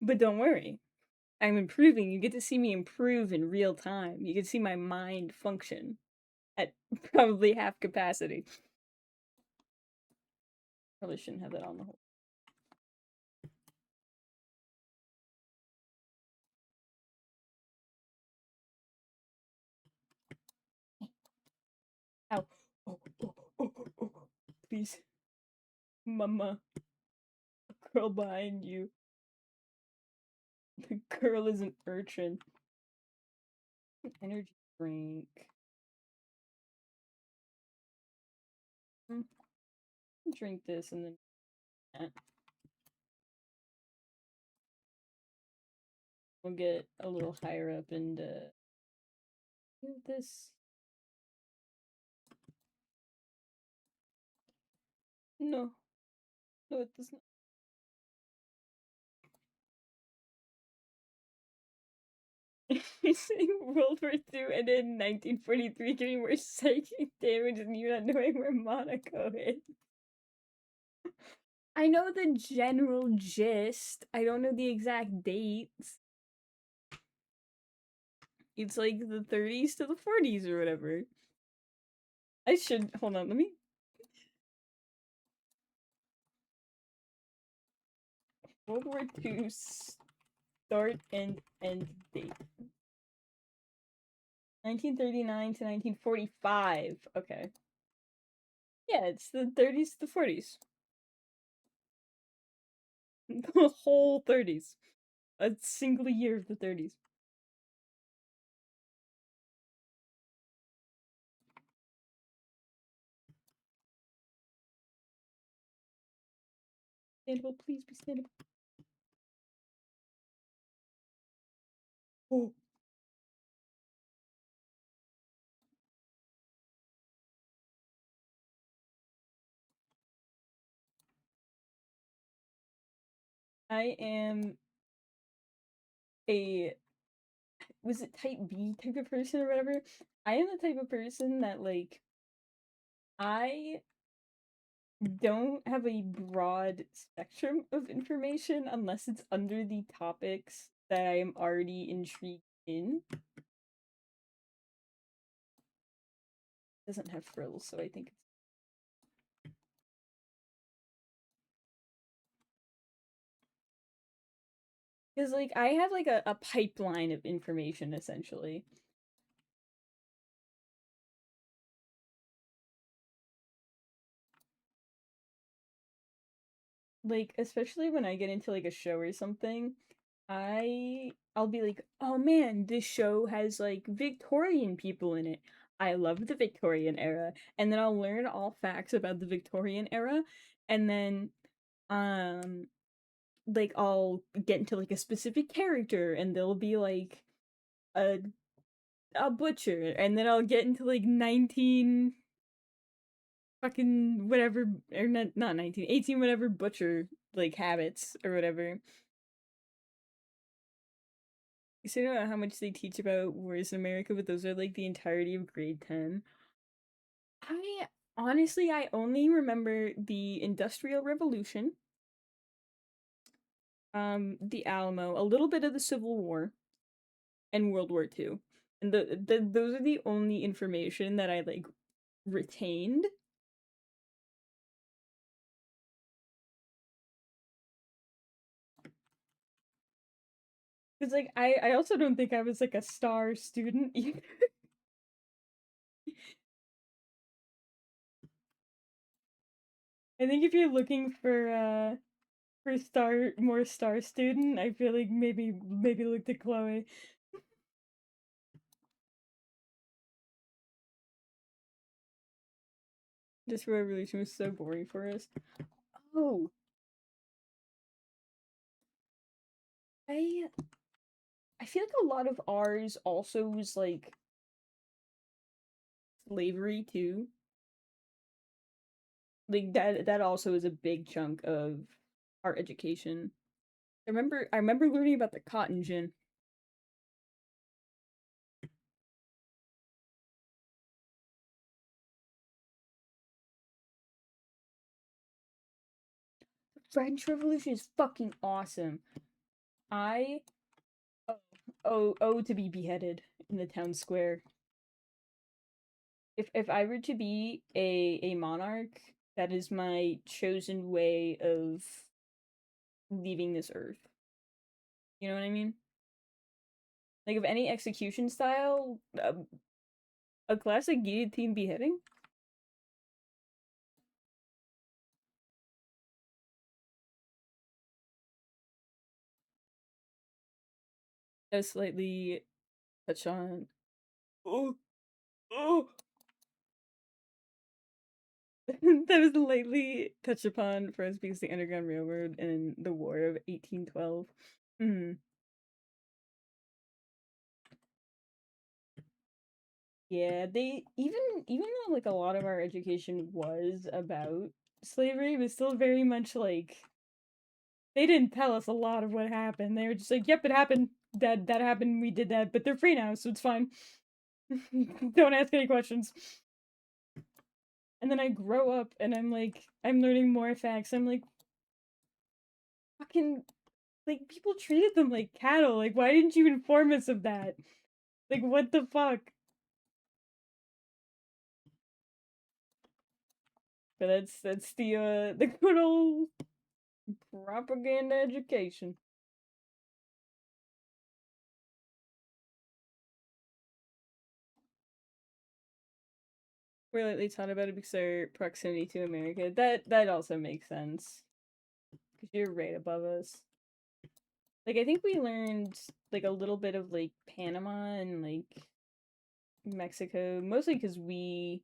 But don't worry. I'm improving. You get to see me improve in real time. You can see my mind function at probably half capacity. Probably shouldn't have that on the whole. Ow. Oh. Please. Mama. A girl behind you. The girl is an urchin. Energy drink. Drink this and then that. We'll get a little higher up and this. No. No, it does not. You're saying World War II and in 1943 getting more psychic damage and you not knowing where Monaco is. I know the general gist. I don't know the exact dates. It's like the 30s to the 40s or whatever. I should hold on, let me. World War II start and end date. 1939 to 1945. Okay. Yeah, it's the 30s to the 40s. The whole 30s. A single year of the 30s. Standable, please be standable. Oh. I am a was it type B type of person or whatever? I am the type of person that like I don't have a broad spectrum of information unless it's under the topics that I am already intrigued in. It doesn't have frills, so I think it's Because, like, I have, like, a pipeline of information, essentially. Like, especially when I get into, like, a show or something, I'll be like, "Oh man, this show has, like, Victorian people in it. I love the Victorian era." And then I'll learn all facts about the Victorian era, and then, um, like, I'll get into, like, a specific character, and they'll be, like, a a butcher, and then I'll get into, like, 19 fucking whatever, or not 19, 18 whatever butcher, like, habits or whatever. So you don't know how much they teach about wars in America, but those are, like, the entirety of grade 10. I honestly, I only remember the Industrial Revolution, the Alamo, a little bit of the Civil War, and World War II. And those are the only information that I, like, retained. Because, like, I also don't think I was, like, a star student either. I think if you're looking for more star student, I feel like maybe look to Chloe. This revolution was so boring for us. Oh, I I feel like a lot of ours also was like slavery too. Like that also is a big chunk of our education. I remember learning about the cotton gin. The French Revolution is fucking awesome. I oh to be beheaded in the town square. If I were to be a monarch, that is my chosen way of leaving this earth. You know what I mean? Like, of any execution style, a classic guillotine beheading? That was slightly touch on. Oh, oh! That was lightly touched upon for us because the Underground Railroad and the War of 1812. Hmm. Yeah, they even though like a lot of our education was about slavery, it was still very much like they didn't tell us a lot of what happened. They were just like, "Yep, it happened. That happened. We did that, but they're free now, so it's fine. Don't ask any questions." And then I grow up and I'm like, I'm learning more facts. I'm like, fucking, like, people treated them like cattle. Like, why didn't you inform us of that? Like, what the fuck? But that's the good old propaganda education. We're lately taught about it because our proximity to America. That also makes sense. Because you're right above us. Like, I think we learned like a little bit of like Panama and like Mexico, mostly because we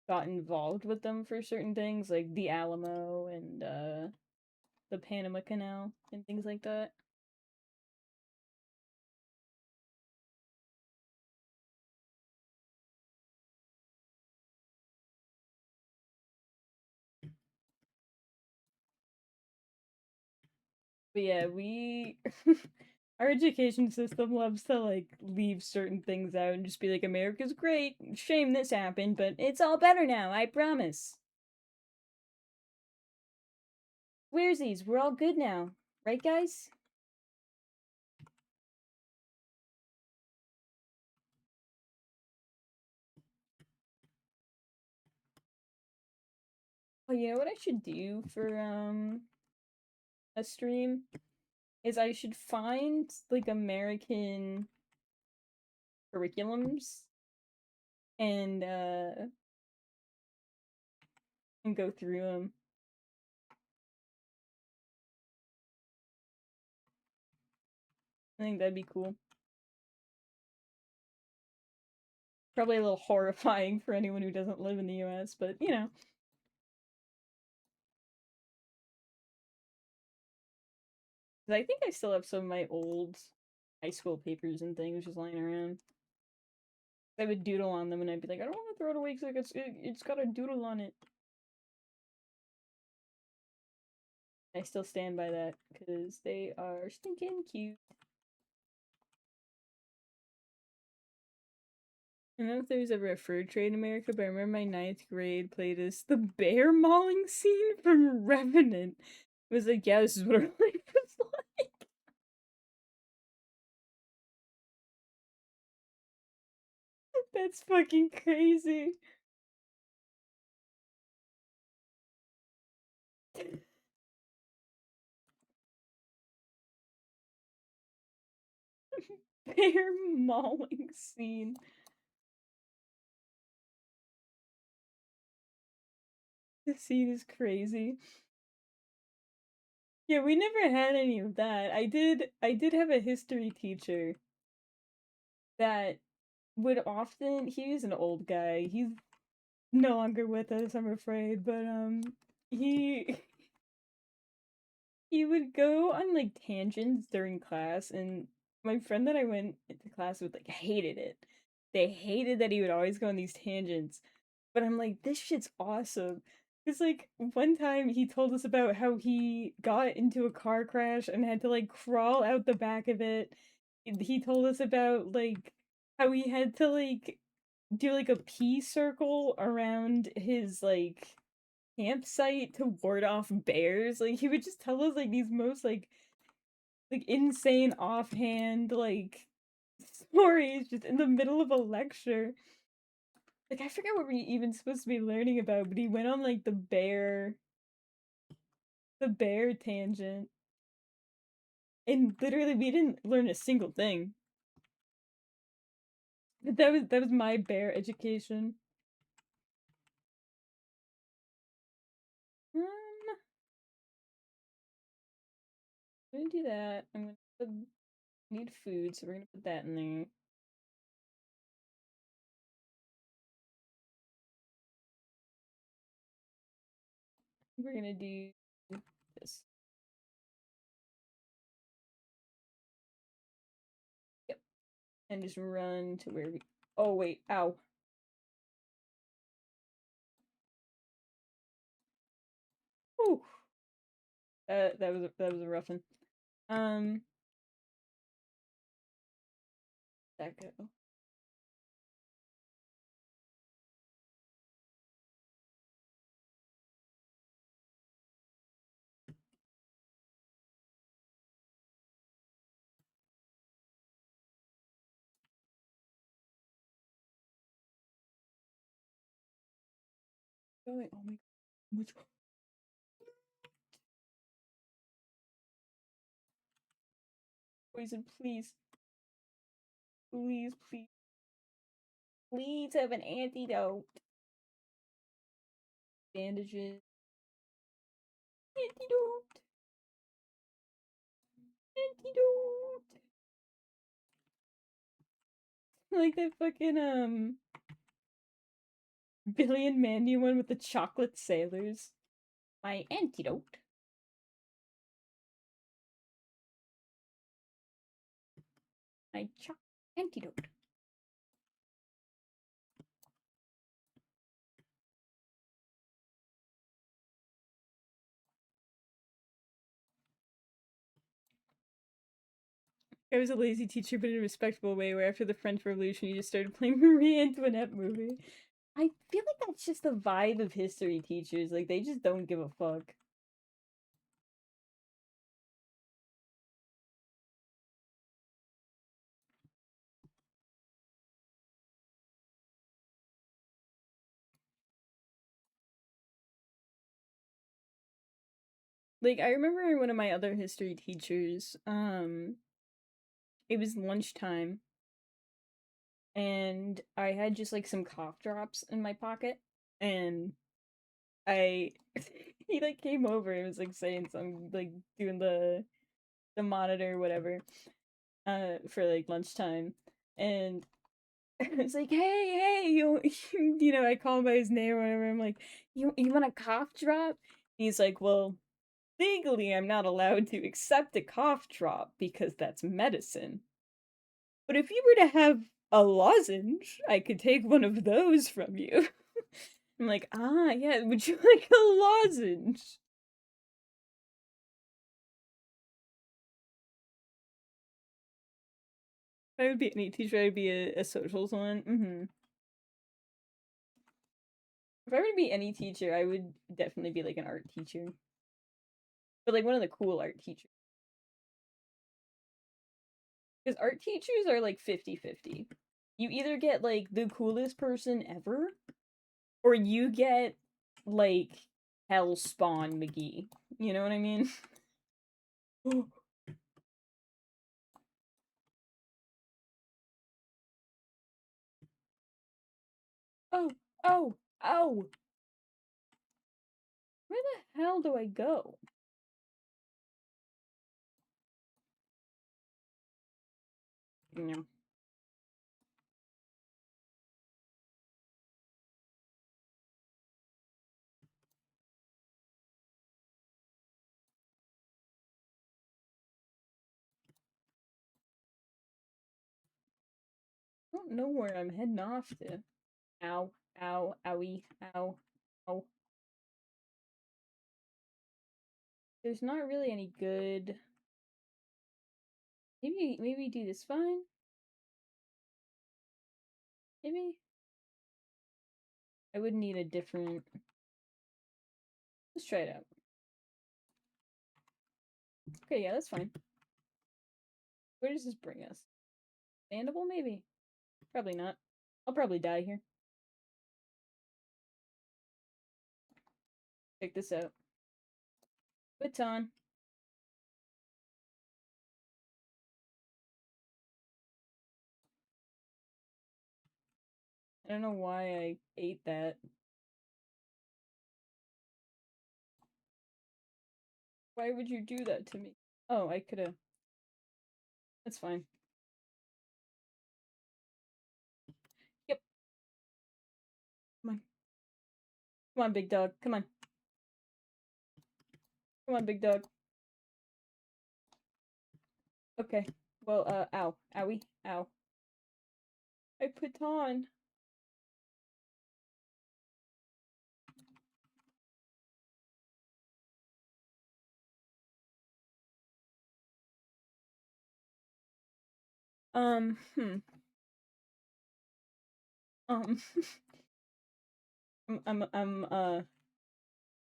got involved with them for certain things, like the Alamo and the Panama Canal and things like that. But yeah, we our education system loves to like leave certain things out and just be like, America's great. Shame this happened, but it's all better now, I promise. Where's these? We're all good now. Right, guys? Oh, you know what I should do for a stream? is I should find like American curriculums and go through them. I think that'd be cool. Probably a little horrifying for anyone who doesn't live in the US, but you know. I think I still have some of my old high school papers and things just lying around. I would doodle on them and I'd be like, I don't want to throw it away because it's got a doodle on it. I still stand by that because they are stinking cute. I don't know if there was ever a fur trade in America, but I remember my ninth grade played as the bear mauling scene from Revenant. It was like, yeah, this is what our life was like. That's fucking crazy. Bear mauling scene. The scene is crazy. Yeah, we never had any of that. I did have a history teacher that would often he was an old guy. He's no longer with us, I'm afraid, but he he would go on like tangents during class and my friend that I went into class with like hated it. They hated that he would always go on these tangents. But I'm like, this shit's awesome. Cause like one time he told us about how he got into a car crash and had to like crawl out the back of it. He told us about like how he had to like do like a pea circle around his like campsite to ward off bears. Like he would just tell us like these most like insane offhand like stories just in the middle of a lecture. Like I forget what we even supposed to be learning about, but he went on like the bear tangent. And literally we didn't learn a single thing. But that was my bear education. Um I'm gonna do that. I'm gonna put, need food, so we're gonna put that in there. We're gonna do this. Yep. And just run to where we oh wait, ow. Ooh. That was a rough one. Um that go. Going oh my god. Poison, please. Please, please. Please have an antidote. Bandages. Antidote. Antidote. Like that fucking Billion Mandy one with the chocolate sailors. My antidote. My antidote. I was a lazy teacher, but in a respectable way, where after the French Revolution, you just started playing Marie Antoinette movie. I feel like that's just the vibe of history teachers. Like, they just don't give a fuck. Like, I remember one of my other history teachers, it was lunchtime, and I had just, like, some cough drops in my pocket, and I he, like, came over and was, like, saying something, like, doing the monitor or whatever, for, like, lunchtime, and it's like, hey, you know, I call him by his name or whatever. I'm like, you want a cough drop? He's like, well, legally, I'm not allowed to accept a cough drop because that's medicine. But if you were to have a lozenge, I could take one of those from you. I'm like, ah, yeah, would you like a lozenge? If I would be any teacher, I'd be a socials one. If I were to be any teacher, I would definitely be like an art teacher. But like one of the cool art teachers. Because art teachers are like 50-50. You either get like the coolest person ever, or you get like Hellspawn McGee. You know what I mean? Oh, oh, oh! Where the hell do I go? No. I don't know where I'm heading off to. Ow, ow, owie, ow, ow. There's not really any good. Maybe do this fine? Maybe? I would need a different. Let's try it out. Okay, yeah, that's fine. Where does this bring us? Mandible, maybe? Probably not. I'll probably die here. Check this out. Baton. I don't know why I ate that. Why would you do that to me? Oh, I could've. That's fine. Yep. Come on. Come on, big dog. Come on. Come on, big dog. Okay. Well, ow. Owie. Ow. I put on. Hmm. Um. I'm a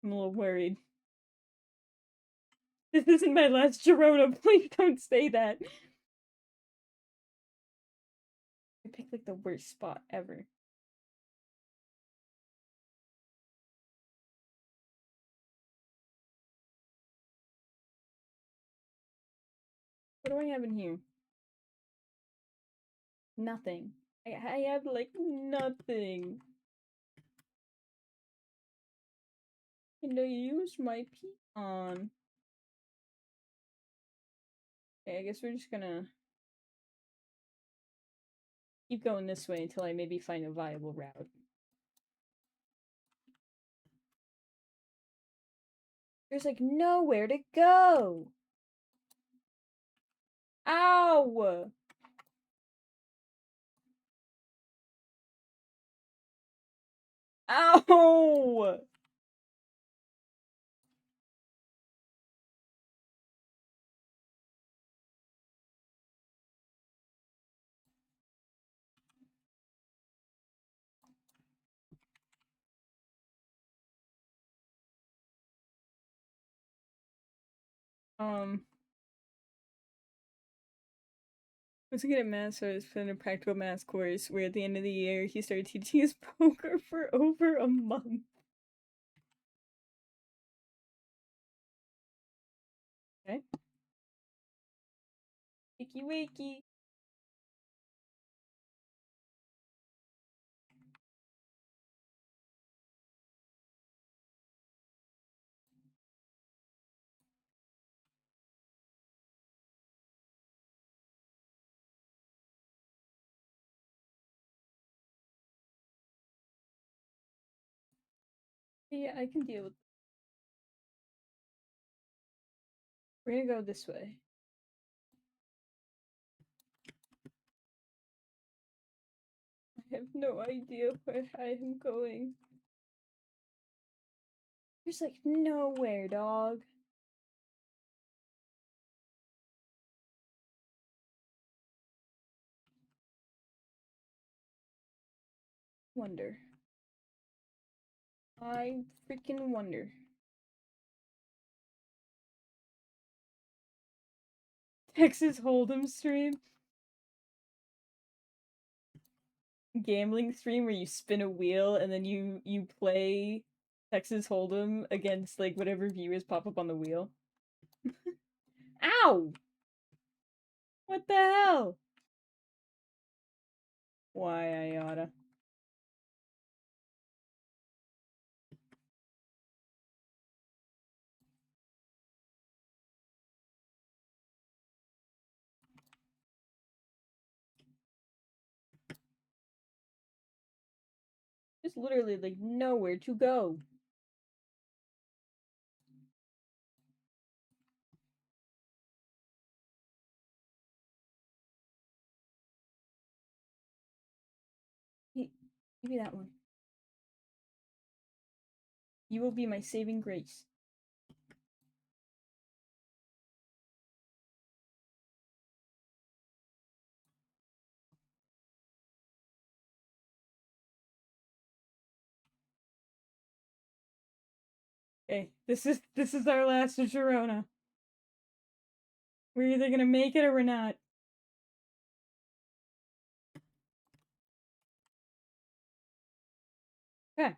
little worried. This isn't my last Gerona. Please don't say that. I picked like the worst spot ever. What do I have in here? Nothing. I have like nothing. And I used my peon. Okay, I guess we're just gonna keep going this way until I maybe find a viable route. There's like nowhere to go. Ow! Ow! Once I get at math, so I was put in a practical math course where at the end of the year he started teaching us poker for over a month. Wakey wakey. Yeah, I can deal with. We're gonna go this way. I have no idea where I am going. There's like nowhere, dog. Wonder. I freaking wonder. Texas Hold'em stream? Gambling stream where you spin a wheel and then you play Texas Hold'em against like whatever viewers pop up on the wheel. Ow! What the hell? Why I oughta. There's literally like nowhere to go. Give me that one. You will be my saving grace. Okay, this is our last Sharona. We're either gonna make it or we're not. Okay.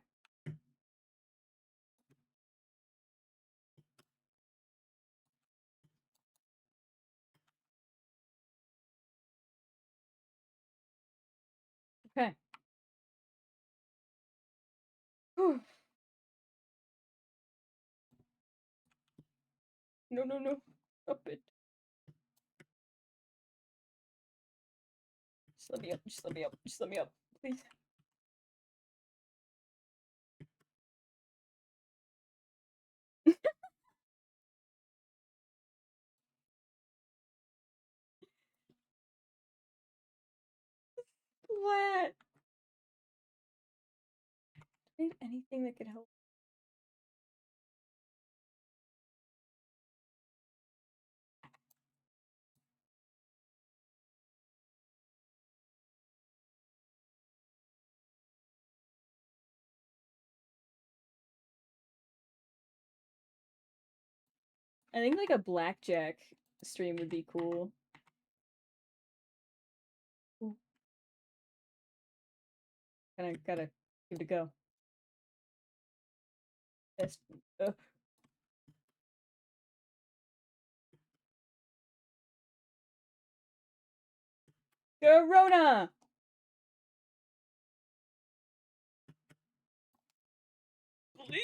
Okay. Whew. No, no, no. Up it. Just let me up. Just let me up. Just let me up. Please. What? Do I have anything that could help? I think like a blackjack stream would be cool. Ooh. Gotta give it a go. Yes. Corona! Please!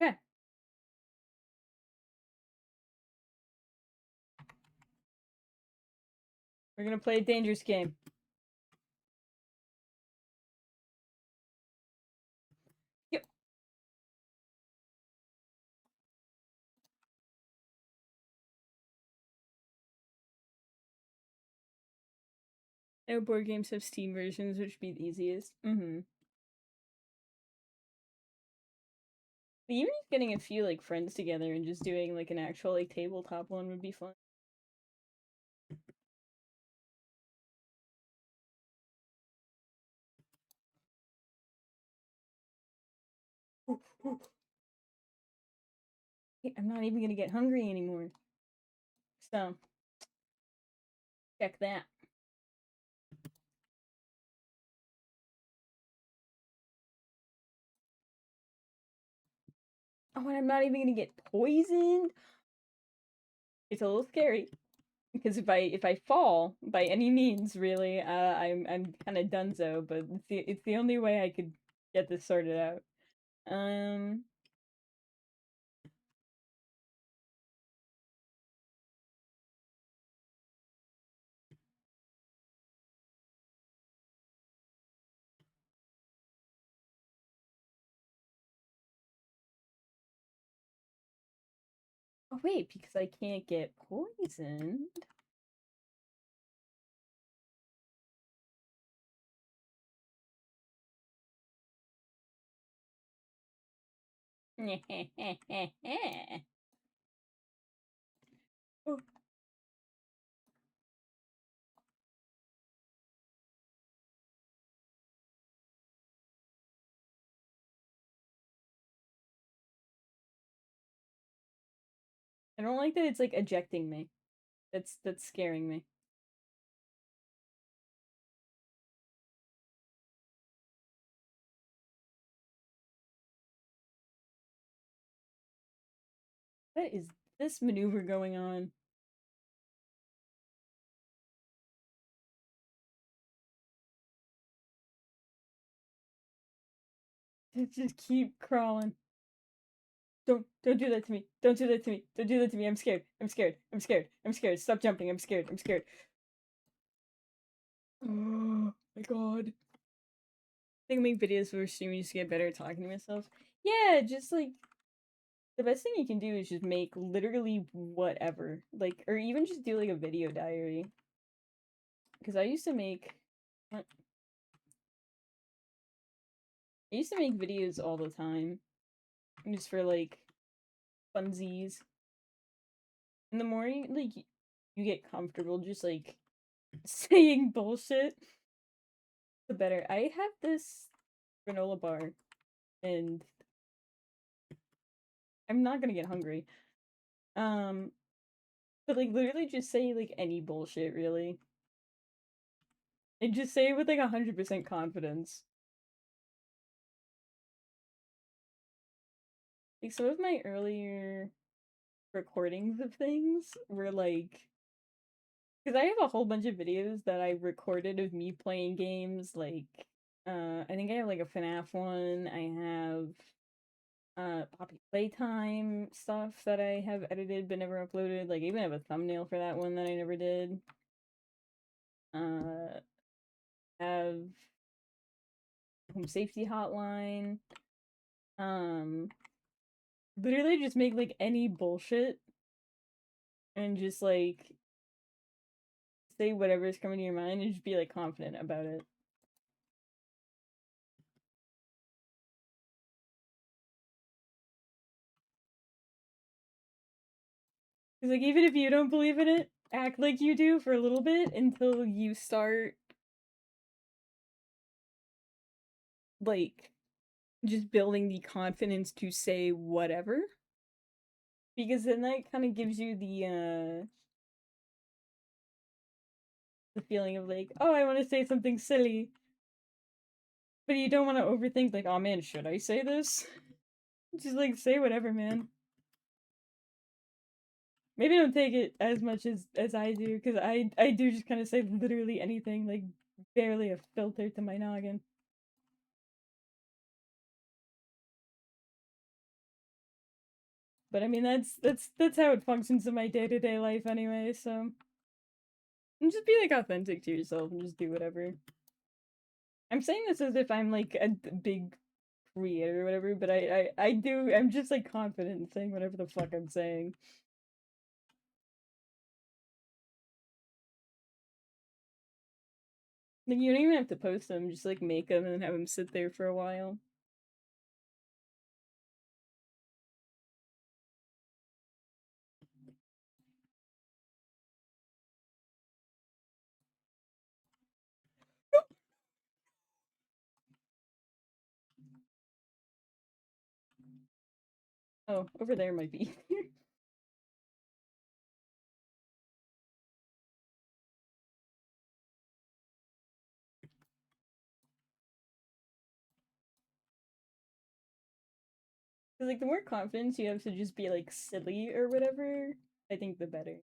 Okay. We're gonna play a dangerous game. Yep. No board games have Steam versions, which would be the easiest. Mm-hmm. Even just getting a few like friends together and just doing like an actual like tabletop one would be fun. I'm not even gonna get hungry anymore. So, check that. Oh, and I'm not even gonna get poisoned. It's a little scary because if I fall by any means, really, I'm kind of donezo. But it's the only way I could get this sorted out. Um. Oh wait, because I can't get poisoned. Oh. I don't like that it's like ejecting me. That's scaring me. What is this maneuver going on? Just keep crawling. Don't do that to me. Don't do that to me. Don't do that to me. I'm scared. I'm scared. I'm scared. I'm scared. Stop jumping. I'm scared. I'm scared. Oh my god. I think I make videos for streaming just to get better at talking to myself. Yeah, just like the best thing you can do is just make literally whatever. Like, or even just do like a video diary. Because I used to make videos all the time. Just for like funsies. And the more you like you get comfortable just like saying bullshit, the better. I have this granola bar and I'm not gonna get hungry. Um but like literally just say like any bullshit really. And just say it with like 100% confidence. Like some of my earlier recordings of things were like because I have a whole bunch of videos that I recorded of me playing games like I think I have like a FNAF one. I have Poppy Playtime stuff that I have edited but never uploaded. Like I even have a thumbnail for that one that I never did. Uh have home safety hotline. Um literally just make like any bullshit and just like say whatever's coming to your mind and just be like confident about it. Cause like even if you don't believe in it, act like you do for a little bit until you start like just building the confidence to say whatever. Because then that kind of gives you the feeling of like, oh, I want to say something silly, but you don't want to overthink like, oh man, should I say this? Just like say whatever, man. Maybe don't take it as much as I do, because I do just kind of say literally anything, like barely a filter to my noggin. But I mean that's how it functions in my day-to-day life anyway, so and just be like authentic to yourself and just do whatever. I'm saying this as if I'm like a big creator or whatever, but I'm just like confident in saying whatever the fuck I'm saying. Like you don't even have to post them, just like make them and have them sit there for a while. Oh, over there might be. 'Cause, like, the more confidence you have to just be, like, silly or whatever, I think the better.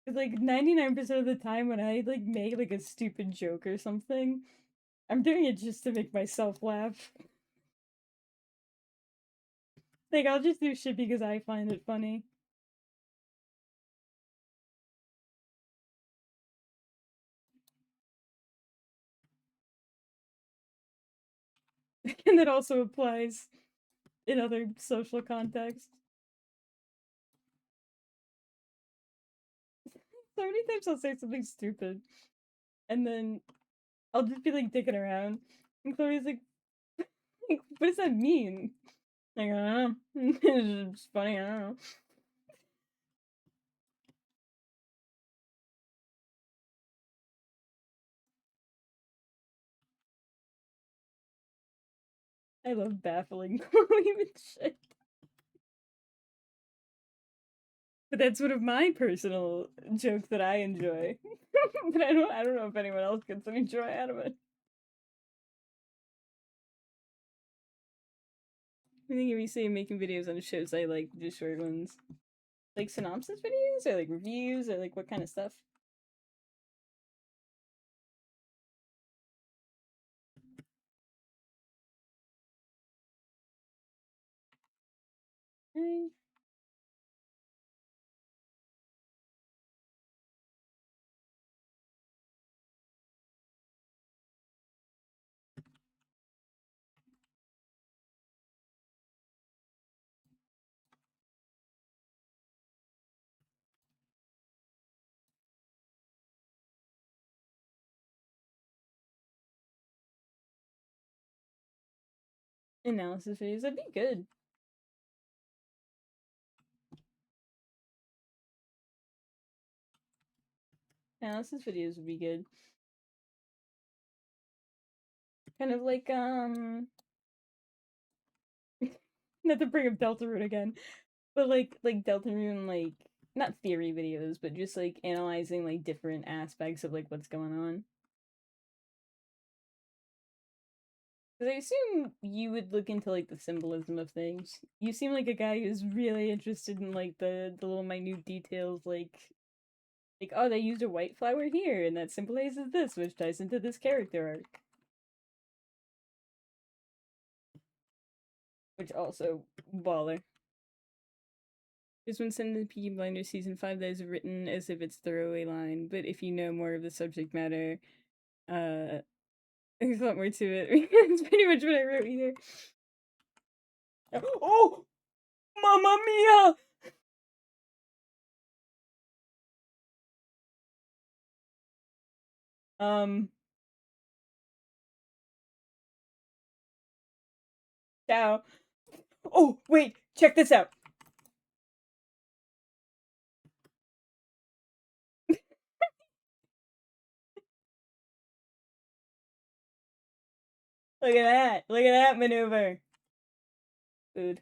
Cause, like, 99% of the time when I, like, make, like, a stupid joke or something, I'm doing it just to make myself laugh. Like, I'll just do shit because I find it funny. And that also applies in other social contexts. So many times I'll say something stupid, and then I'll just be, like, dicking around, and Chloe's like, what does that mean? Like, I don't know. It's funny, I don't know. I love baffling Chloe with shit. But that's one of my personal jokes that I enjoy. But I don't know if anyone else gets any joy out of it. I think if you say making videos on shows, I like just short ones. Like synopsis videos or like reviews or like what kind of stuff? Eh, analysis videos, that'd be good. Analysis videos would be good. Kind of like not to bring up Deltarune again, but like Deltarune, like not theory videos, but just like analyzing like different aspects of like what's going on. Because I assume you would look into like the symbolism of things. You seem like a guy who's really interested in like the little minute details, like oh they used a white flower here and that symbolizes this, which ties into this character arc. Which also baller. Just when sending the Peaky Blinders season 5 that is written as if it's throwaway line, but if you know more of the subject matter, uh there's a lot more to it. That's pretty much what I wrote here. Oh! Mamma mia! Um Ciao. Oh, wait, check this out. Look at that. Look at that maneuver. Food.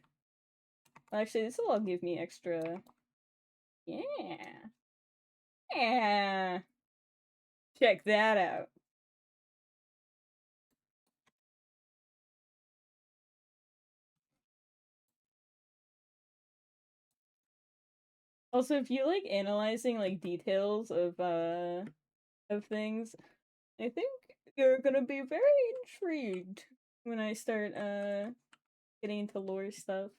Well, actually, this will all give me extra. Yeah. Yeah. Check that out. Also, if you like analyzing like details of things, I think you're gonna be very intrigued when I start getting into lore stuff.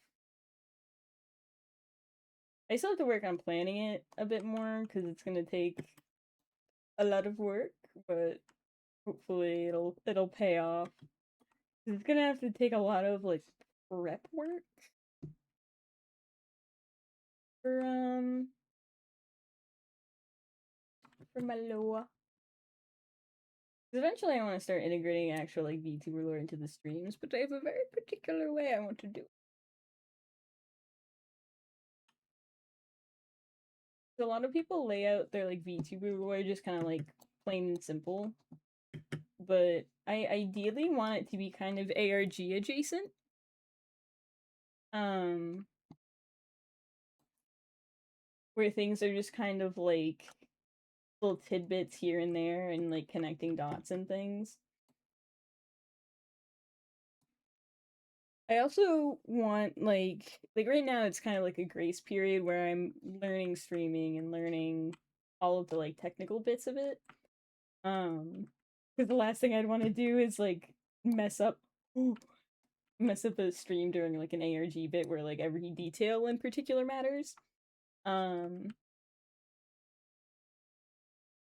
I still have to work on planning it a bit more because it's gonna take a lot of work, but hopefully it'll pay off. It's gonna have to take a lot of like prep work for for my lore. Eventually, I want to start integrating actual like VTuber lore into the streams, but I have a very particular way I want to do it. So a lot of people lay out their like VTuber lore just kind of like plain and simple, but I ideally want it to be kind of ARG adjacent. Um, where things are just kind of like little tidbits here and there and like connecting dots and things. I also want like right now it's kind of like a grace period where I'm learning streaming and learning all of the like technical bits of it. Because the last thing I'd want to do is like mess up mess up a stream during like an ARG bit where like every detail in particular matters. Um,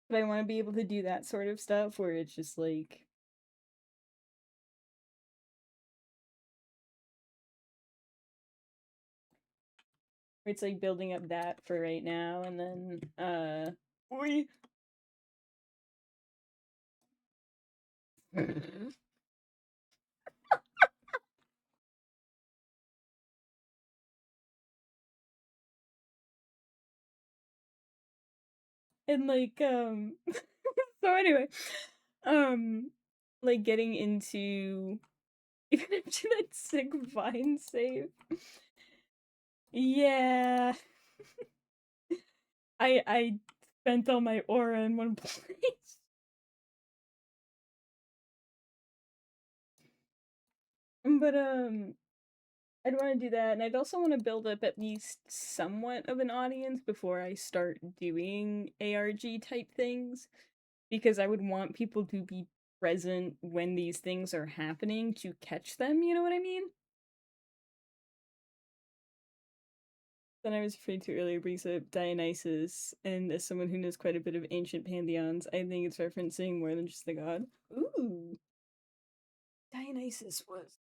but I want to be able to do that sort of stuff where it's just like it's like building up that for right now and then we and like so anyway, um like getting into even into that sick vine save. Yeah. I spent all my aura in one place. But I'd want to do that, and I'd also want to build up at least somewhat of an audience before I start doing ARG type things, because I would want people to be present when these things are happening to catch them, you know what I mean? Then I was referring to earlier brings up Dionysus, and as someone who knows quite a bit of ancient pantheons, I think it's referencing more than just the god. Ooh, Dionysus was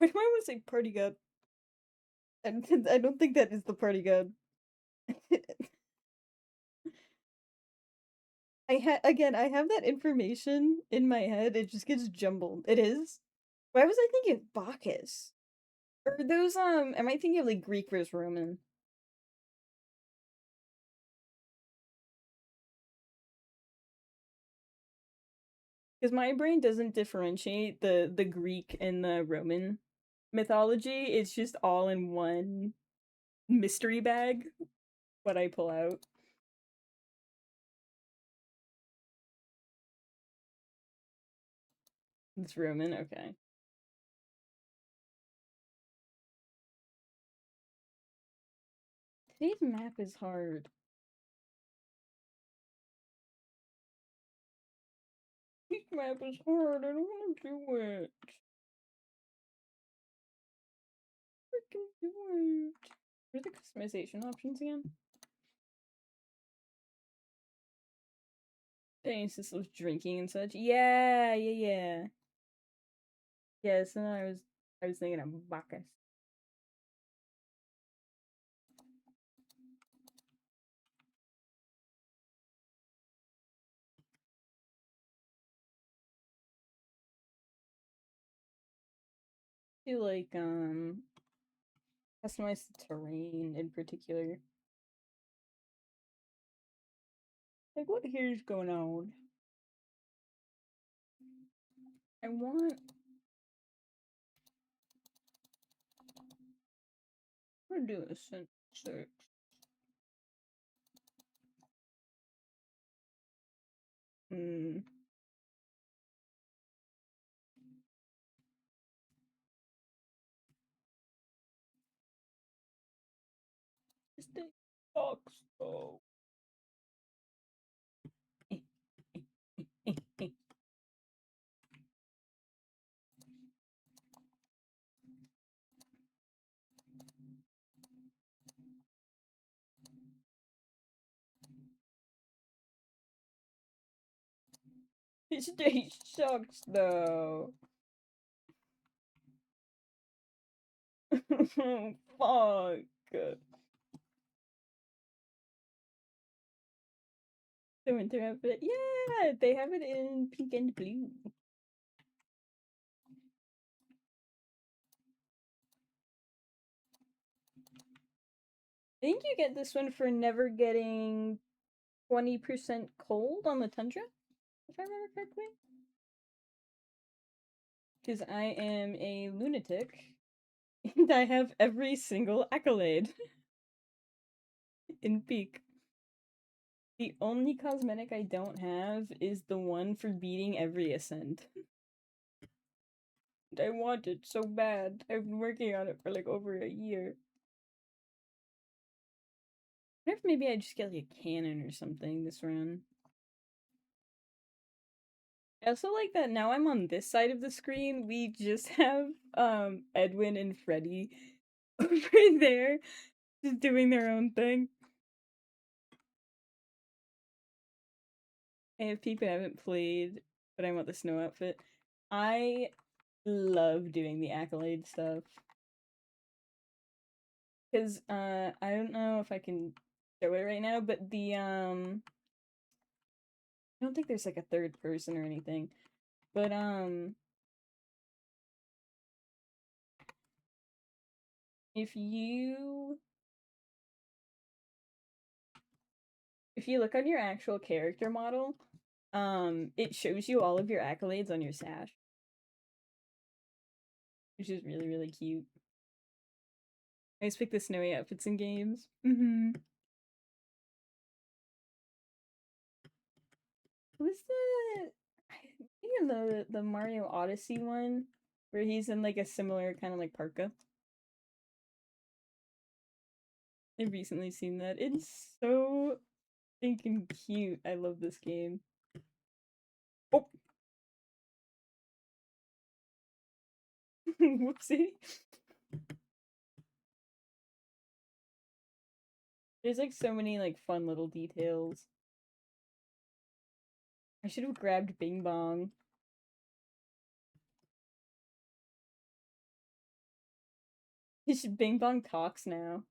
Wait, why was I party god? I don't think that is the party god. I have that information in my head. It just gets jumbled. It is. Why was I thinking of Bacchus? Or those am I thinking of like Greek versus Roman? Because my brain doesn't differentiate the Greek and the Roman mythology. It's just all in one mystery bag. What I pull out. It's Roman. Okay. Today's map is hard. Today's map is hard. I don't want to do it. Freaking do it. Where's the customization options again? Dionysus was drinking and such. Yeah, yeah, yeah. Yes, and I was thinking of Bacchus. Do like customize the terrain in particular. Like what here's going on? I want to do a search. Hmm. This thing sucks though. This day sucks though. Fuck. The winter outfit. Yeah, they have it in pink and blue. I think you get this one for never getting 20% cold on the tundra, if I remember correctly. Because I am a lunatic and I have every single accolade in peak. The only cosmetic I don't have is the one for beating every ascent. I want it so bad. I've been working on it for like over a year. I wonder if maybe I just get like a cannon or something this run. I also like that now I'm on this side of the screen. We just have Edwin and Freddy over there just doing their own thing. And if people haven't played, but I want the snow outfit, I love doing the accolade stuff. Because I don't know if I can show it right now, but I don't think there's like a third person or anything. But if you look on your actual character model, it shows you all of your accolades on your sash, which is really, really cute. I just pick the snowy outfits in games. Who's the I think in the Mario Odyssey one where he's in like a similar kind of like parka. I've recently seen that. It's so stinking cute. I love this game. Oh, whoopsie. There's like so many like fun little details. I should have grabbed Bing Bong. Bing Bong talks now.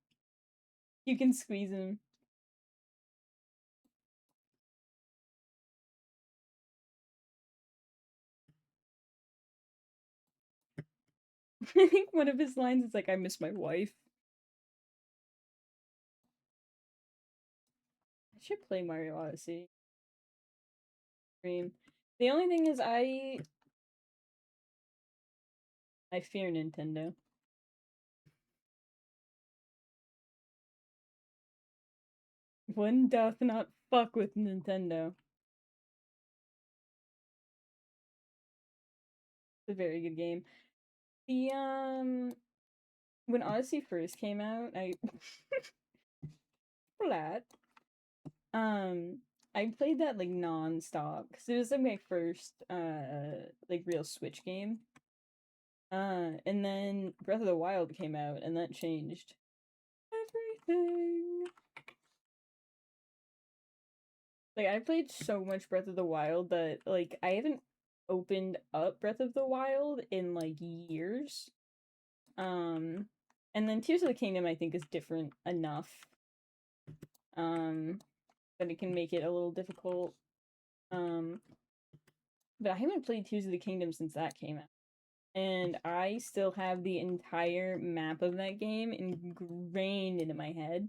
You can squeeze him. I think one of his lines is like, "I miss my wife." I should play Mario Odyssey. Dream. The only thing is, I fear Nintendo. One doth not fuck with Nintendo. It's a very good game. The when Odyssey first came out, I flat. I played that like non-stop because it was like my first like real Switch game. And then Breath of the Wild came out and that changed everything. Like I played so much Breath of the Wild that like I haven't opened up Breath of the Wild in like years. Um and then Tears of the Kingdom I think is different enough. That it can make it a little difficult. Um but I haven't played Tears of the Kingdom since that came out. And I still have the entire map of that game ingrained into my head.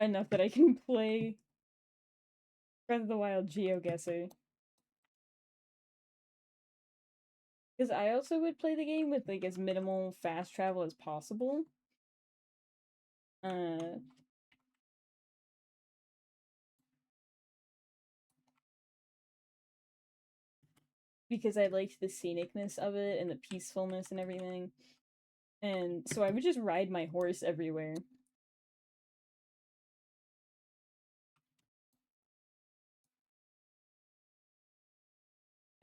Enough that I can play Breath of the Wild GeoGuessr. Because I also would play the game with like as minimal fast travel as possible. Uh because I liked the scenicness of it and the peacefulness and everything. And so I would just ride my horse everywhere.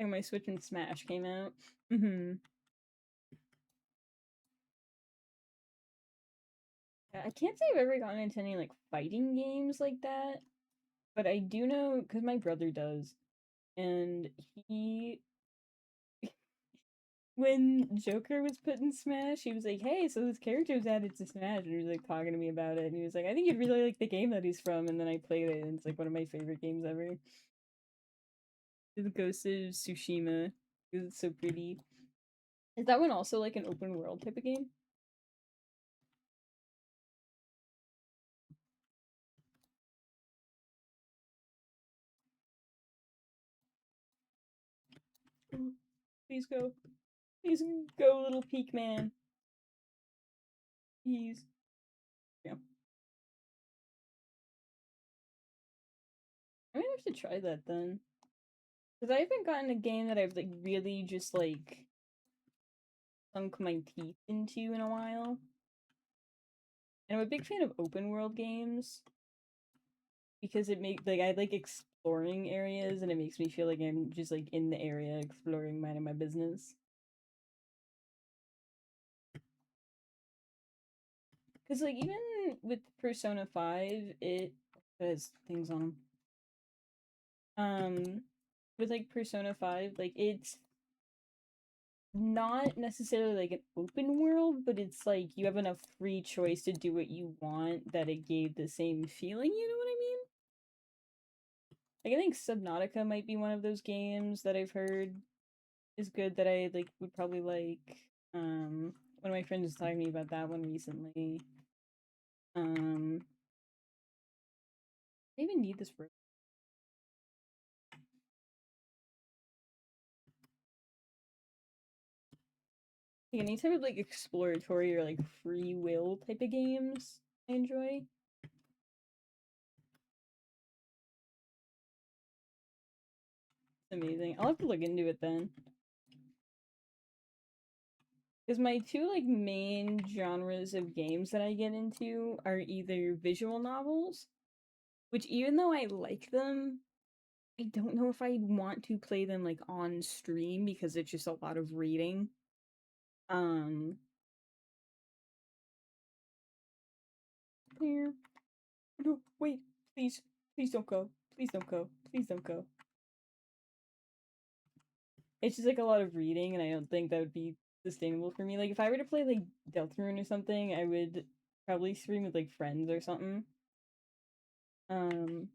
And my Switch and Smash came out. I can't say I've ever gotten into any like fighting games like that, but I do know because my brother does, and he when Joker was put in Smash, he was like, "Hey, so this character was added to Smash," and he was like talking to me about it, and he was like, "I think you'd really like the game that he's from," and then I played it, and it's like one of my favorite games ever. The Ghost of Tsushima, because it's so pretty. Is that one also like an open world type of game? Please go. Please go, little peak man. Please. Yeah. I might have to try that then. Because I haven't gotten a game that I've like really just like sunk my teeth into in a while. And I'm a big fan of open world games because it makes like I like exploring areas and it makes me feel like I'm just like in the area exploring, minding my business. Because like even with Persona 5, it has things on them. With like Persona 5, like it's not necessarily like an open world, but it's like you have enough free choice to do what you want that it gave the same feeling, you know what I mean? Like I think Subnautica might be one of those games that I've heard is good that I like would probably like. One of my friends was talking to me about that one recently. I even need this rope. Like any type of like exploratory or like free will type of games I enjoy. It's amazing. I'll have to look into it then. Because my two like main genres of games that I get into are either visual novels, which even though I like them, I don't know if I want to play them like on stream because it's just a lot of reading. Um Here. No, wait, please. Please don't go. Please don't go. Please don't go. It's just like a lot of reading and I don't think that would be sustainable for me. Like if I were to play like Deltarune or something, I would probably stream with like friends or something. Um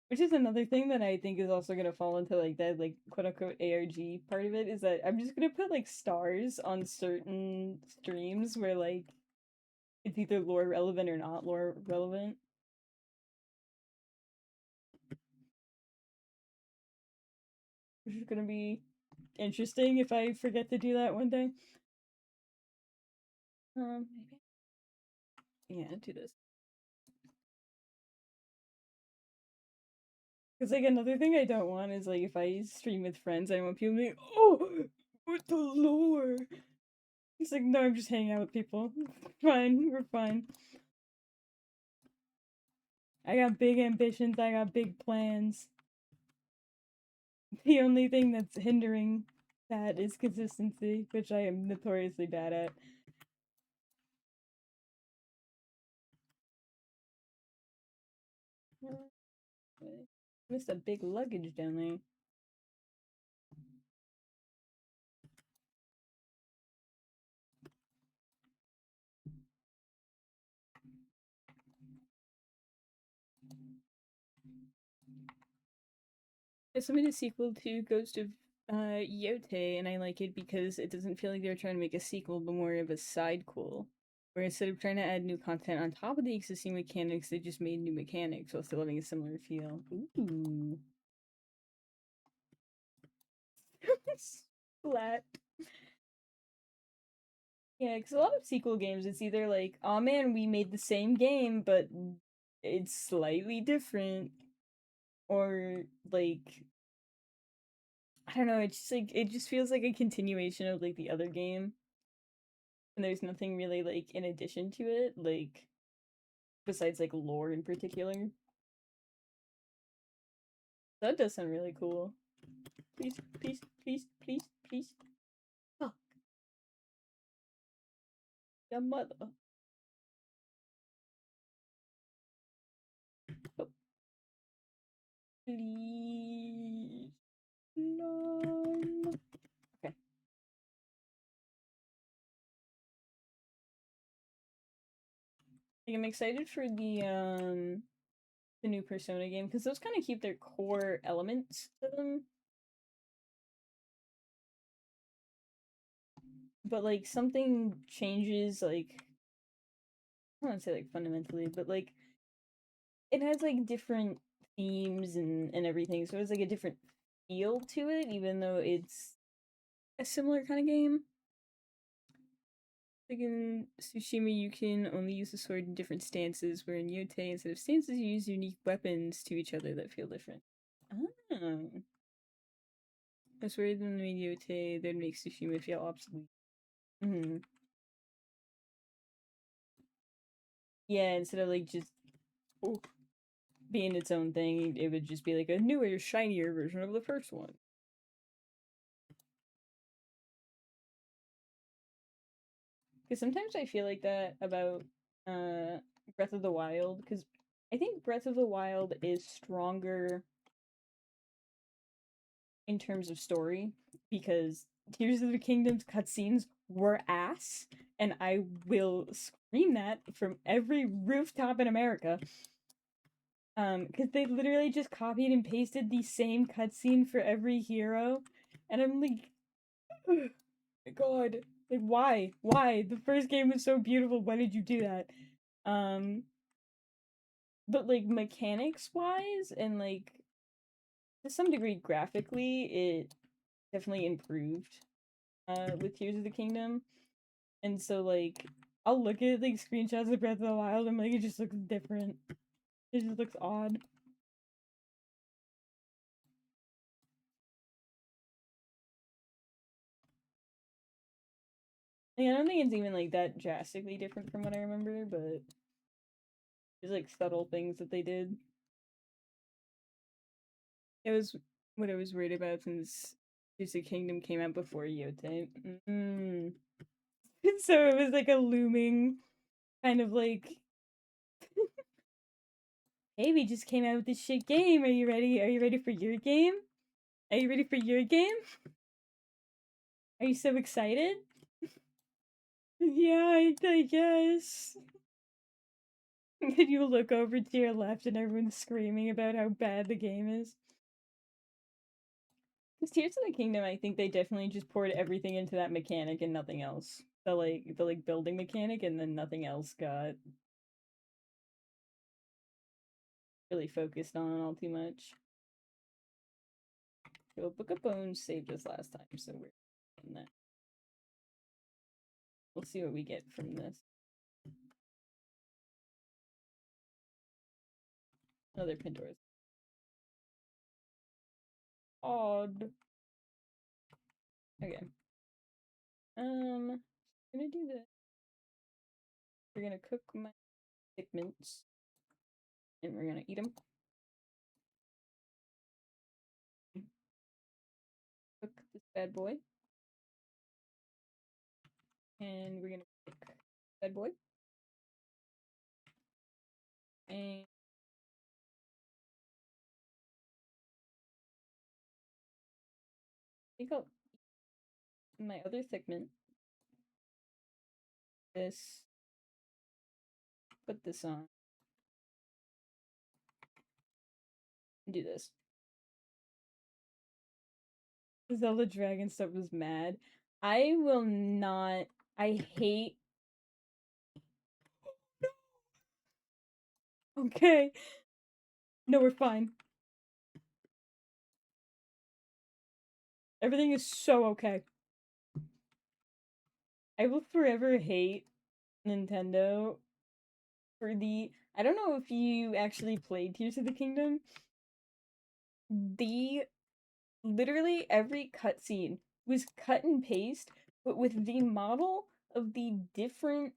Which is another thing that I think is also gonna fall into like that like quote unquote ARG part of it is that I'm just gonna put like stars on certain streams where like it's either lore relevant or not lore relevant. Which is gonna be interesting if I forget to do that one day. Maybe. Yeah, do this. Because like another thing I don't want is like if I stream with friends, I want people to be like, oh, what the lore? It's like no, I'm just hanging out with people. Fine, we're fine. I got big ambitions. I got big plans. The only thing that's hindering that is consistency, which I am notoriously bad at. Missed a big luggage down there. It's made a sequel to Ghost of Yote, and I like it because it doesn't feel like they're trying to make a sequel, but more of a sidequel. Where instead of trying to add new content on top of the existing mechanics, they just made new mechanics while still having a similar feel. Ooh. Flat. Yeah, because a lot of sequel games, it's either like, oh man, we made the same game, but it's slightly different. Or like I don't know, it's just like it just feels like a continuation of like the other game. And there's nothing really like in addition to it, like besides like lore in particular. That does sound really cool. Please, please, please, please, please. Fuck. Your mother. Oh, please. No. Okay. Like, I'm excited for the new Persona game because those kind of keep their core elements to them. But like something changes, like I don't want to say like fundamentally, but like it has like different themes and everything, so it's like a different feel to it, even though it's a similar kind of game. Like in Tsushima, you can only use the sword in different stances, where in Yote, instead of stances, you use unique weapons to each other that feel different. Oh. That's weird than the Yote that makes Tsushima feel obsolete. Mm-hmm. Yeah, instead of like just being its own thing, it would just be like a newer, shinier version of the first one. Because sometimes I feel like that about uh Breath of the Wild, because I think Breath of the Wild is stronger in terms of story, because Tears of the Kingdom's cutscenes were ass, and I will scream that from every rooftop in America. Because they literally just copied and pasted the same cutscene for every hero, and I'm like, oh my god, like why? Why? The first game was so beautiful. Why did you do that? Um, but like mechanics wise, and like to some degree graphically, it definitely improved. With Tears of the Kingdom, and so like I'll look at like screenshots of Breath of the Wild, and like it just looks different. It just looks odd. Like, I don't think it's even like that drastically different from what I remember, but there's like subtle things that they did. It was what I was worried about since Tears of the Kingdom came out before Yote. Mm. So it was like a looming kind of like, hey, we just came out with this shit game. Are you ready? Are you ready for your game? Are you ready for your game? Are you so excited? Yeah, I guess. Then you look over to your left and everyone's screaming about how bad the game is. Because Tears of the Kingdom, I think they definitely just poured everything into that mechanic and nothing else. The building mechanic, and then nothing else got really focused on all too much. So Book of Bones saved us last time, so we're in that. We'll see what we get from this. Another Pandora's. Odd. Okay. I'm gonna do this. We're gonna cook my pigments, and we're gonna eat them. Cook this bad boy, and we're gonna cook bad boy, and take out my other segment. This, put this on, and do this. Zelda Dragon stuff was mad. I will not. I hate. Okay. No, we're fine. Everything is so okay. I will forever hate Nintendo for the. I don't know if you actually played Tears of the Kingdom. The literally every cutscene was cut and paste, but with the model of the different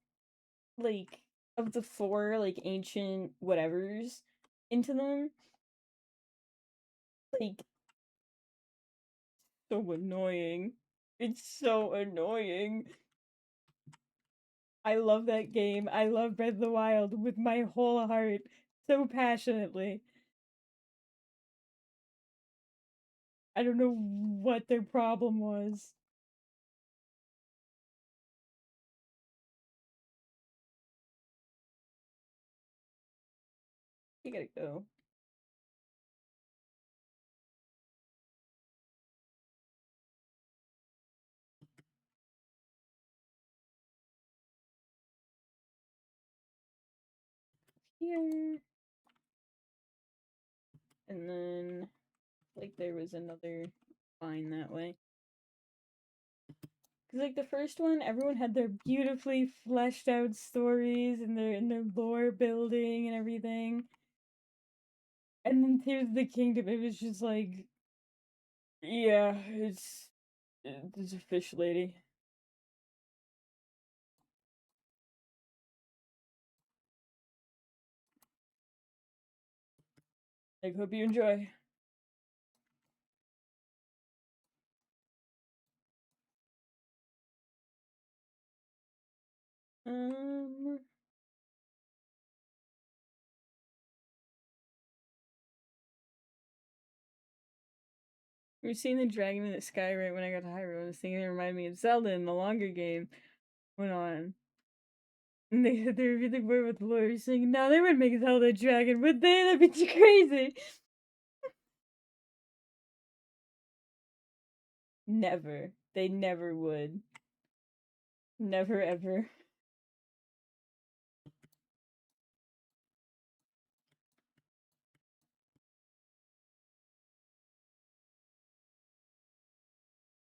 like of the four like ancient whatevers into them. Like so annoying. It's so annoying. I love that game. I love Breath of the Wild with my whole heart so passionately. I don't know what their problem was. You gotta go. Here. And then, like, there was another line that way. Because, like, the first one, everyone had their beautifully fleshed out stories and their lore building and everything. And then Tears of the Kingdom, it was just like, yeah, it's a fish lady. I hope you enjoy. Um, we've seen the dragon in the sky right when I got to Hyrule. I was thinking it reminded me of Zelda in the longer game. Went on. And they said they were really bored with the lawyer saying, no, they would make Zelda a dragon, would they? That'd be too crazy. Never. They never would. Never ever.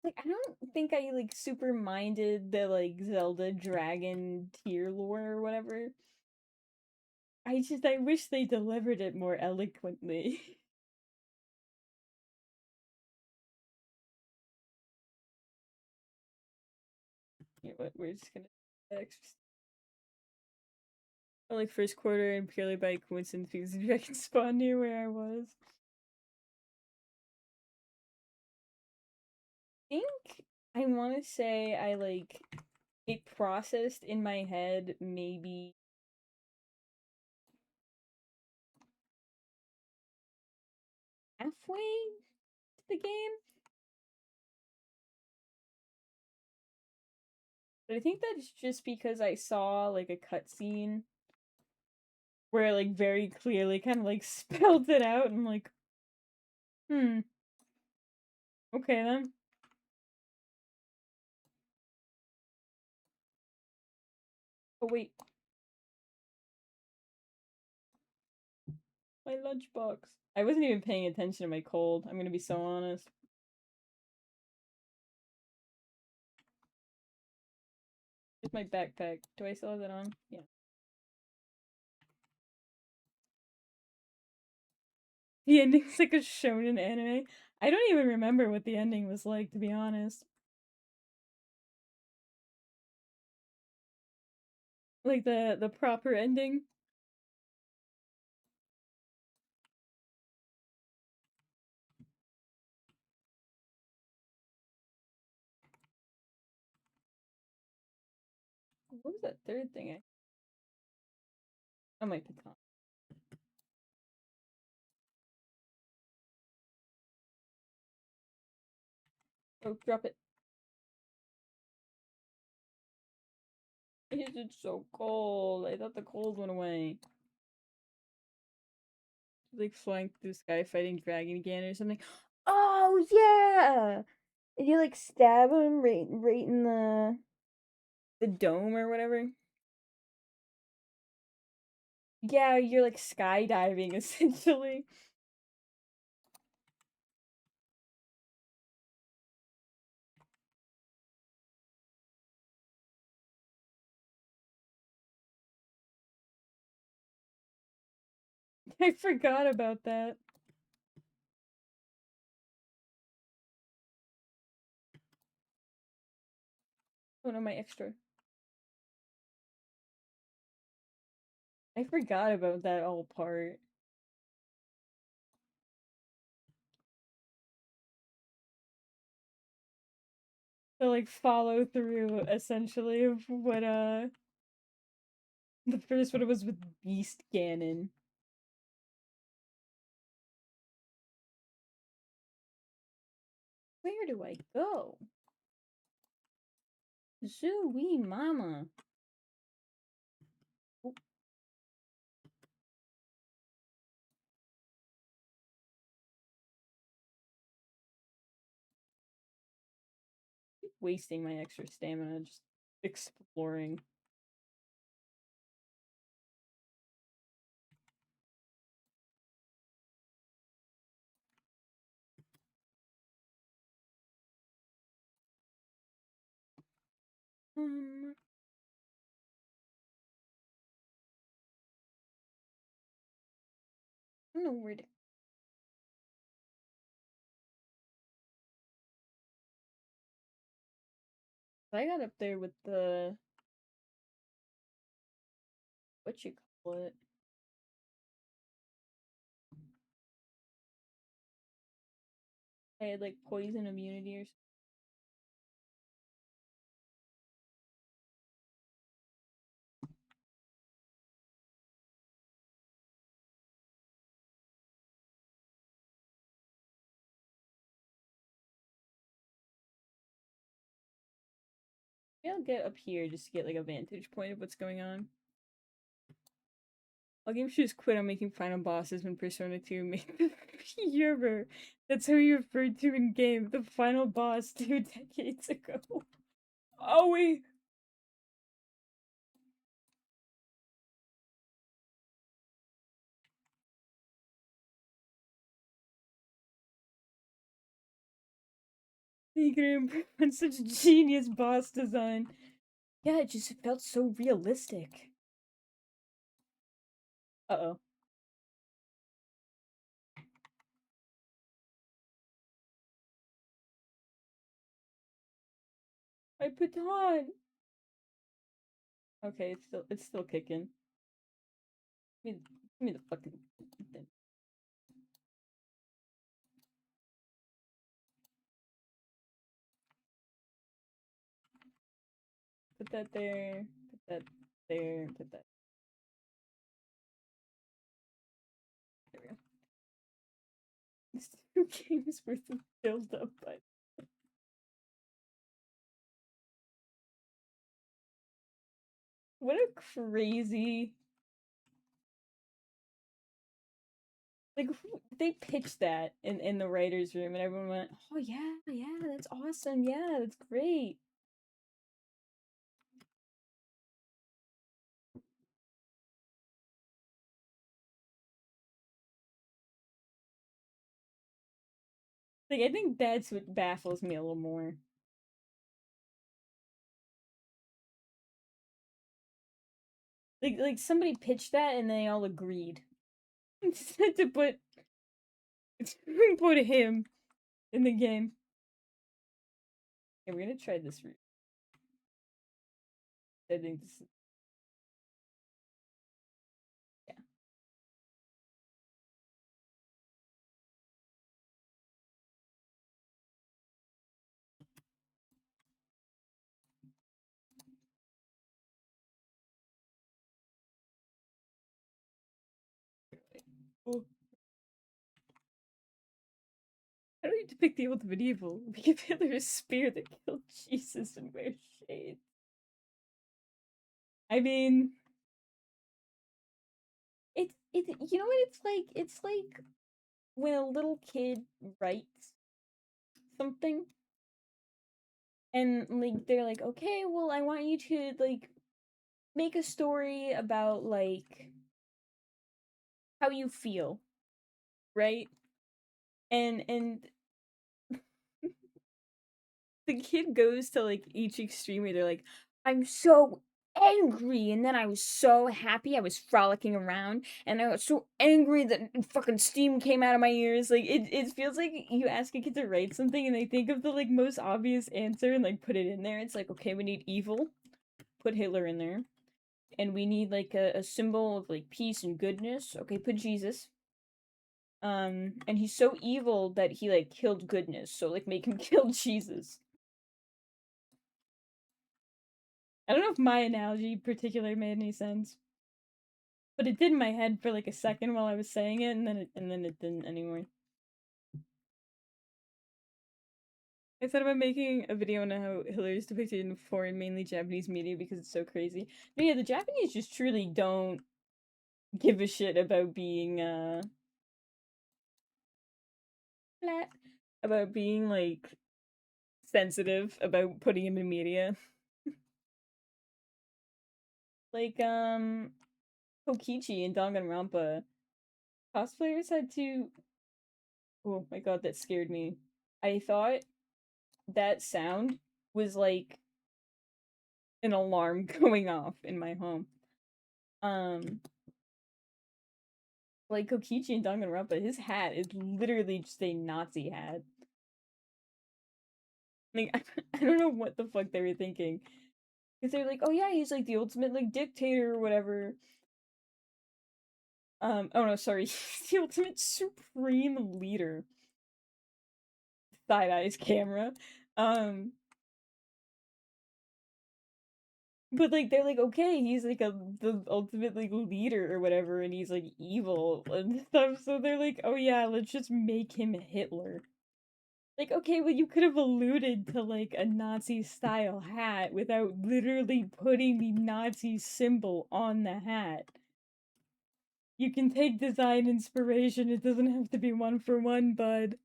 Like, I don't think I, like, super minded the, like, Zelda dragon tier lore or whatever. I wish they delivered it more eloquently. You know what, we're just gonna like first quarter and purely by coincidence because the dragon spawned near where I was. I think I wanna say I like it processed in my head maybe halfway to the game. But I think that's just because I saw like a cutscene where it, like, very clearly kind of like spelled it out and like, hmm, okay then. Oh wait, my lunchbox. I wasn't even paying attention to my cold. I'm gonna be so honest. Here's my backpack. Do I still have that on? Yeah. The ending's like a shonen anime. I don't even remember what the ending was like, to be honest. Like the proper ending. What was that third thing? Oh, my pecan. Oh, drop it. It's so cold. I thought the cold went away. Like flying through the sky fighting dragon again or something. Oh yeah! And you like stab him right in the dome or whatever. Yeah, you're like skydiving essentially. I forgot about that. Oh no, my extra. I forgot about that whole part. The like follow through essentially of what the first one was with Beast Ganon. Where do I go? Zooey mama. Oh, wasting my extra stamina just exploring. Um, I don't know where to I got up there with the what you call it. I had like poison immunity or something. Maybe I'll get up here just to get like a vantage point of what's going on. I'll give you just quit on making final bosses when Persona 2 made the Yerber. That's how you referred to in game, the final boss 2 decades ago. Oh wait. You can improve on such genius boss design. Yeah, it just felt so realistic. Uh-oh. I put on. Okay, it's still kicking. Give me the fucking thing. Put that there. Put that there. Put that. There we go. It's 2 games worth of build up, but what a crazy like they pitched that in the writers' room and everyone went, "Oh yeah, yeah, that's awesome. Yeah, that's great." Like I think that's what baffles me a little more. Like somebody pitched that and they all agreed. to put put him in the game. Okay, we're gonna try this route. I think this is yeah. Oh. How do we depict the old medieval? We give Hitler a spear that killed Jesus and wear shades. I mean, it you know what it's like? It's like when a little kid writes something and like they're like, "Okay, well, I want you to like make a story about like how you feel." Right? And the kid goes to like each extreme where they're like, I'm so angry, and then I was so happy, I was frolicking around, and I was so angry that fucking steam came out of my ears. Like it feels like you ask a kid to write something and they think of the like most obvious answer and like put it in there. It's like, okay, we need evil, put Hitler in there. And we need like a symbol of like peace and goodness. Okay, put Jesus. And he's so evil that he like killed goodness, so like make him kill Jesus. I don't know if my analogy particularly made any sense, but it did in my head for like a second while I was saying it, and then it didn't anymore. I thought about making a video on how Hitler is depicted in foreign, mainly Japanese media because it's so crazy. But yeah, the Japanese just truly don't give a shit about being flat, about being like sensitive about putting him in media. Like Kokichi and Danganronpa cosplayers had to. Oh my god, that scared me. I thought that sound was like an alarm going off in my home. Um, like Kokichi and Danganronpa, his hat is literally just a Nazi hat. Like, I don't know what the fuck they were thinking. Because they're like, oh yeah, he's like the ultimate like dictator or whatever. Oh no, sorry, he's the ultimate supreme leader. Side eyes camera. Um, but like they're like, okay, he's like the ultimate like leader or whatever, and he's like evil and stuff. So they're like, oh yeah, let's just make him Hitler. Like, okay, well, you could have alluded to like a Nazi style hat without literally putting the Nazi symbol on the hat. You can take design inspiration, it doesn't have to be one for one, bud.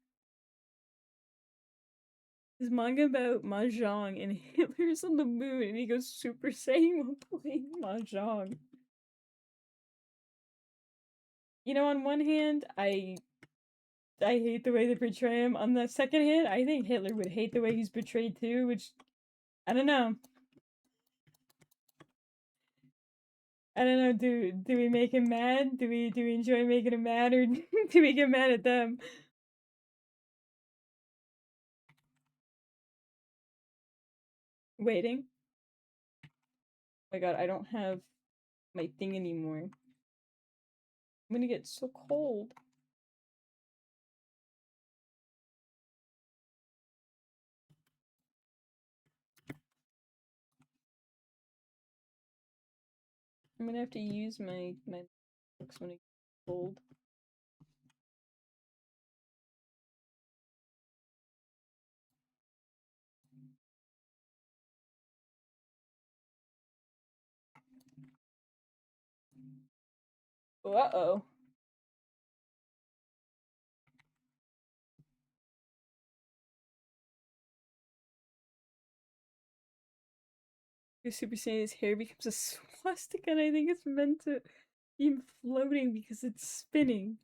This manga about Mahjong and Hitler's on the moon and he goes Super Saiyan while playing Mahjong. You know, on one hand, I hate the way they portray him. On the second hand, I think Hitler would hate the way he's portrayed too, which I don't know. I don't know, do we make him mad? Do we enjoy making him mad or do we get mad at them? Waiting. Oh my god, I don't have my thing anymore. I'm gonna get so cold. I'm gonna have to use my books when it gets cold. Uh-oh. Super Saiyan's hair becomes a swastika and I think it's meant to be floating because it's spinning.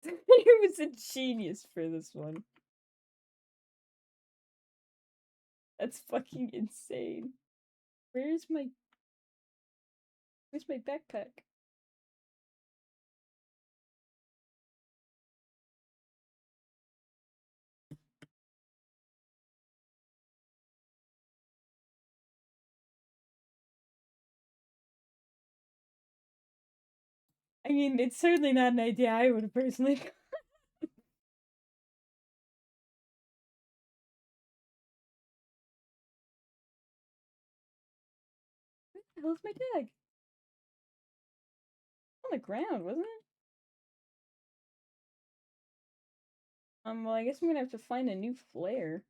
It was a genius for this one. That's fucking insane. Where's my backpack? I mean, it's certainly not an idea I would have personally. Where the hell's my bag? On the ground, wasn't it? Well, I guess I'm gonna have to find a new flare.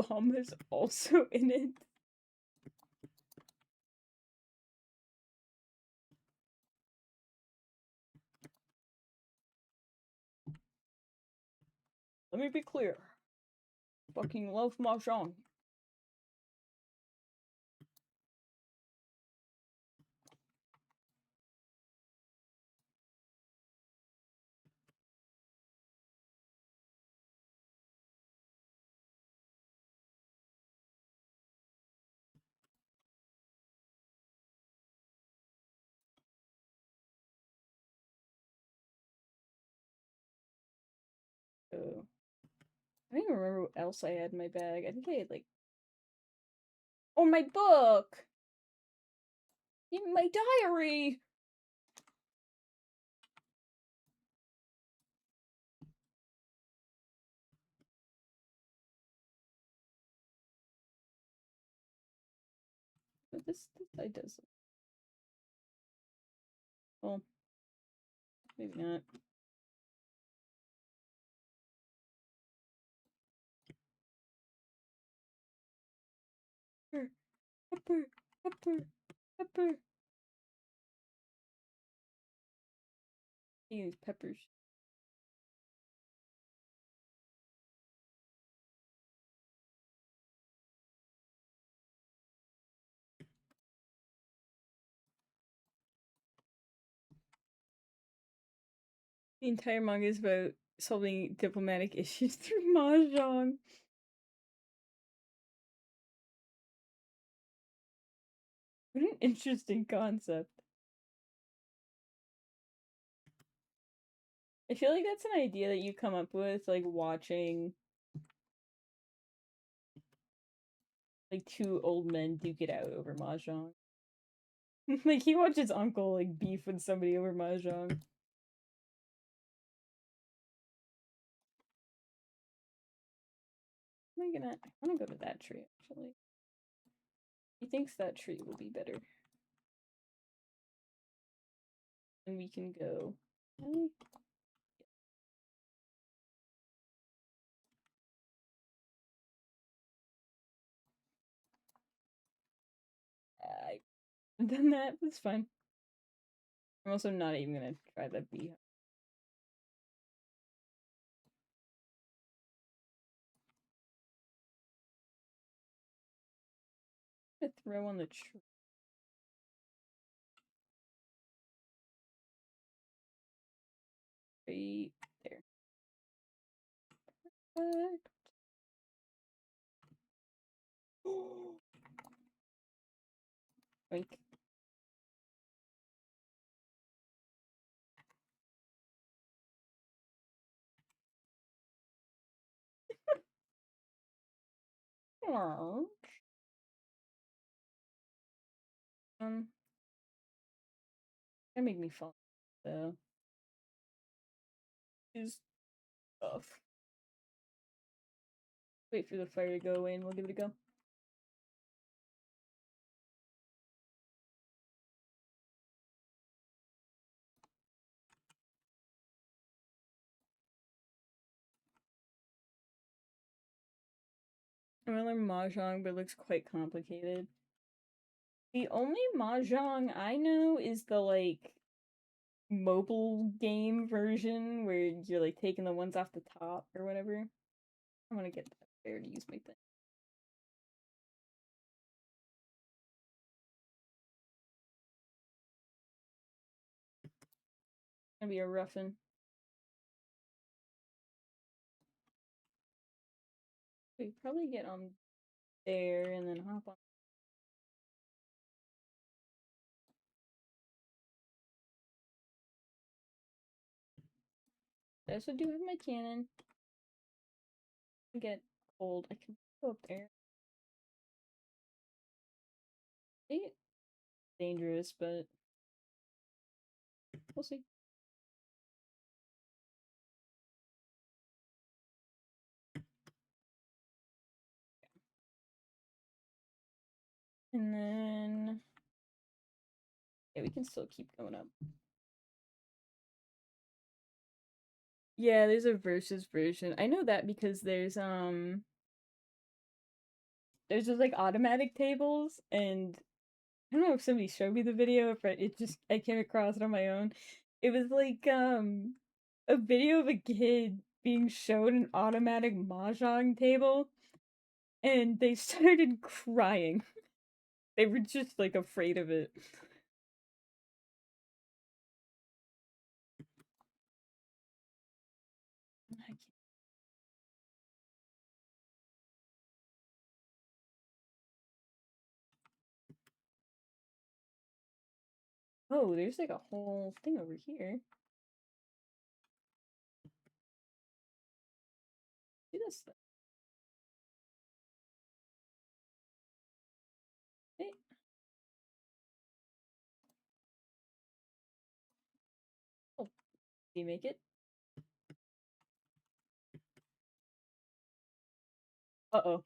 Bomb is also in it. Let me be clear. Fucking love Mahjong. I don't even remember what else I had in my bag. I think I had like. Oh, my book! In my diary! But this side does. Well, maybe not. Pepper, pepper, pepper, pepper. Use peppers. The entire manga is about solving diplomatic issues through mahjong. What an interesting concept. I feel like that's an idea that you come up with, like, watching, like, two old men duke it out over mahjong. Like, he watched his uncle, like, beef with somebody over mahjong. I wanna go to that tree, actually. He thinks that tree will be better. And we can go. I've done that. It's fine. I'm also not even gonna try that bee. I'm gonna throw on the tree there. Perfect. Oink. Aww. That made me fall. So is tough. Wait for the fire to go away and we'll give it a go. I'm gonna learn mahjong, but it looks quite complicated. The only mahjong I know is the like mobile game version where you're like taking the ones off the top or whatever. I want to get that there to use my thing. Gonna be a roughin'. We probably get on there and then hop on. I also do have my cannon. Get cold. I can go up there. It's dangerous, but we'll see. And then yeah, we can still keep going up. Yeah, there's a versus version. I know that because there's just like automatic tables, and I don't know if somebody showed me the video, but I came across it on my own. It was like a video of a kid being shown an automatic mahjong table, and they started crying. They were just like afraid of it. Oh, there's like a whole thing over here. Do this thing. Hey. Oh, did you make it? Uh-oh.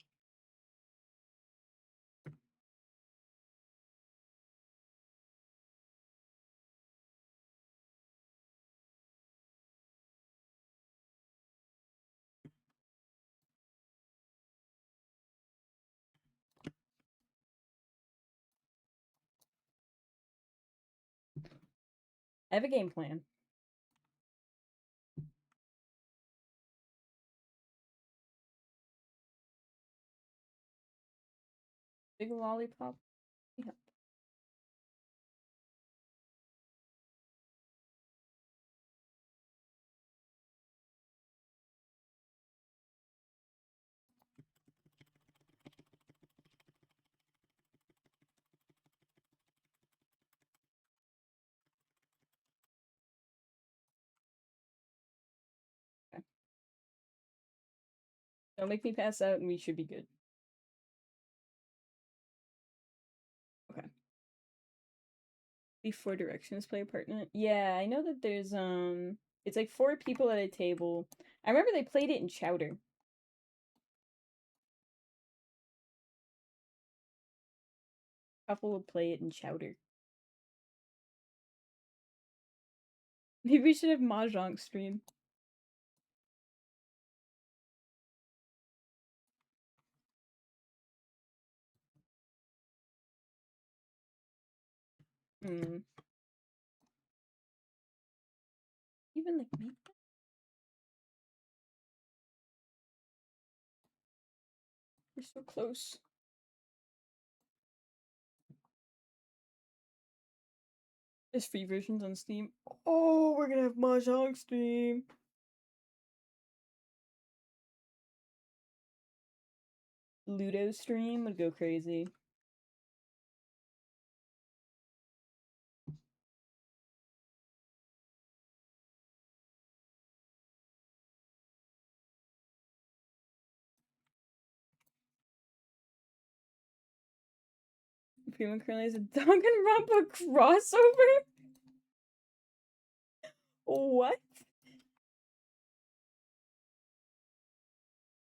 I have a game plan. Big lollipop. Yeah. Don't make me pass out and we should be good. Okay. The 4 directions play a part in it? Yeah, I know that there's, it's like 4 people at a table. I remember they played it in Chowder. Couple would play it in Chowder. Maybe we should have Mahjong stream. Hmm. Even like make that? We're so close. There's free versions on Steam. Oh, we're gonna have Mahjong stream. Ludo stream would go crazy. Feeling currently is a Danganronpa crossover? What?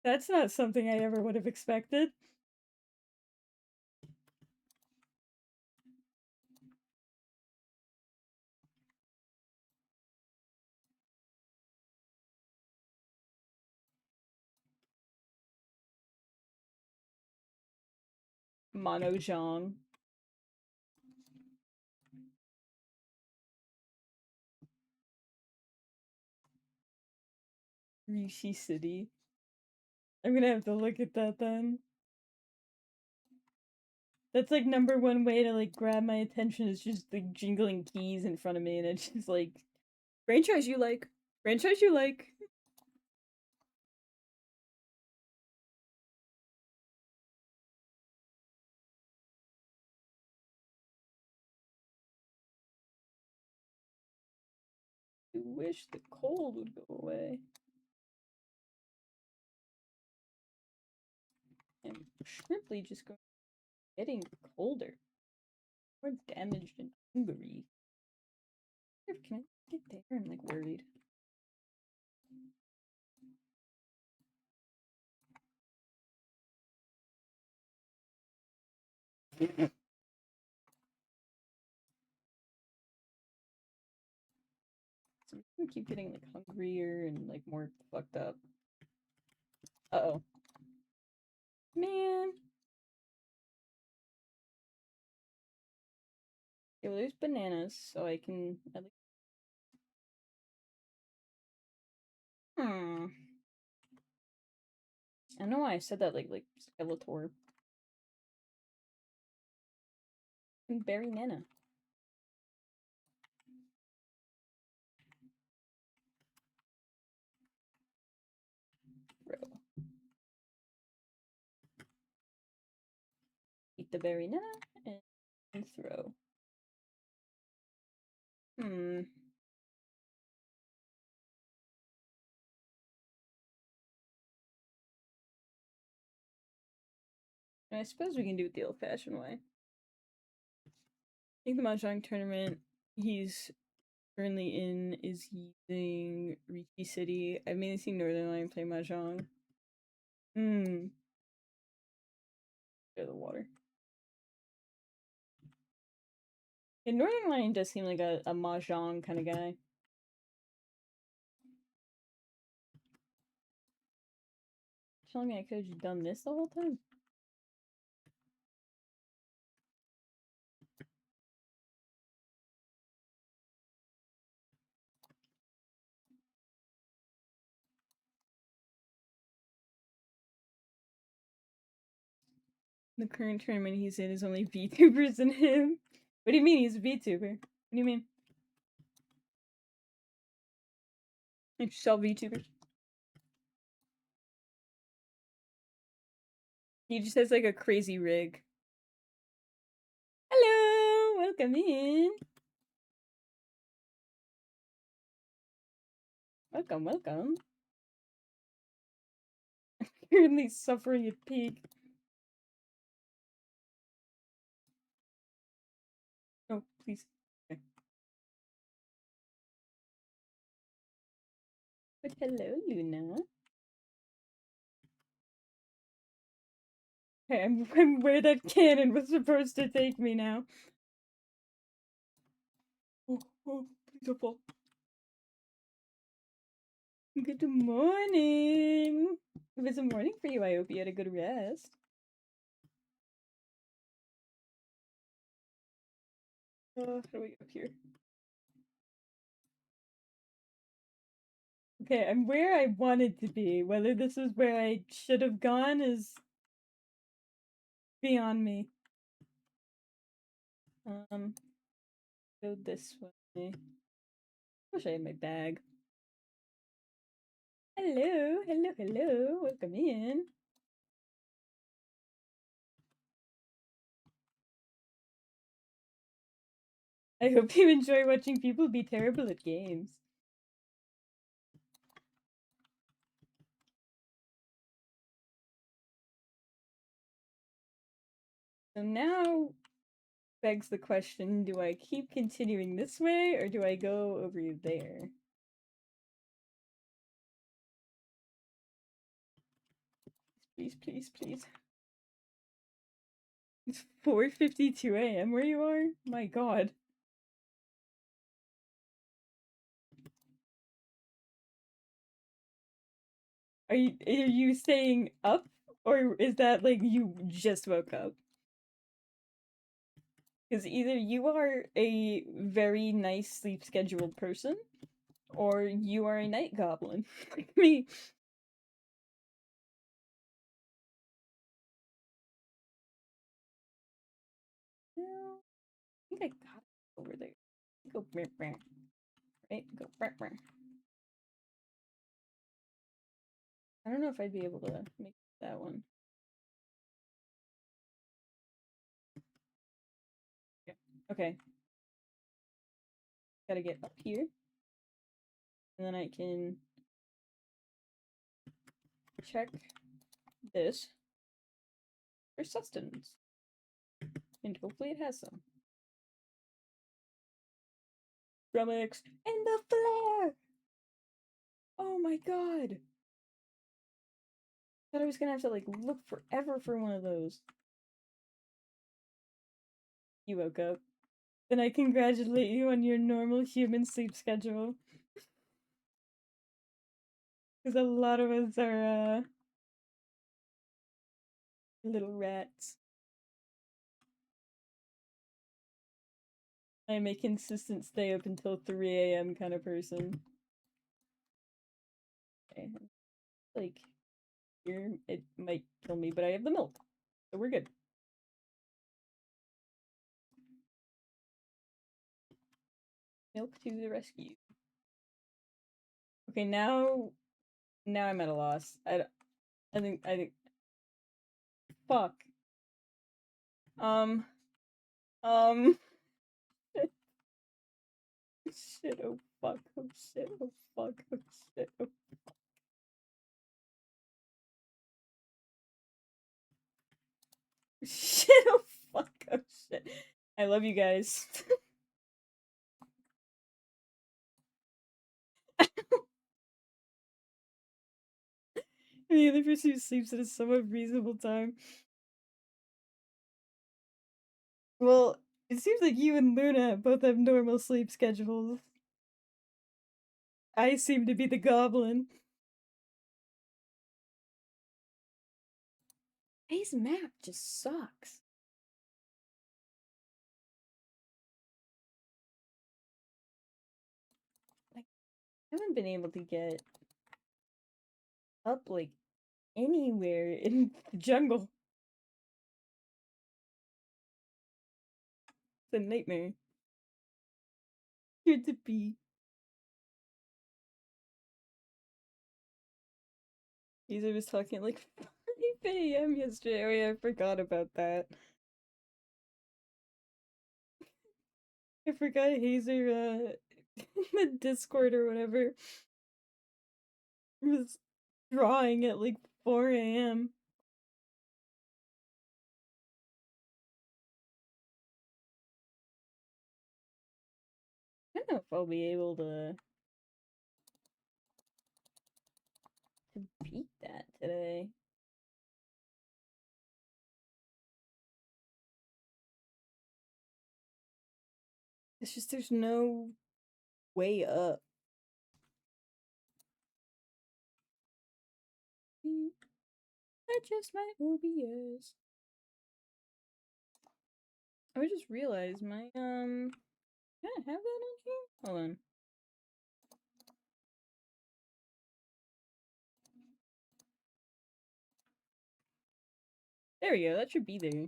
That's not something I ever would have expected. Monojong. Rishi City. I'm gonna have to look at that then. That's like #1 way to like grab my attention is just like jingling keys in front of me and it's just like franchise you like. Franchise you like. I wish the cold would go away. And simply just getting colder. More damaged and hungry. Can I get there? I'm like worried. So I'm gonna keep getting like hungrier and like more fucked up. Uh-oh. Man. Yeah, well, there's bananas, so I can at least. Hmm. I don't know why I said that like Skeletor. And berry nana. Bro. Eat the berry nana and throw. Hmm. I suppose we can do it the old-fashioned way. I think the Mahjong tournament he's currently in is using Riki City. I've mainly seen Northern Line play Mahjong. Hmm. Go to the water. Yeah, Northern Line does seem like a Mahjong kind of guy. Telling me I could have just done this the whole time? The current tournament he's in is only VTubers and him. What do you mean he's a VTuber? What do you mean? Like sell VTubers? He just has like a crazy rig. Hello! Welcome in! Welcome, welcome. currently suffering at peak. Oh, please. Okay. But hello, Luna. Okay, I'm where that cannon was supposed to take me now. Oh, please don't fall. Good morning. If it's a morning for you, I hope you had a good rest. How do we get up here? Okay, I'm where I wanted to be. Whether this is where I should have gone is beyond me. Go this way. Wish I had my bag. Hello, hello, hello. Welcome in. I hope you enjoy watching people be terrible at games. So now begs the question, do I keep continuing this way or do I go over there? Please, please, please. It's 4:52 a.m. where you are? My god. Are you staying up? Or is that like you just woke up? Because either you are a very nice sleep scheduled person, or you are a night goblin, like me. No, I think I got it over there. Go, right? Go, I don't know if I'd be able to make that one. Yeah. Okay. Gotta get up here. And then I can check this for sustenance. And hopefully it has some. Relics and the flare! Oh my god! I thought I was gonna have to like look forever for one of those. You woke up. Then I congratulate you on your normal human sleep schedule. Because a lot of us are little rats. I'm a consistent stay up until 3 a.m. kind of person. Okay. Like, here, it might kill me, but I have the milk. So we're good. Milk to the rescue. Okay, now I'm at a loss. I think fuck. Um shit, oh fuck, oh shit, oh fuck, oh shit, oh shit, oh fuck, oh shit. I love you guys. The other person who sleeps at a somewhat reasonable time. Well, it seems like you and Luna both have normal sleep schedules. I seem to be the goblin. His map just sucks. Like, I haven't been able to get up, like, anywhere in the jungle. It's a nightmare. Here to be. Hazer was talking at like 5 a.m. yesterday. Oh yeah, I forgot about that. I forgot Hazer, in the Discord or whatever, was drawing at like 4 a.m. I don't know if I'll be able to beat that today. It's just there's no way up. I just my OBS. I just realized my can I have that on here? Hold on. There we go, that should be there.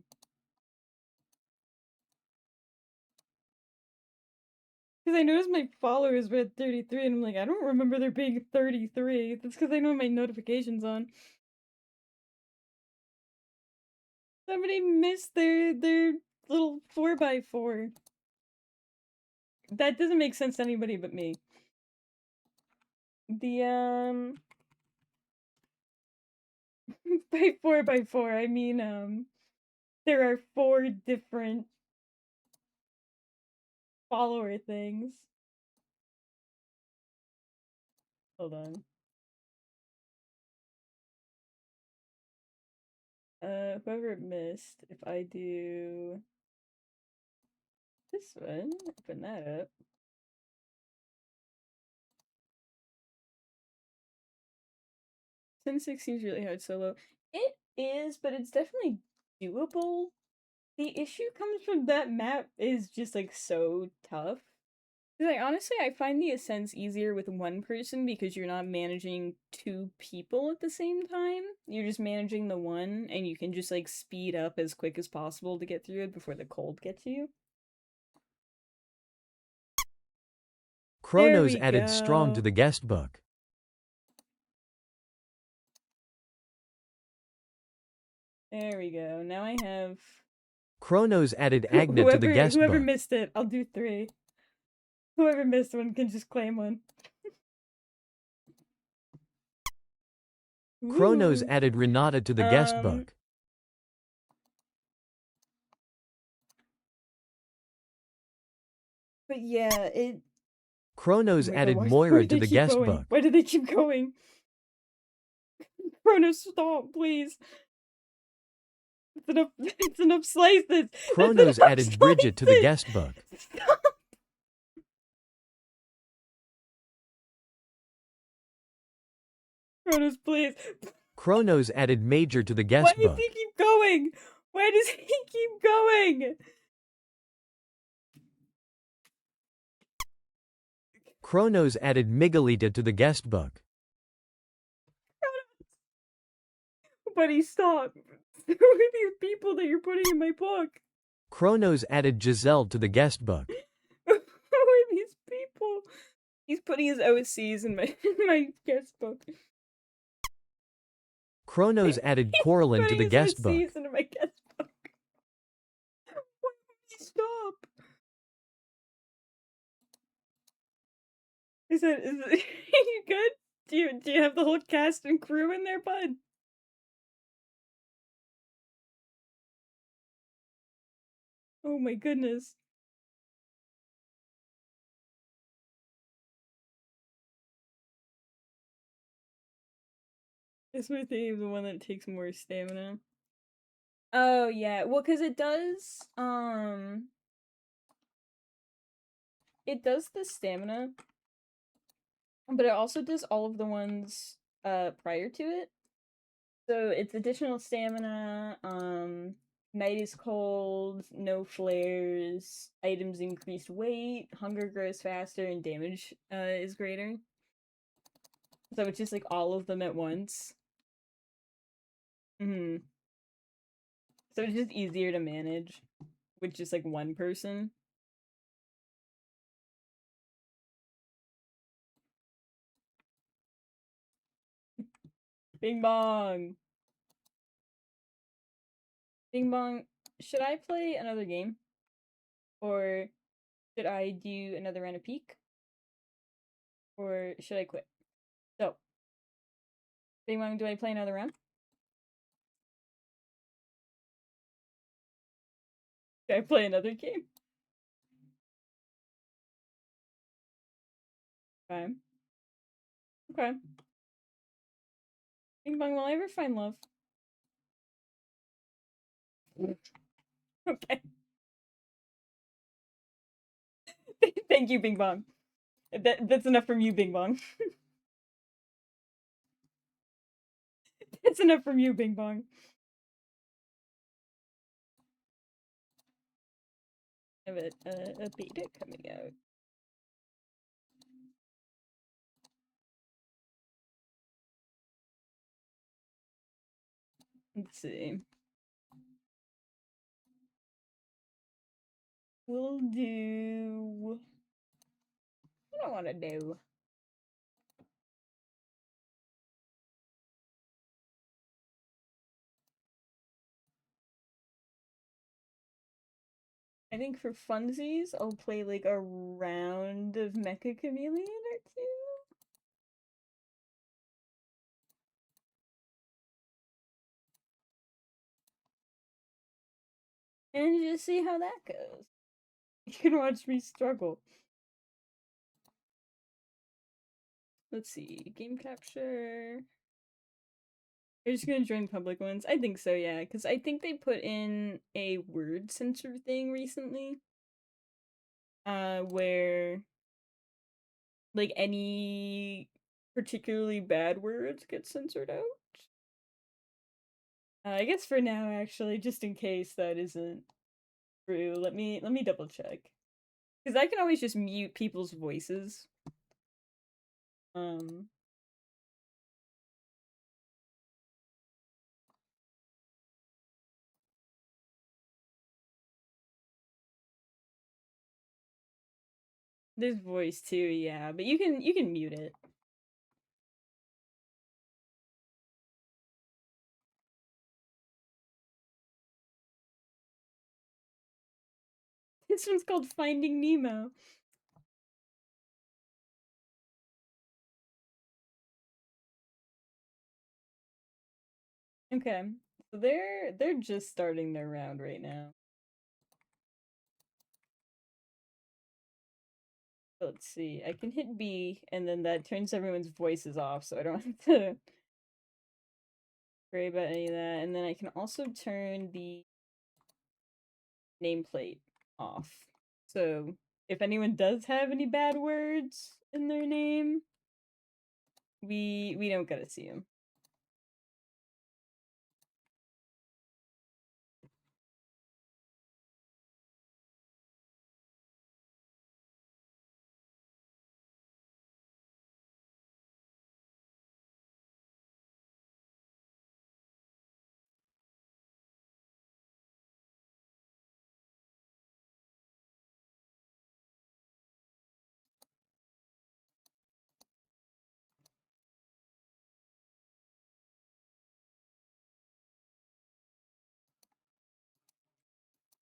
Because I noticed my followers were at 33 and I'm like, I don't remember there being 33. That's because I know my notifications on. Somebody missed their little 4x4. That doesn't make sense to anybody but me. The by 4x4 I mean there are 4 different follower things. Hold on. Whoever it missed, if I do this one, open that up. 10-6 seems really hard solo. It is, but it's definitely doable. The issue comes from that map is just like so tough. Like honestly, I find the ascents easier with one person because you're not managing 2 people at the same time. You're just managing the one, and you can just like speed up as quick as possible to get through it before the cold gets you. Chronos added strong to the guest book. There we go. Now I have Chronos added Agna to the guest whoever book. missed it, I'll do 3. Whoever missed one can just claim one. Chronos added Renata to the guest book. But yeah, it... Chronos added Moira to the guest book. Why do they keep going? Chronos, stop, please. It's enough slices. Chronos added Bridget to the guest book. Stop. Chronos, please. Chronos added Major to the guest book. Why does he keep going? Why does he keep going? Chronos added Miguelita to the guest book. Buddy, stop. Who are these people that you're putting in my book? Chronos added Giselle to the guest book. Who are these people? He's putting his OCs in my guest book. Chronos added Coraline to the guest book. Into my guest book. Why would he stop? Is it you good? Do you have the whole cast and crew in there, bud? Oh my goodness. This would be the one that takes more stamina. Oh yeah, well, cause it does the stamina, but it also does all of the ones prior to it. So it's additional stamina, night is cold, no flares, items increased weight, hunger grows faster, and damage is greater. So it's just like all of them at once. So it's just easier to manage with just like one person. Bing bong! Bing bong, should I play another game? Or should I do another round of peak? Or should I quit? So, Bing bong, do I play another round? Should I play another game? Okay. Okay. Bing bong, will I ever find love? Okay. Thank you, Bing bong. That's enough from you, Bing bong. That's enough from you, Bing bong. I have a beta coming out. Let's see. We'll do. What do I want to do? I think for funsies, I'll play like a round of Mecha Chameleon or two. And just see how that goes. You can watch me struggle. Let's see. Game capture. Are you just gonna join public ones? I think so, yeah. Because I think they put in a word censor thing recently. Where like any particularly bad words get censored out. I guess for now, actually, just in case that isn't true, let me double check. Because I can always just mute people's voices. Um, there's voice too, yeah, but you can mute it. This one's called Finding Nemo. Okay, so they're just starting their round right now. Let's see. I can hit B, and then that turns everyone's voices off, so I don't have to worry about any of that. And then I can also turn the nameplate off. So if anyone does have any bad words in their name, we don't gotta see them.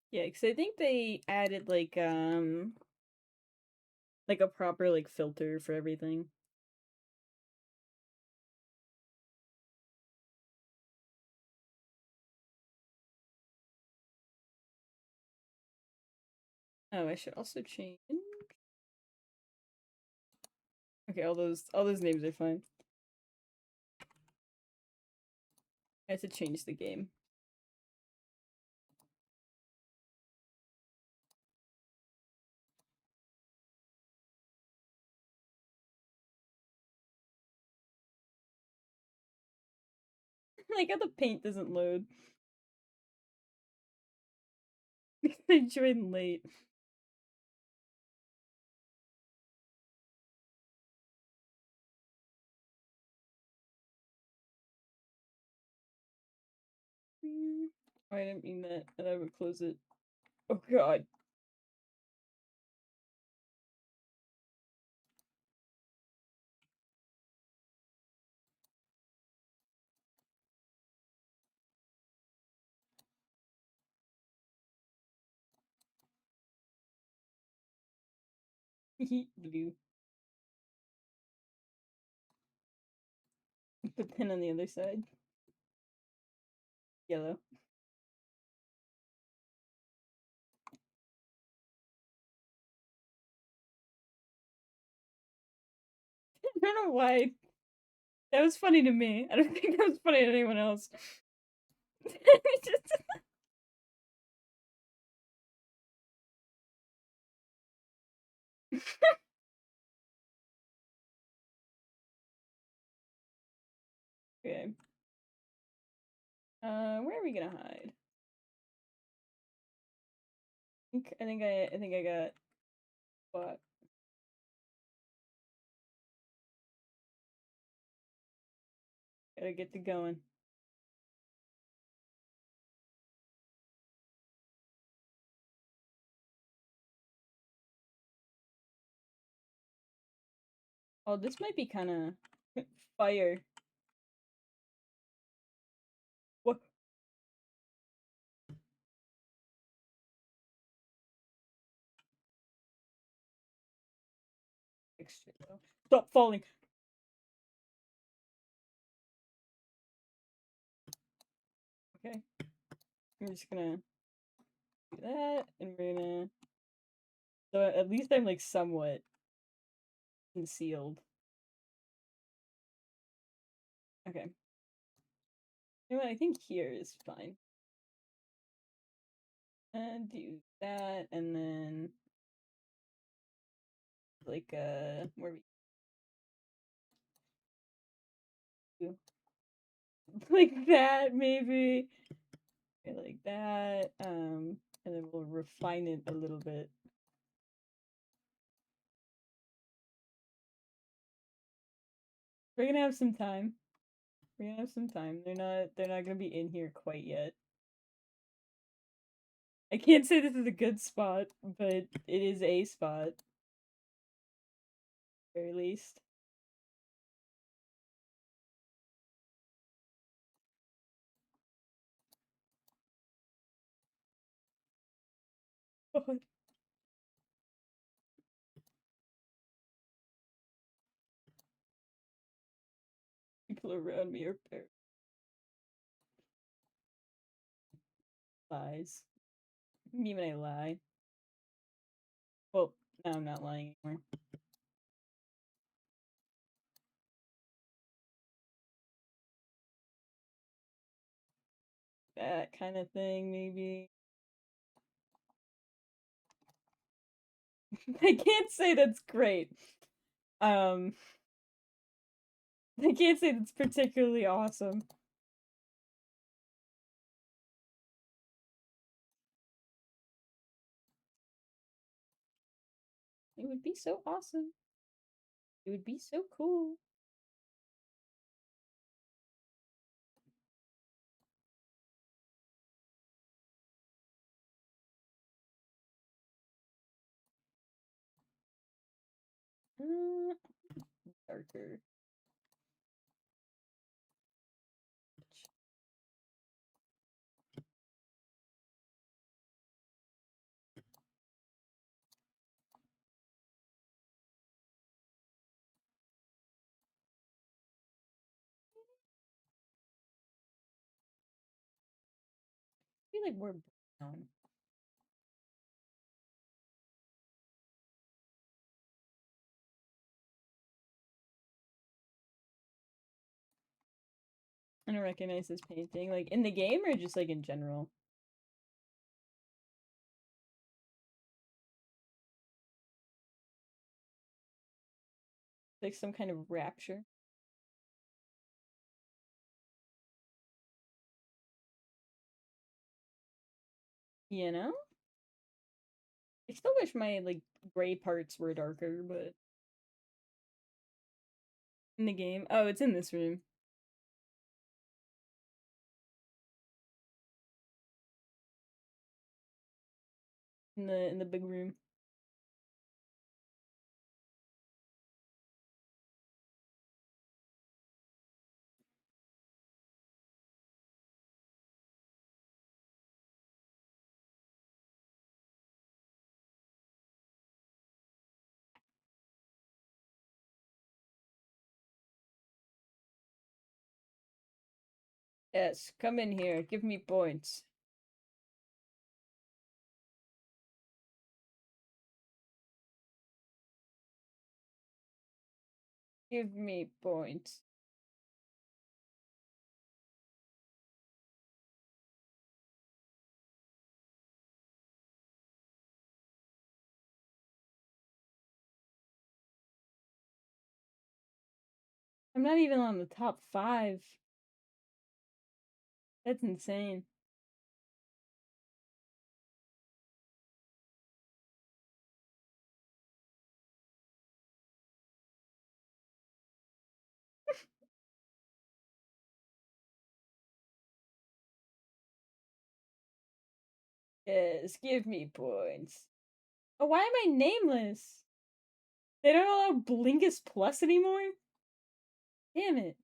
Yeah, because I think they added like a proper like filter for everything. Oh, I should also change. Okay, all those names are fine. I have to change the game. Like how the paint doesn't load. I joined late. Oh, I didn't mean that, and I would close it. Oh god. Blue. The pin on the other side. Yellow. don't know why. That was funny to me. I don't think that was funny to anyone else. Just... Okay. Where are we gonna hide? I think I got what? Gotta get to going. Oh, this might be kind of fire. What? Stop falling. Okay. I'm just gonna do that, and we're gonna. So at least I'm like somewhat concealed. Okay. You know what? I think here is fine. And do that, and then like where we do like that maybe. Okay, like that. And then we'll refine it a little bit. We're gonna have some time. We're gonna have some time. They're not gonna be in here quite yet. I can't say this is a good spot, but it is a spot. Very least. People around me are lies. Even I lie. Well, now I'm not lying anymore. That kind of thing, maybe. I can't say that's great. I can't say that's particularly awesome. It would be so awesome. It would be so cool. Darker. I feel like we're brown. I don't recognize this painting. Like in the game or just like in general? Like some kind of rapture. You know? I still wish my like gray parts were darker, but in the game. Oh, it's in this room. In the big room. Yes, come in here. Give me points. Give me points. I'm not even on the top 5. That's insane. Yes, give me points. Oh, why am I nameless? They don't allow Blinkus Plus anymore? Damn it.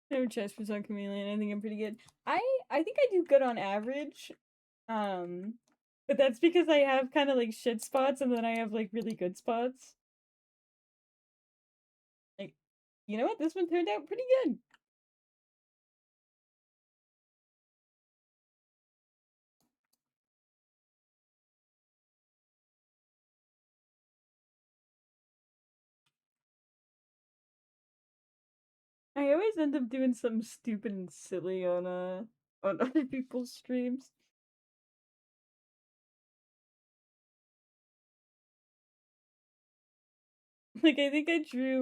No chest for some chameleon. I think I'm pretty good. I think I do good on average. But that's because I have kind of like shit spots and then I have like really good spots. Like, you know what? This one turned out pretty good. I always end up doing something stupid and silly on other people's streams. Like I think I drew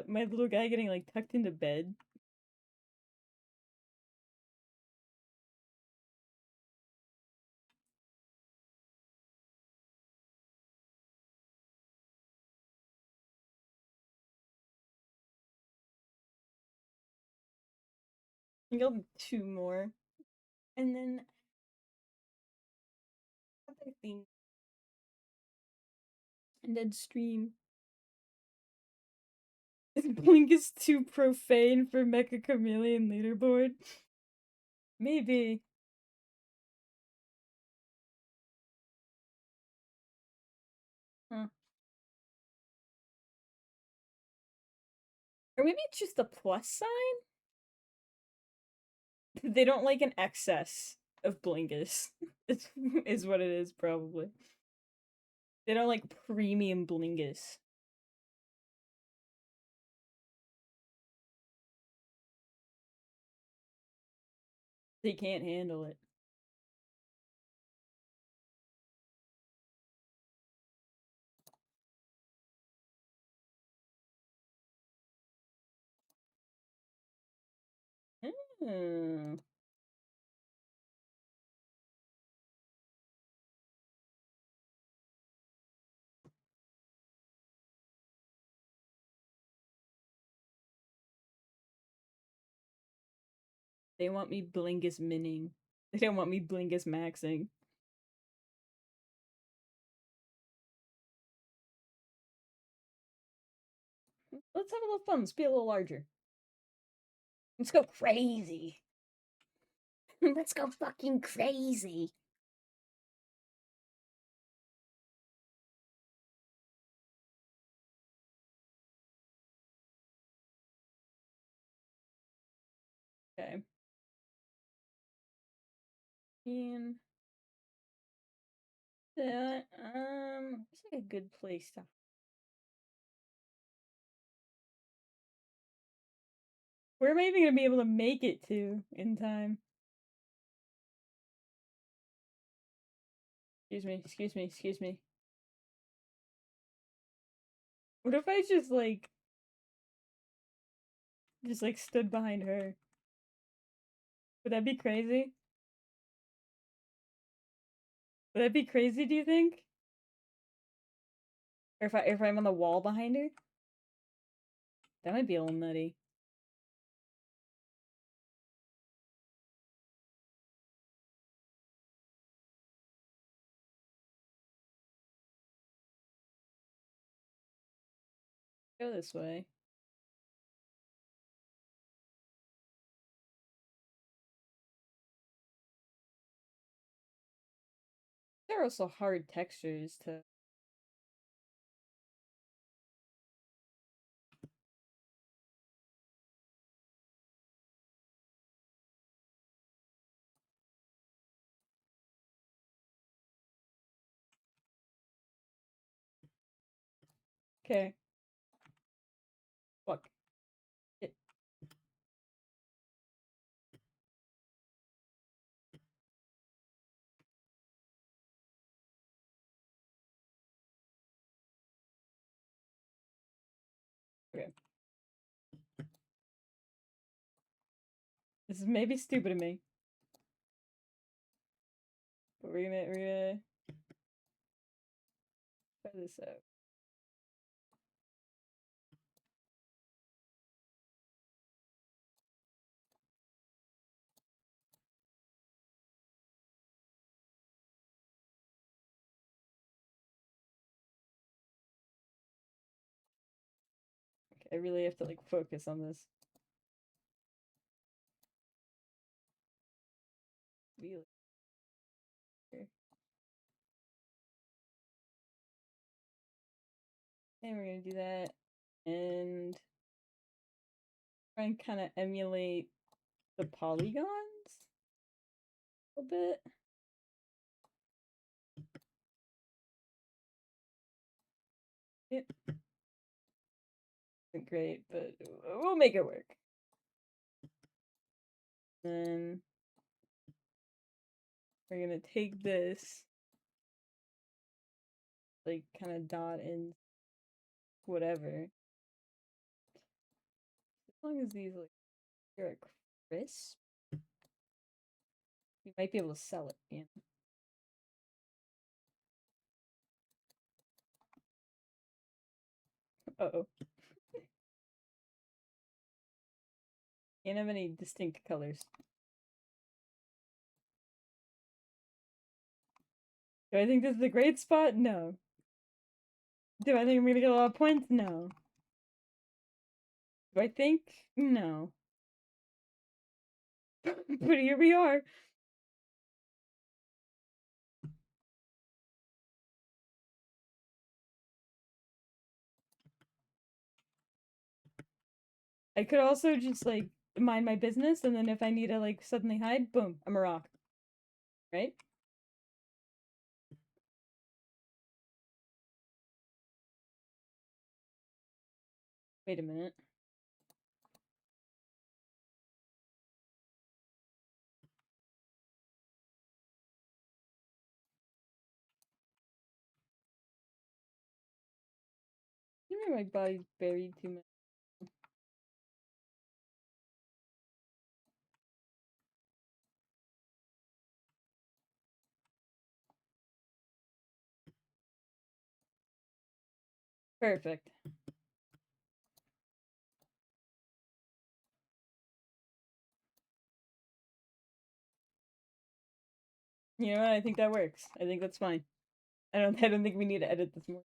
my little guy getting like tucked into bed. I think I'll do 2 more. And then other thing. And then stream. Is Blink is too profane for Mecha Chameleon leaderboard? Maybe. Huh. Or maybe it's just a plus sign? They don't like an excess of Blinkus. Is what it is, probably. They don't like premium Blinkus. They can't handle it. Hmm. They want me Blinkus mining. They don't want me Blinkus maxing. Let's have a little fun. Let's be a little larger. Let's go crazy. Let's go fucking crazy. Okay. And that it's like a good place to. Where am I even gonna be able to make it to in time? Excuse me, excuse me, excuse me. What if I just like stood behind her? Would that be crazy? Would that be crazy, do you think? Or if I'm on the wall behind her? That might be a little nutty. Go this way. There are also hard textures to. Okay. Fuck. It. Okay. This is maybe stupid of me. But we're gonna try this out. Okay, I really have to like focus on this. Really. And we're gonna do that and try and kind of emulate the polygons a little bit. It isn't great, but we'll make it work. Then we're gonna take this, like, kind of dot in whatever. As long as these like are crisp, we might be able to sell it. Yeah. Uh-oh. Can't have any distinct colors. Do I think this is a great spot? No. Do I think I'm gonna get a lot of points? No. Do I think? No. But here we are. I could also just like mind my business, and then if I need to like suddenly hide, boom, I'm a rock. Right? Wait a minute. Maybe my body's buried too much. Perfect. You know what? I think that works. I think that's fine. I don't think we need to edit this more.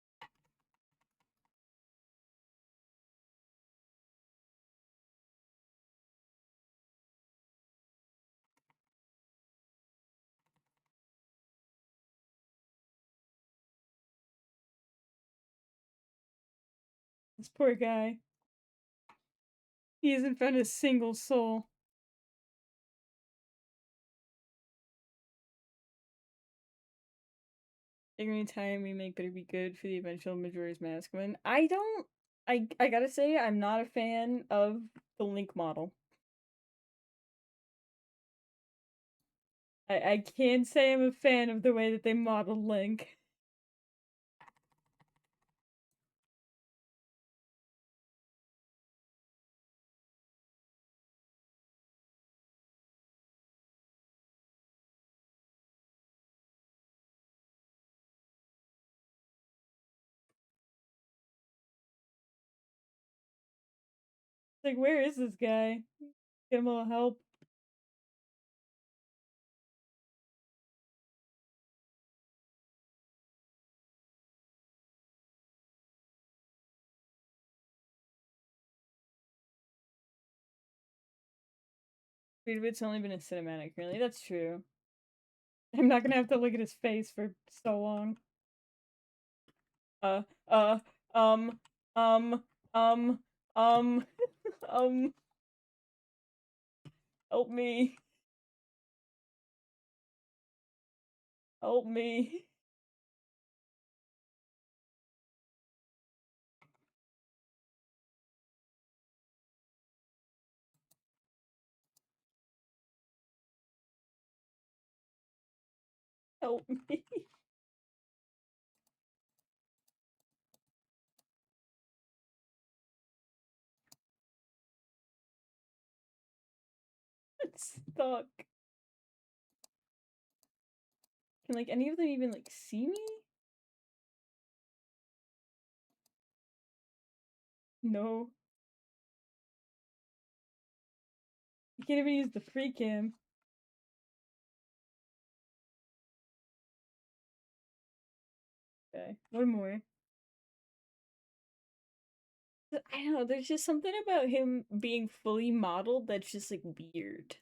This poor guy. He hasn't found a single soul. Every time we make better be good for the eventual Majora's Mask win. I gotta say, I'm not a fan of the Link model. I can't say I'm a fan of the way that they modeled Link. Like, where is this guy? Get him a little help. Wait, it's only been a cinematic, really? That's true. I'm not gonna have to look at his face for so long. Uh, uh, um, um, um, um, um, help me. Help me. Help me. It's stuck. Can like any of them even like see me? No. You can't even use the free cam. Okay, one more. I don't know, there's just something about him being fully modeled that's just like weird.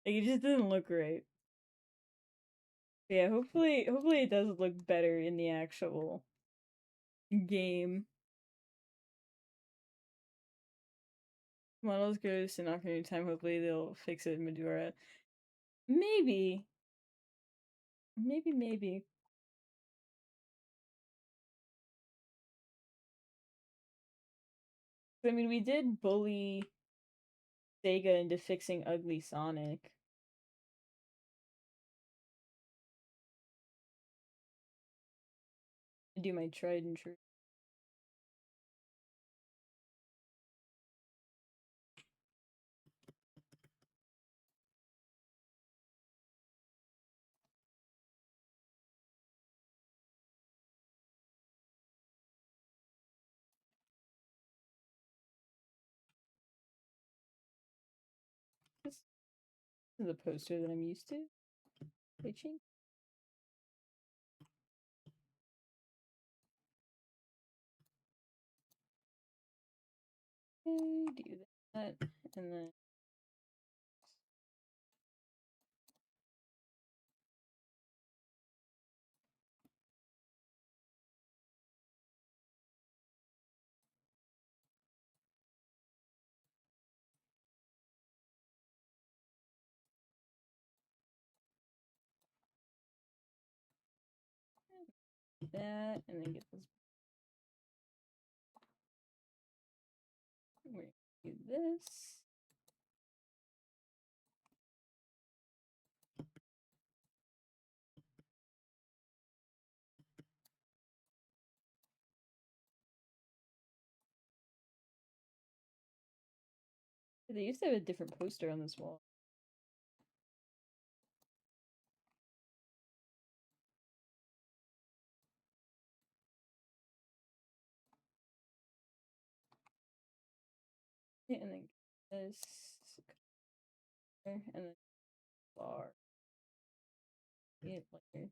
Like it just doesn't look right. Yeah, hopefully it does look better in the actual game. Models goes to Ocarina of Time, hopefully they'll fix it in Majora. Maybe. Maybe. I mean, we did bully Sega into fixing ugly Sonic. I do my tried and true. This is the poster that I'm used to. Pitching. Okay, do that, and then that, and then get this. We're gonna do this. They used to have a different poster on this wall. Yeah, and then this, and then bar. Yeah, later.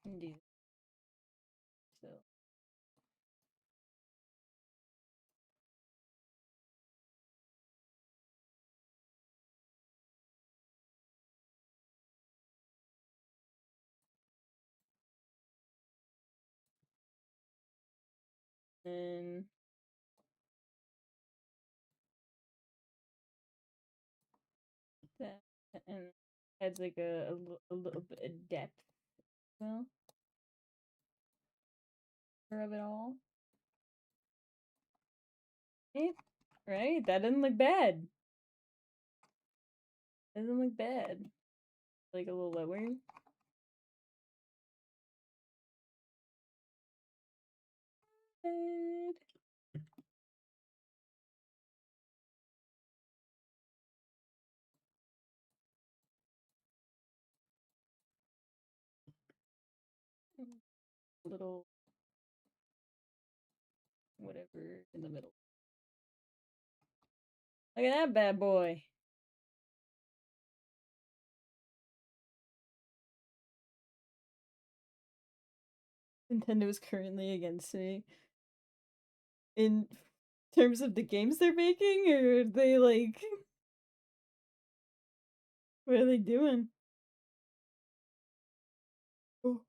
And do so. And that, and adds like a little bit of depth. Well, of it all. Right? That doesn't look bad. Doesn't look bad. Like a little lower. Bad. Little whatever in the middle. Look at that bad boy. Nintendo is currently against me. In terms of the games they're making, or are they like. What are they doing? Oh.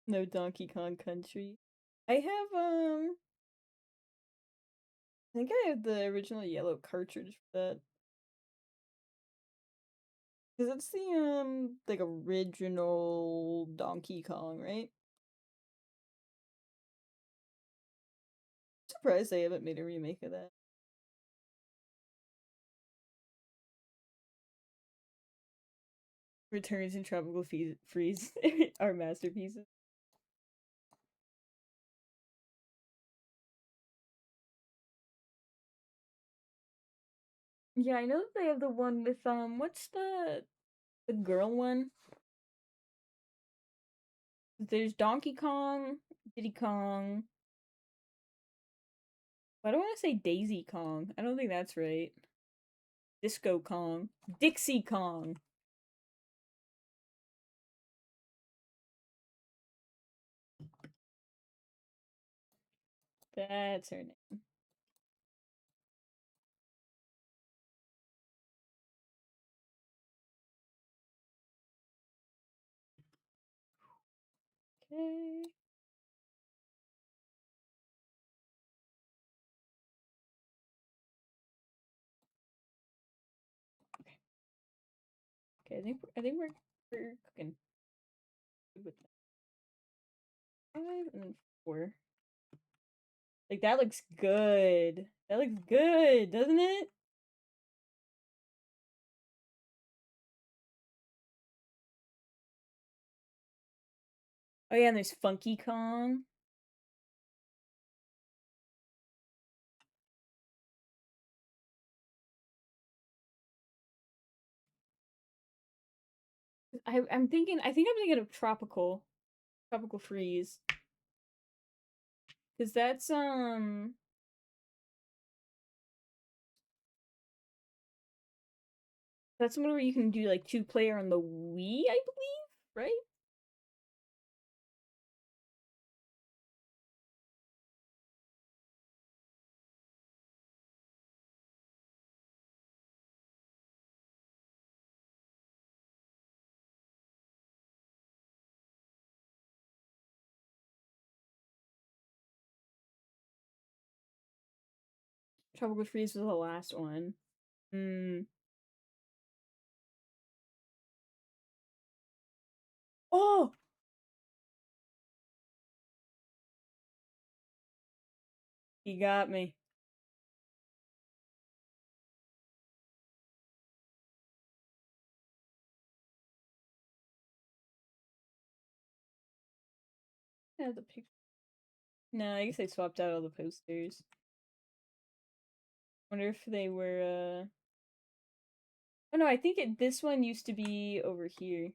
No Donkey Kong Country. I have I think I have the original yellow cartridge for that. Cause it's the like original Donkey Kong, right? Surprised they haven't made a remake of that. Returns and Tropical Freeze are masterpieces. Yeah, I know that they have the one with what's the girl one? There's Donkey Kong, Diddy Kong. Why do I want to say Daisy Kong? I don't think that's right. Disco Kong. Dixie Kong. That's her name. Okay. Okay, I think we're cooking with that. 5 and 4. Like that looks good. That looks good, doesn't it? Oh yeah, and there's Funky Kong. I'm thinking. I think I'm thinking of Tropical Freeze, because that's one where you can do like 2 player on the Wii, I believe, right? Tropical Freeze was the last one. Hmm. Oh, he got me. Yeah, the picture. No, I guess they swapped out all the posters. Wonder if they were. Oh no, I think this one used to be over here.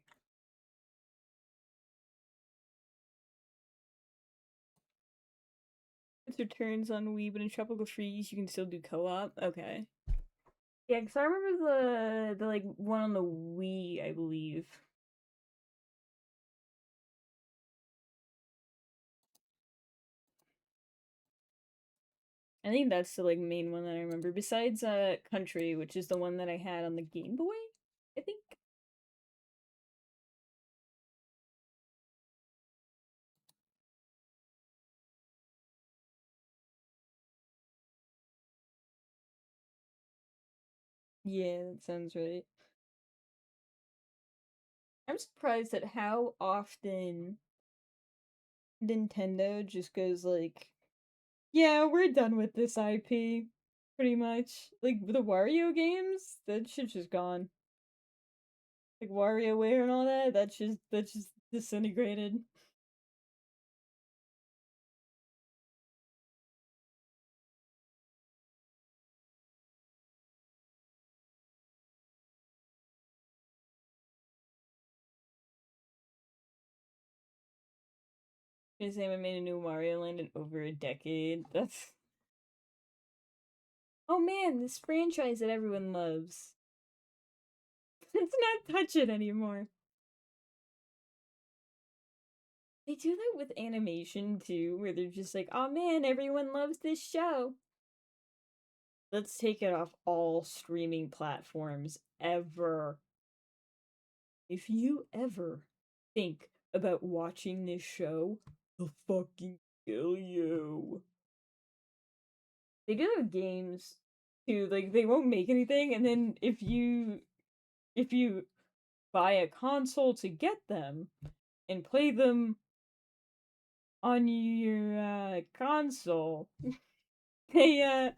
It returns on Wii, but in Tropical Freeze you can still do co-op. Okay. Yeah, because I remember the like one on the Wii, I believe. I think that's the like main one that I remember. Besides Country, which is the one that I had on the Game Boy, I think. Yeah, that sounds right. I'm surprised at how often Nintendo just goes like, yeah, we're done with this IP. Pretty much. Like the Wario games, that shit's just gone. Like WarioWare and all that, that's just disintegrated. Because they haven't made a new Mario Land in over a decade. That's oh man, this franchise that everyone loves. Let's not touch it anymore. They do that with animation too, where they're just like, oh man, everyone loves this show. Let's take it off all streaming platforms ever. If you ever think about watching this show, they'll fucking kill you. They do have games too, like they won't make anything, and then if you buy a console to get them and play them on your console, they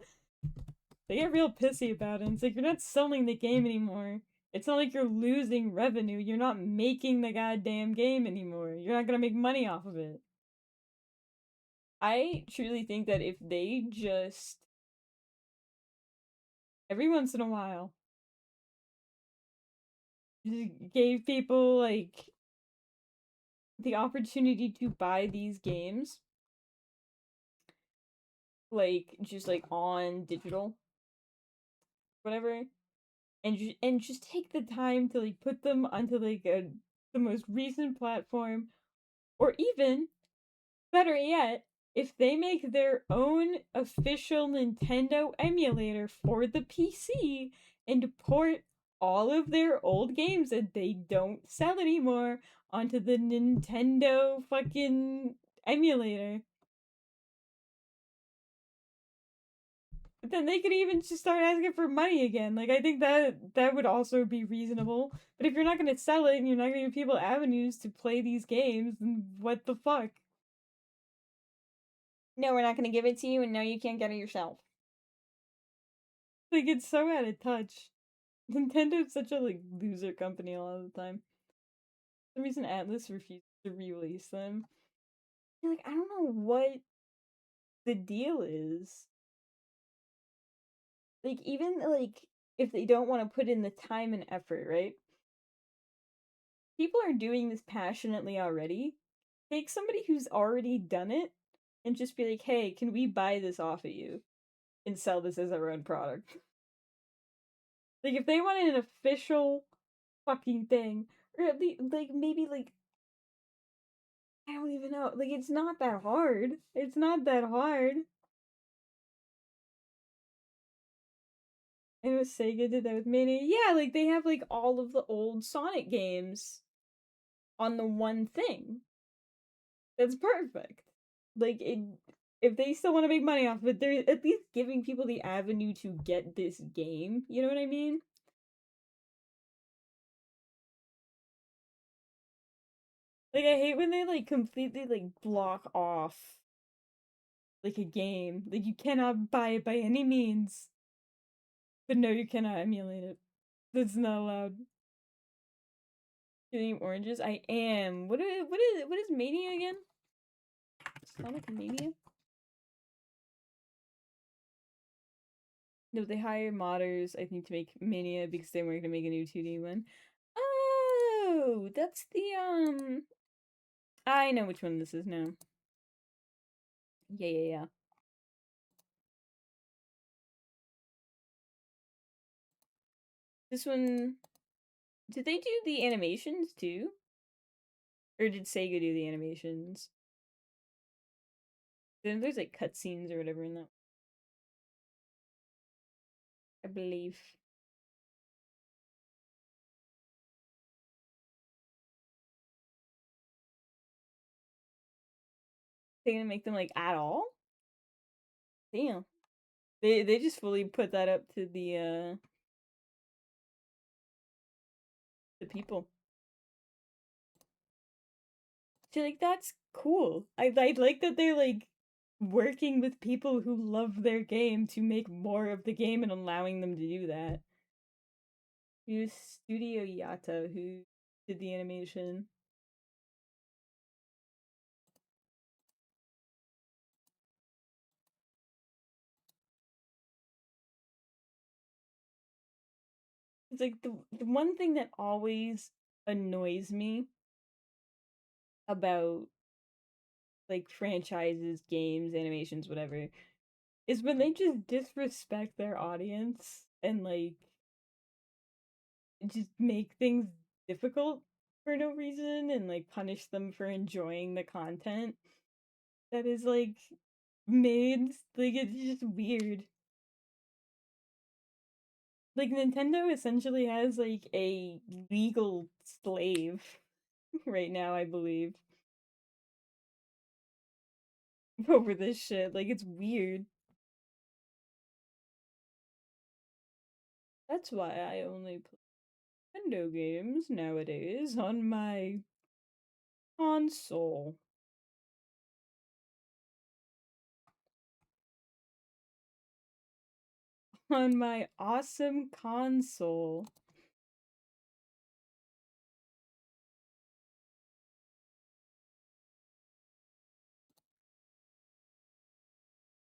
they get real pissy about it. It's like you're not selling the game anymore. It's not like you're losing revenue. You're not making the goddamn game anymore. You're not gonna make money off of it. I truly think that if they just every once in a while just gave people like the opportunity to buy these games, like just like on digital, whatever, and just take the time to like put them onto like the most recent platform, or even better yet, if they make their own official Nintendo emulator for the PC and port all of their old games that they don't sell anymore onto the Nintendo fucking emulator. But then they could even just start asking for money again. Like I think that would also be reasonable. But if you're not gonna sell it and you're not gonna give people avenues to play these games, then what the fuck? No, we're not gonna give it to you, and no, you can't get it yourself. Like it's so out of touch. Nintendo's such a like loser company a lot of the time. For some reason Atlas refuses to re-release them. You're like, I don't know what the deal is. Like even like if they don't want to put in the time and effort, right? People are doing this passionately already. Take somebody who's already done it and just be like, hey, can we buy this off of you and sell this as our own product? Like if they wanted an official fucking thing, or at least like maybe like I don't even know. Like it's not that hard. It's not that hard. I know Sega did that with Mania. Yeah, like they have like all of the old Sonic games on the one thing. That's perfect. Like it if they still want to make money off of it, they're at least giving people the avenue to get this game. You know what I mean? Like I hate when they like completely like block off like a game. Like you cannot buy it by any means. But no, you cannot emulate it. That's not allowed. Eating oranges? I am. What is Mania again? Sonic Mania? No, they hire modders, I think, to make Mania because they weren't gonna make a new 2D one. Oh, that's the I know which one this is now. Yeah. This one, did they do the animations too? Or did Sega do the animations? Then there's like cutscenes or whatever in that. I believe. They gonna make them like at all? Damn. They just fully put that up to the people. So like that's cool. I like that they're like working with people who love their game to make more of the game and allowing them to do that. It was Studio Yata who did the animation. It's like the one thing that always annoys me about like franchises, games, animations, whatever, is when they just disrespect their audience and like just make things difficult for no reason and like punish them for enjoying the content that is like made. Like it's just weird. Like Nintendo essentially has like a legal slave right now, I believe, over this shit. Like it's weird. That's why I only play. Nintendo games nowadays on my console. On my awesome console.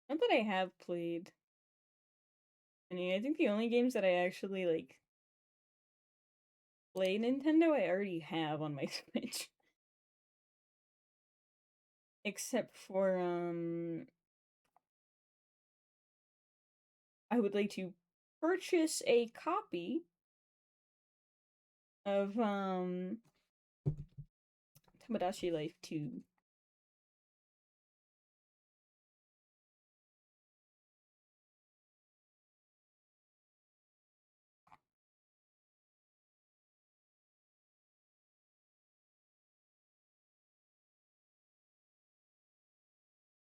Not that I have played. I mean, I think the only games that I actually like play Nintendo I already have on my Switch. Except for I would like to purchase a copy of Tomodachi Life 2.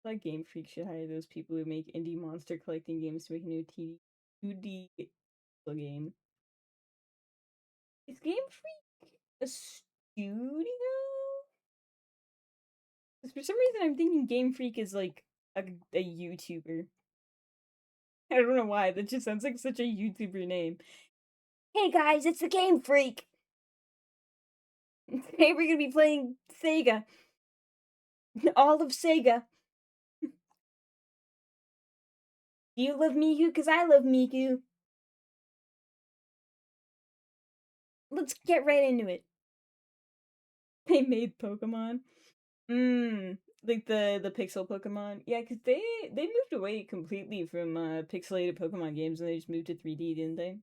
Like Game Freak should hire those people who make indie monster collecting games to make a new 2D game. Is Game Freak a studio? Because for some reason I'm thinking Game Freak is like a YouTuber. I don't know why, that just sounds like such a YouTuber name. Hey guys, it's the Game Freak! Today we're gonna be playing Sega. All of Sega. Do you love Miku? Because I love Miku. Let's get right into it. They made Pokemon. Like the pixel Pokemon. Yeah, because they moved away completely from pixelated Pokemon games and they just moved to 3D, didn't they?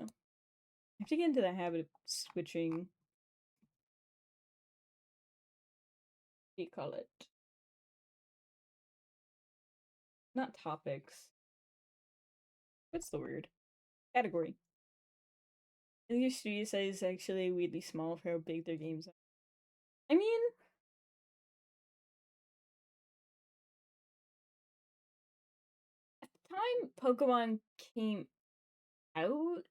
Oh. I have to get into the habit of switching. What do you call it? Not topics. What's the word? Category. I think your studio size is actually weirdly small for how big their games are. I mean, at the time Pokemon came out,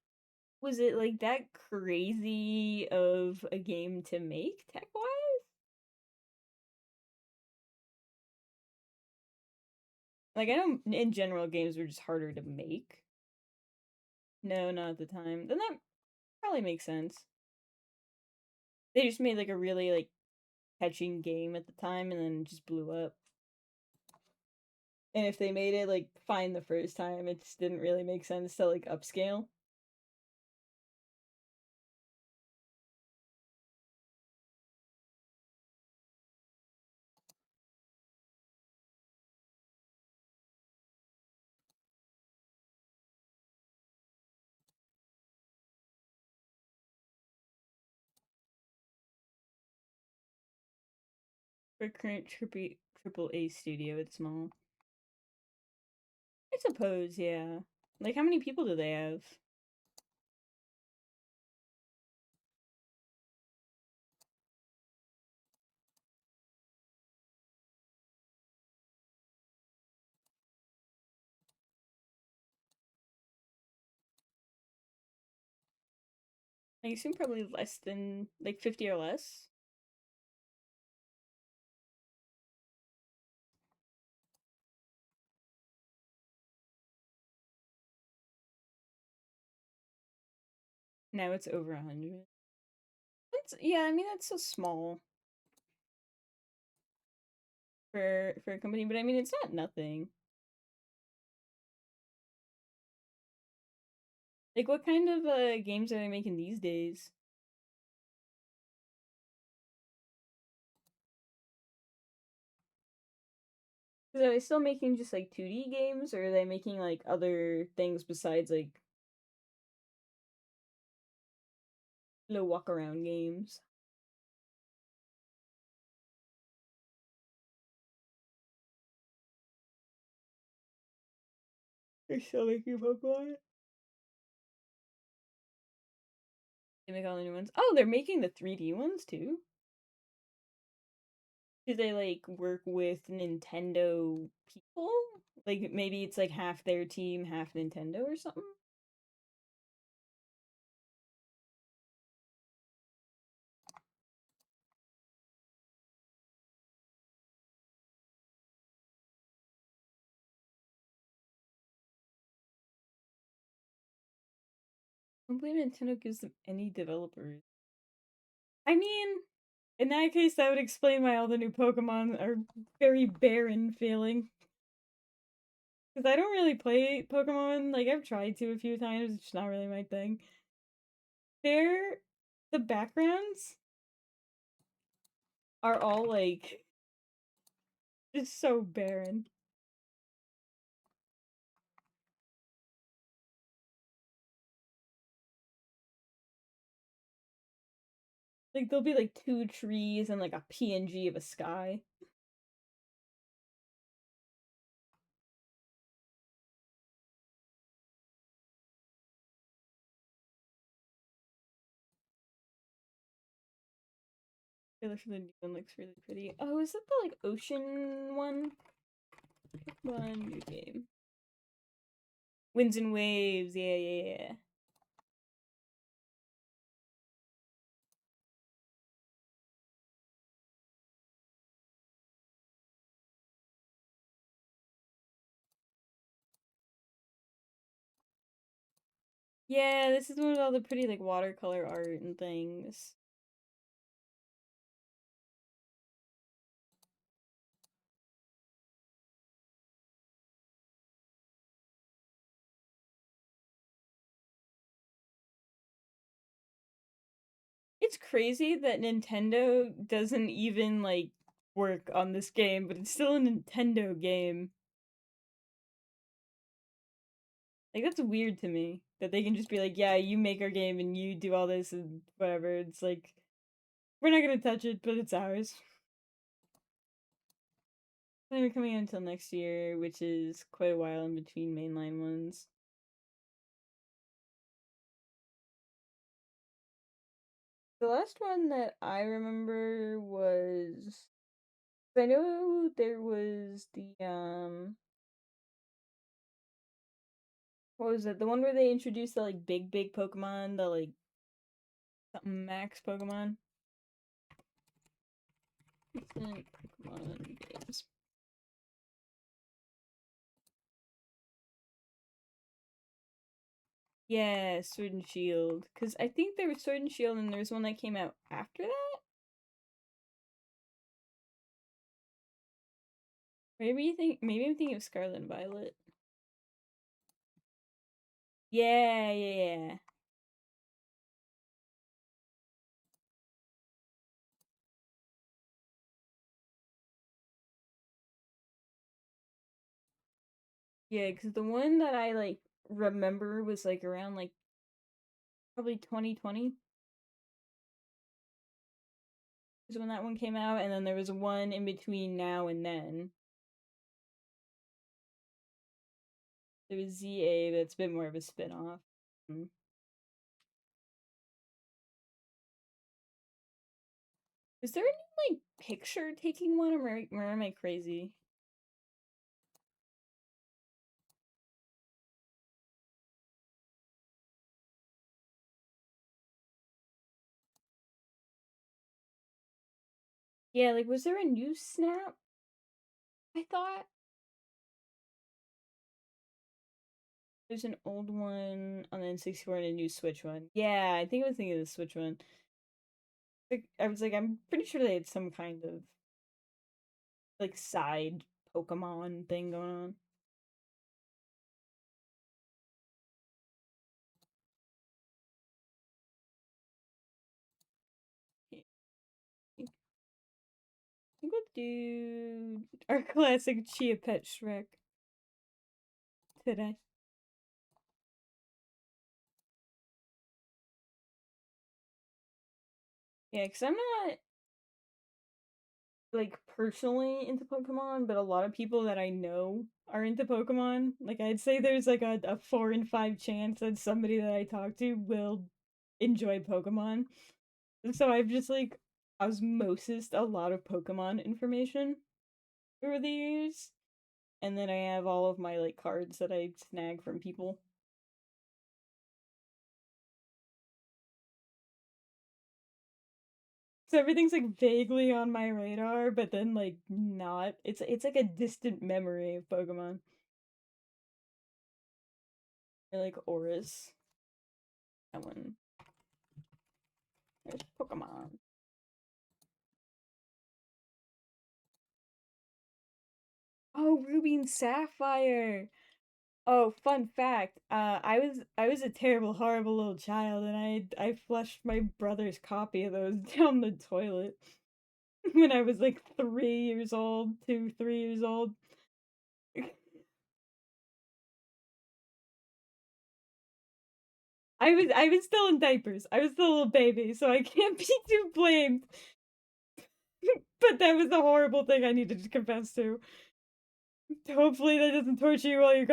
was it like that crazy of a game to make tech wise? Like, I know in general games were just harder to make. No, not at the time. Then that probably makes sense. They just made like a really like catching game at the time and then just blew up. And if they made it like fine the first time, it just didn't really make sense to like upscale. For current triple A studio, it's small. I suppose, yeah. Like, how many people do they have? I assume probably less than like 50 or less. Now it's over 100. That's, yeah, I mean that's so small for a company, but I mean it's not nothing. Like, what kind of games are they making these days? Are they still making just like 2D games, or are they making like other things besides like little walk around games? They're still making Pokemon. They make all the new ones. Oh, they're making the 3D ones too? Do they like work with Nintendo people? Like maybe it's like half their team, half Nintendo or something? I don't believe Nintendo gives them any developers. I mean, in that case, that would explain why all the new Pokemon are very barren feeling. Because I don't really play Pokemon. Like, I've tried to a few times, it's just not really my thing. They're. The backgrounds are all, like, just so barren. Like, there'll be, like, two trees and, like, a PNG of a sky. Trailer for the new one looks really pretty. Oh, is that the, like, ocean one? One new game. Winds and Waves, yeah. Yeah, this is one with all the pretty, like, watercolor art and things. It's crazy that Nintendo doesn't even, like, work on this game, but it's still a Nintendo game. Like, that's weird to me. That they can just be like, yeah, you make our game and you do all this and whatever. It's like, we're not gonna touch it, but it's ours. Not even coming out until next year, which is quite a while in between mainline ones. The last one that I remember was I know there was the what was it? The one where they introduced the like big Pokemon, the like something Max Pokemon. Instant Pokemon games. Yeah, Sword and Shield. Cause I think there was Sword and Shield and there was one that came out after that? Maybe I'm thinking of Scarlet and Violet. Yeah. Yeah, because the one that I like remember was like around like probably 2020 is when that one came out, and then there was one in between now and then. There was ZA, that's a bit more of a spin-off. Is there any like picture taking one, or am I crazy? Yeah, like was there a new Snap? I thought there's an old one on the N64 and a new Switch one. Yeah, I think I was thinking of the Switch one. Like, I was like, I'm pretty sure they had some kind of like side Pokemon thing going on. I think we'll do our classic Chia Pet Shrek today. Yeah, because I'm not like personally into Pokemon, but a lot of people that I know are into Pokemon. Like I'd say there's like a 4 in 5 chance that somebody that I talk to will enjoy Pokemon. And so I've just like osmosis a lot of Pokemon information over the years. And then I have all of my like cards that I snag from people. So everything's like vaguely on my radar, but then like not. It's like a distant memory of Pokemon. I like auras. That one. There's Pokemon. Oh, Ruby and Sapphire. Oh, fun fact. I was a terrible, horrible little child, and I flushed my brother's copy of those down the toilet when I was like 3 years old, 3 years old. I was still in diapers. I was still a little baby, so I can't be too blamed. But that was the horrible thing I needed to confess to. Hopefully that doesn't torture you while you're gone.